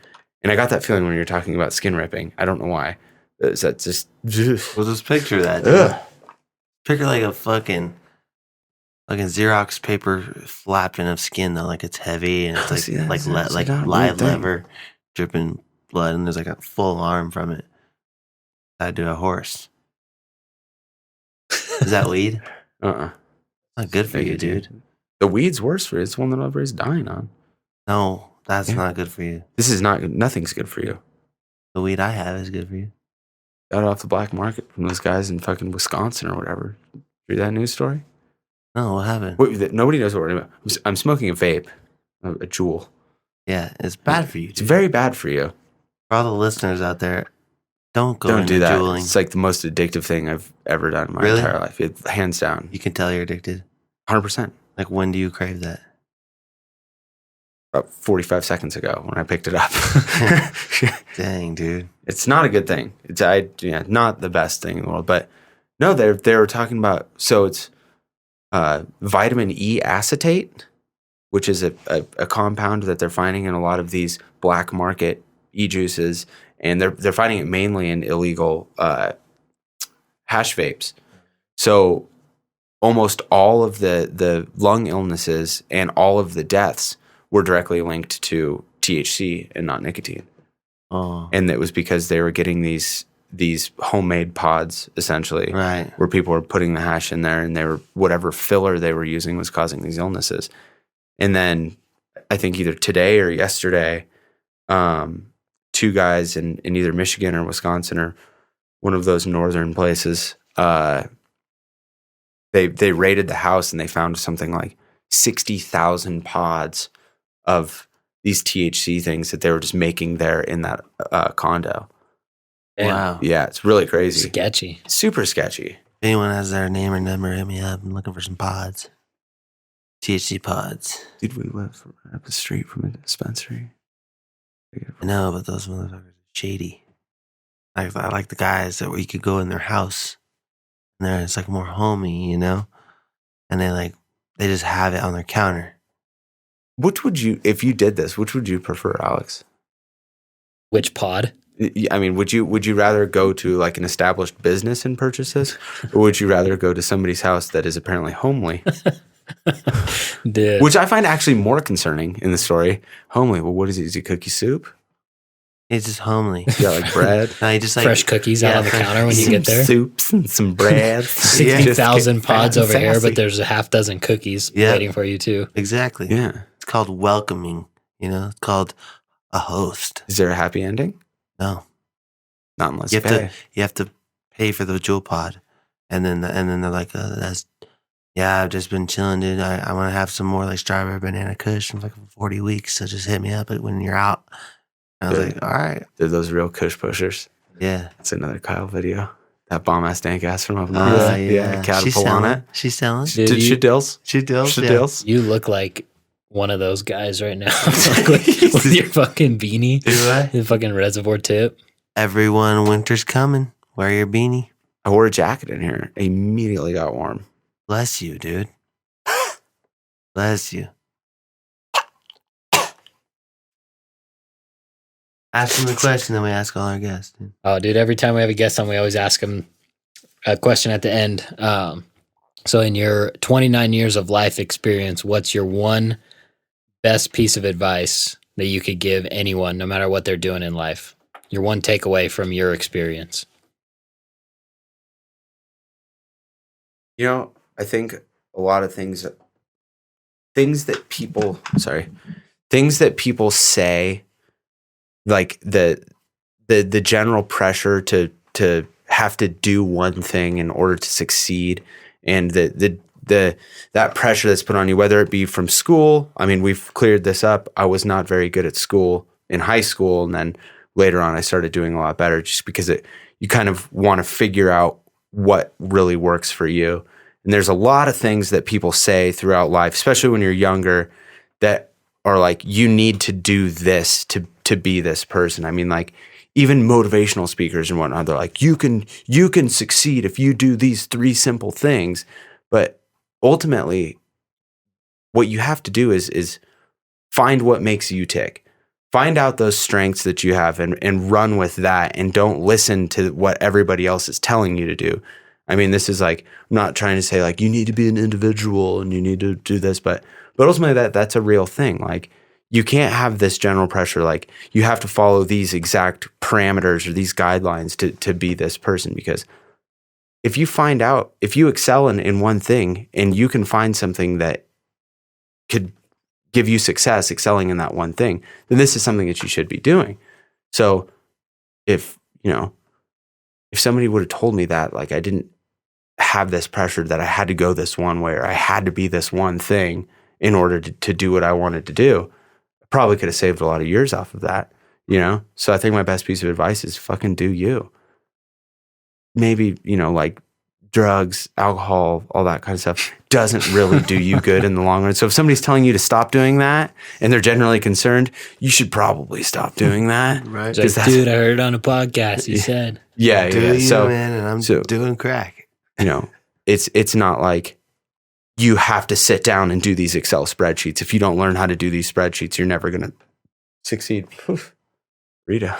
And I got that feeling when you were talking about skin ripping. I don't know why. Is that just...
Well, just picture that, dude.
Ugh.
Picture like a fucking Xerox paper flapping of skin, though. Like, it's heavy and it's like live lever dripping blood, and there's like a full arm from it. Tied to a horse. Is that weed? Not good for you, dude.
The weed's worse for you. It's one that everybody's dying on.
No, that's not good for you.
This is not... Nothing's good for you.
The weed I have is good for you.
Got it off the black market from those guys in fucking Wisconsin or whatever. Read that news story?
No, what happened?
Wait, nobody knows what we're talking about. I'm smoking a vape, a Juul.
Yeah, it's bad for you, dude.
It's very bad for you.
For all the listeners out there, don't
Don't
into
do that.
juuling.
It's like the most addictive thing I've ever done in my
Really?
entire life. Hands down.
You can tell you're addicted.
100%.
Like, when do you crave that?
About 45 seconds ago when I picked it up.
Dang, dude.
It's not a good thing. It's not the best thing in the world. But no, they were talking about, so it's vitamin E acetate, which is a compound that they're finding in a lot of these black market e-juices, and they're finding it mainly in illegal hash vapes. So almost all of the lung illnesses and all of the deaths were directly linked to THC and not nicotine.
Oh,
And it was because they were getting these homemade pods, essentially,
right.
where people were putting the hash in there, and they were, whatever filler they were using was causing these illnesses. And then I think either today or yesterday, two guys in either Michigan or Wisconsin or one of those northern places, they raided the house and they found something like 60,000 pods of these THC things that they were just making there in that condo.
Damn.
Wow.
Yeah, it's really crazy.
Sketchy.
Super sketchy.
If anyone has their name or number, hit me up. I'm looking for some pods. THC pods.
Dude, we live up the street from a dispensary.
I know, but those motherfuckers are shady. I like the guys that where you could go in their house and it's like more homey, you know? And they just have it on their counter.
Which would you, if you did this, which would you prefer, Alex?
Which pod?
I mean, would you rather go to like an established business and purchase this, or would you rather go to somebody's house that is apparently homely?
Dude.
Which I find actually more concerning in the story. Homely. Well, what is it? Is it cookie soup?
It's just homely.
You got like bread,
No, you just like
Fresh cookies out on the counter when you
some
get there.
soups and some bread.
60,000 pods over here,
fancy.
but there's a half dozen cookies
Yeah.
waiting for you too.
Exactly.
Yeah.
It's called welcoming, you know? It's called a host.
Is there a happy ending?
No.
Not unless
You
you
have
pay.
you have to pay for the jewel pod. And then they're like, I've just been chilling, dude. I want to have some more like strawberry banana kush in like 40 weeks. So just hit me up when you're out. And I was like, all right.
They're those real kush pushers.
Yeah.
That's another Kyle video. That bomb ass dank ass from up north.
Yeah. She's
Catapult on
selling.
it.
She's selling.
Dude,
Did she
you,
dills?
She deals.
She
Yeah.
dills?
you look like one of those guys right now. with your fucking beanie.
Do I?
The fucking reservoir tip.
Everyone, winter's coming. Wear your beanie.
I wore a jacket in here. I immediately got warm.
Bless you, dude. Bless you. Ask them the question, then we ask all our guests. Dude.
Oh, dude, every time we have a guest on, we always ask them a question at the end. So in your 29 years of life experience, what's your one best piece of advice that you could give anyone, no matter what they're doing in life? Your one takeaway from your experience.
You know, I think a lot of things that people say, like the general pressure to have to do one thing in order to succeed, and the that pressure that's put on you, whether it be from school. I mean, we've cleared this up. I was not very good at school in high school, and then later on I started doing a lot better just because you kind of want to figure out what really works for you. And there's a lot of things that people say throughout life, especially when you're younger, that are like, you need to do this to be this person. I mean, like, even motivational speakers and whatnot, they're like, you can succeed if you do these 3 simple things. But ultimately, what you have to do is find what makes you tick. Find out those strengths that you have and run with that, and don't listen to what everybody else is telling you to do. I mean, this is like, I'm not trying to say like you need to be an individual and you need to do this, but ultimately that's a real thing. Like, you can't have this general pressure, like you have to follow these exact parameters or these guidelines to be this person. Because if you excel in one thing and you can find something that could give you success excelling in that one thing, then this is something that you should be doing. So if somebody would have told me that, like, I didn't have this pressure that I had to go this one way or I had to be this one thing in order to do what I wanted to do, I probably could have saved a lot of years off of that, So I think my best piece of advice is fucking do you. Maybe, like drugs, alcohol, all that kind of stuff doesn't really do you good in the long run. So if somebody's telling you to stop doing that and they're generally concerned, you should probably stop doing that.
Right.
Like, dude, I heard it on a podcast. He said,
yeah.
So, man, and I'm doing crack.
It's not like you have to sit down and do these Excel spreadsheets. If you don't learn how to do these spreadsheets, you're never going to succeed. Rita,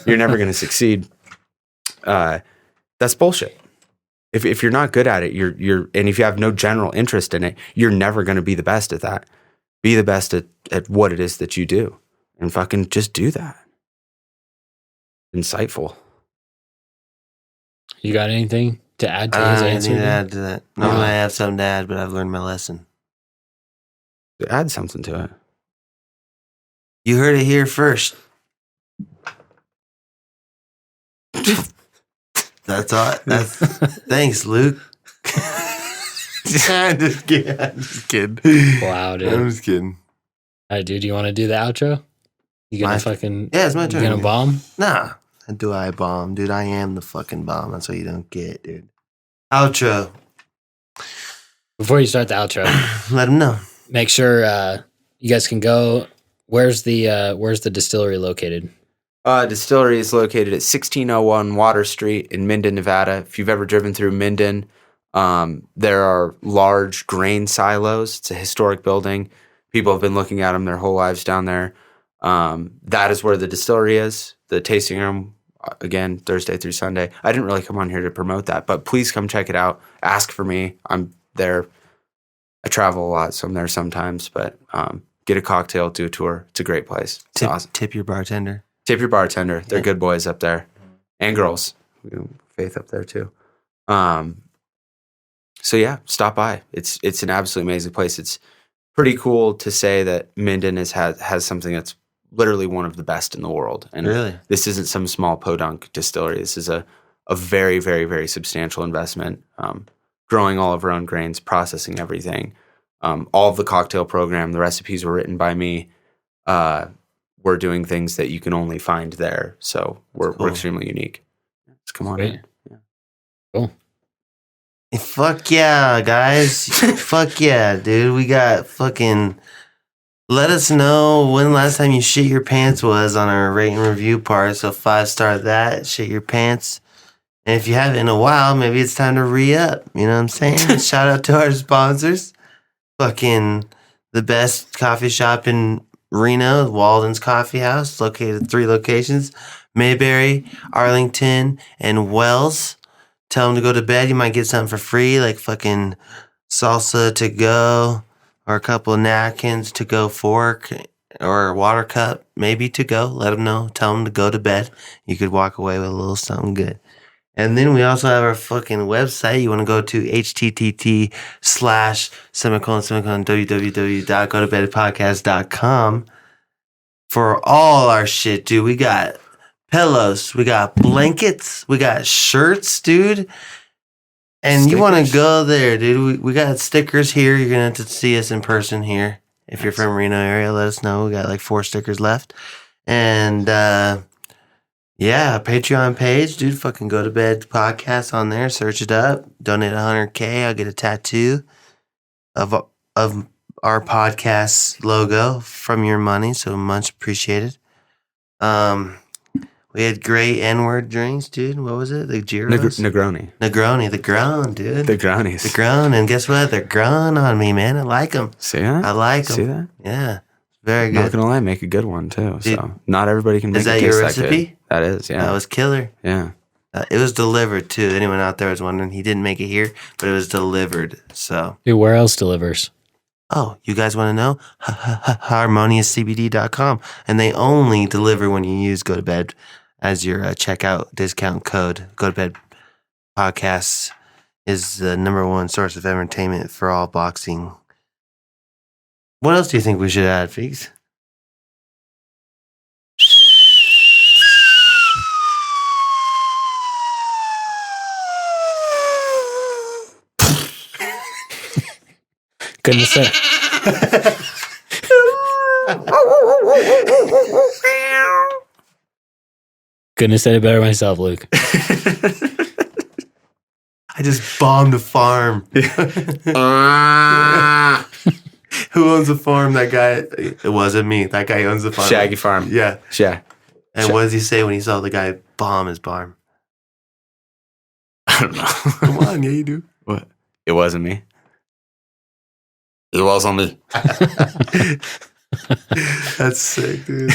you're never going to succeed. That's bullshit. If you're not good at it, and if you have no general interest in it, you're never going to be the best at that. Be the best at what it is that you do, and fucking just do that. Insightful.
You got anything to add to his answer?
I need to add to that. Normally I have something to add, but I've learned my lesson.
Add something to it.
You heard it here first. That's all. Thanks, Luke. I'm just kidding.
Wow, dude.
I'm just kidding.
All right, dude. You want to do the outro? You gonna
Yeah, it's my turn.
You gonna bomb?
Nah. Do I bomb? Dude, I am the fucking bomb. That's what you don't get, dude. Outro.
Before you start the outro,
Let them know.
make sure you guys can go. Where's the distillery located?
Distillery is located at 1601 Water Street in Minden, Nevada. If you've ever driven through Minden, there are large grain silos. It's a historic building. People have been looking at them their whole lives down there. That is where the distillery is. The tasting room, again, Thursday through Sunday. I didn't really come on here to promote that, but please come check it out. Ask for me. I'm there. I travel a lot, so I'm there sometimes, but get a cocktail, do a tour. It's a great place. It's awesome.
Tip your bartender.
Tip your bartender. They're good boys up there. And girls. Faith up there too. So yeah, stop by. It's an absolutely amazing place. It's pretty cool to say that Minden has something that's literally one of the best in the world. And
really?
This isn't some small podunk distillery. This is a very, very, very substantial investment. Growing all of our own grains, processing everything. All of the cocktail program, the recipes were written by me. We're doing things that you can only find there. So we're extremely unique. Let's come on in. Yeah.
Cool.
Fuck yeah, guys. Fuck yeah, dude. We got fucking... Let us know when the last time you shit your pants was on our rate and review part. So 5-star that, shit your pants. And if you haven't in a while, maybe it's time to re-up. You know what I'm saying? Shout out to our sponsors. Fucking the best coffee shop in Reno, Walden's Coffee House, located at 3 locations, Mayberry, Arlington, and Wells. Tell them to go to bed. You might get something for free, like fucking salsa to go, or a couple of napkins to go, fork, or a water cup, maybe to go. Let them know. Tell them to go to bed. You could walk away with a little something good. And then we also have our fucking website. You want to go to http://www.gotobedpodcast.com for all our shit, dude. We got pillows. We got blankets. We got shirts, dude. And you want to go there, dude. We got stickers here. You're going to have to see us in person here. If you're from Reno area, let us know. We got like 4 stickers left. And yeah, Patreon page, dude. Fucking Go to Bed podcast on there. Search it up. Donate $100K. I'll get a tattoo of our podcast logo from your money. So much appreciated. We had great N-word drinks, dude. What was it? The Giros?
Negroni.
Negroni. The grown, dude.
The Grownies.
The grown. And guess what? They're grown on me, man. I like them.
See that?
I like them.
See that?
Yeah. Very
Not
good.
gonna lie, make a good one too.
Dude,
so not everybody can make
is that
a
your
taste
recipe?
that good. That is, yeah.
That was killer.
Yeah.
It was delivered, too. Anyone out there was wondering, he didn't make it here, but it was delivered. So,
Dude, where else delivers?
oh, you guys want to know? HarmoniousCBD.com. And they only deliver when you use Go to Bed as your checkout discount code. Go to Bed Podcasts is the #1 source of entertainment for all boxing. What else do you think we should add, Feeks?
Couldn't have said. Couldn't have said it better myself, Luke.
I just bombed a farm. Who owns the farm? That guy. It wasn't me. That guy owns the farm.
Shaggy Farm.
Yeah.
Yeah.
And what does he say when he saw the guy bomb his farm?
I don't know.
Come on, yeah, you do.
What? It wasn't me.
It was on me.
That's sick, dude.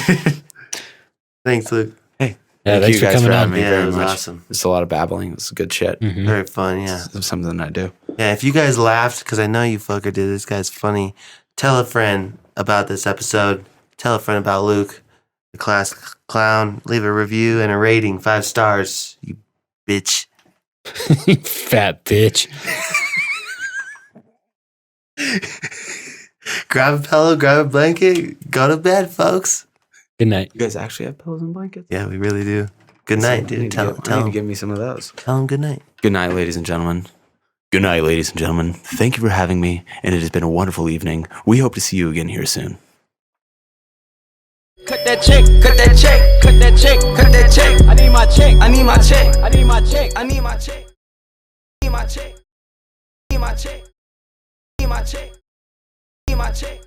Thanks, Luke.
Hey.
Yeah,
Thank
thanks
you
for
guys
coming
for
on.
having me
Yeah,
very
it was
much.
awesome.
It's a lot of babbling. It's good shit.
Mhm.
Very fun, yeah.
It's something I do.
Yeah, if you guys laughed, because I know you fucker did, this guy's funny, tell a friend about this episode. Tell a friend about Luke, the class clown. Leave a review and a rating, 5 stars, you bitch.
Fat bitch.
Grab a pillow, grab a blanket, go to bed, folks.
Good night.
You guys actually have pillows and blankets?
Yeah, we really do. Good night,
I
dude.
need to
Tell
I need to
him.
give me some of those.
Tell him good night.
Good night, ladies and gentlemen. Good night, ladies and gentlemen. Thank you for having me, and it has been a wonderful evening. We hope to see you again here soon.
Cut that check, cut that check, cut that check, cut that check. I need my check, I need my check, I need my check, I need my check, I need my check, I need my check, I need my check, I need my check.